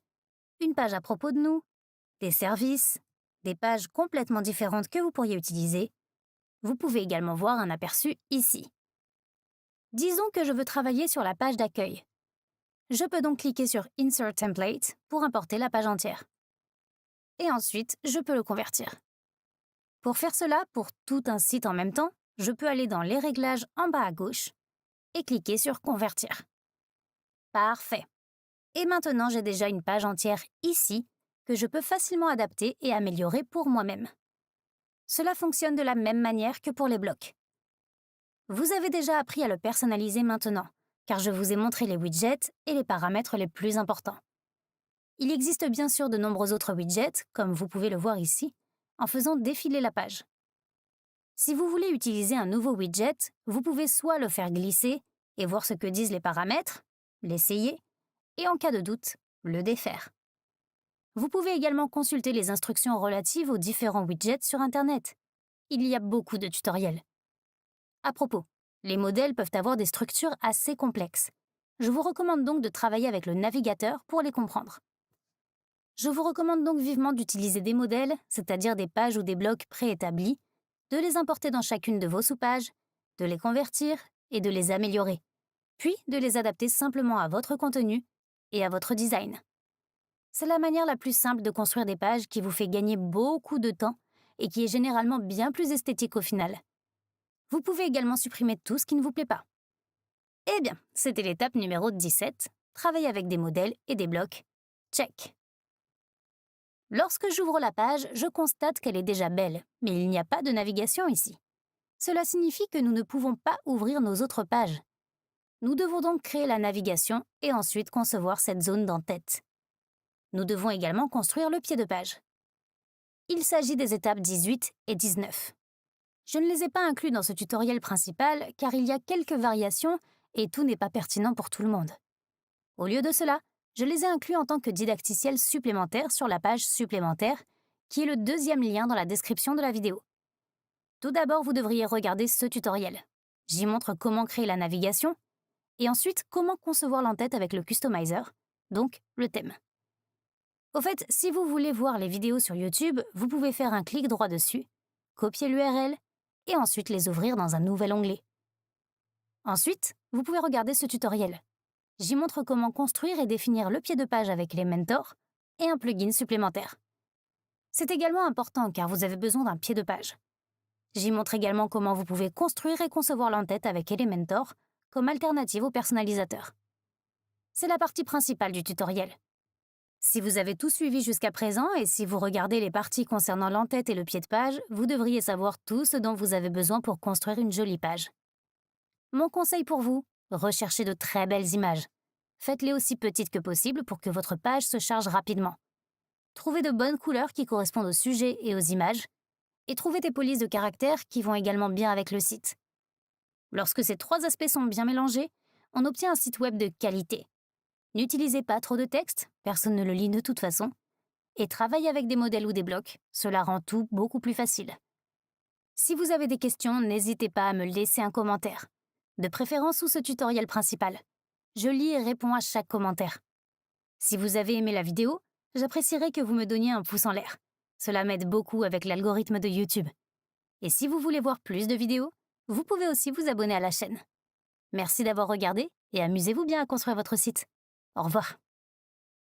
une page à propos de nous, des services, des pages complètement différentes que vous pourriez utiliser. Vous pouvez également voir un aperçu ici. Disons que je veux travailler sur la page d'accueil. Je peux donc cliquer sur Insert Template pour importer la page entière. Et ensuite, je peux le convertir. Pour faire cela, pour tout un site en même temps, je peux aller dans les réglages en bas à gauche et cliquer sur Convertir. Parfait. Et maintenant, j'ai déjà une page entière ici que je peux facilement adapter et améliorer pour moi-même. Cela fonctionne de la même manière que pour les blocs. Vous avez déjà appris à le personnaliser maintenant, car je vous ai montré les widgets et les paramètres les plus importants. Il existe bien sûr de nombreux autres widgets, comme vous pouvez le voir ici, en faisant défiler la page. Si vous voulez utiliser un nouveau widget, vous pouvez soit le faire glisser et voir ce que disent les paramètres, l'essayer, et en cas de doute, le défaire. Vous pouvez également consulter les instructions relatives aux différents widgets sur Internet. Il y a beaucoup de tutoriels. À propos, les modèles peuvent avoir des structures assez complexes. Je vous recommande donc de travailler avec le navigateur pour les comprendre. Je vous recommande donc vivement d'utiliser des modèles, c'est-à-dire des pages ou des blocs préétablis, de les importer dans chacune de vos sous-pages, de les convertir et de les améliorer, puis de les adapter simplement à votre contenu et à votre design. C'est la manière la plus simple de construire des pages qui vous fait gagner beaucoup de temps et qui est généralement bien plus esthétique au final. Vous pouvez également supprimer tout ce qui ne vous plaît pas. Eh bien, c'était l'étape numéro 17, travailler avec des modèles et des blocs. Check. Lorsque j'ouvre la page, je constate qu'elle est déjà belle, mais il n'y a pas de navigation ici. Cela signifie que nous ne pouvons pas ouvrir nos autres pages. Nous devons donc créer la navigation et ensuite concevoir cette zone d'en-tête. Nous devons également construire le pied de page. Il s'agit des étapes 18 et 19. Je ne les ai pas inclus dans ce tutoriel principal car il y a quelques variations et tout n'est pas pertinent pour tout le monde. Au lieu de cela, je les ai inclus en tant que didacticiel supplémentaire sur la page supplémentaire, qui est le deuxième lien dans la description de la vidéo. Tout d'abord, vous devriez regarder ce tutoriel. J'y montre comment créer la navigation et ensuite comment concevoir l'entête avec le customizer, donc le thème. Au fait, si vous voulez voir les vidéos sur YouTube, vous pouvez faire un clic droit dessus, copier l'URL et ensuite les ouvrir dans un nouvel onglet. Ensuite, vous pouvez regarder ce tutoriel. J'y montre comment construire et définir le pied de page avec Elementor et un plugin supplémentaire. C'est également important car vous avez besoin d'un pied de page. J'y montre également comment vous pouvez construire et concevoir l'entête avec Elementor comme alternative au personnalisateur. C'est la partie principale du tutoriel. Si vous avez tout suivi jusqu'à présent et si vous regardez les parties concernant l'entête et le pied de page, vous devriez savoir tout ce dont vous avez besoin pour construire une jolie page. Mon conseil pour vous, recherchez de très belles images. Faites-les aussi petites que possible pour que votre page se charge rapidement. Trouvez de bonnes couleurs qui correspondent au sujet et aux images, et trouvez des polices de caractères qui vont également bien avec le site. Lorsque ces trois aspects sont bien mélangés, on obtient un site web de qualité. N'utilisez pas trop de texte, personne ne le lit de toute façon, et travaillez avec des modèles ou des blocs, cela rend tout beaucoup plus facile. Si vous avez des questions, n'hésitez pas à me laisser un commentaire, de préférence sous ce tutoriel principal. Je lis et réponds à chaque commentaire. Si vous avez aimé la vidéo, j'apprécierais que vous me donniez un pouce en l'air. Cela m'aide beaucoup avec l'algorithme de YouTube. Et si vous voulez voir plus de vidéos, vous pouvez aussi vous abonner à la chaîne. Merci d'avoir regardé et amusez-vous bien à construire votre site. Au revoir.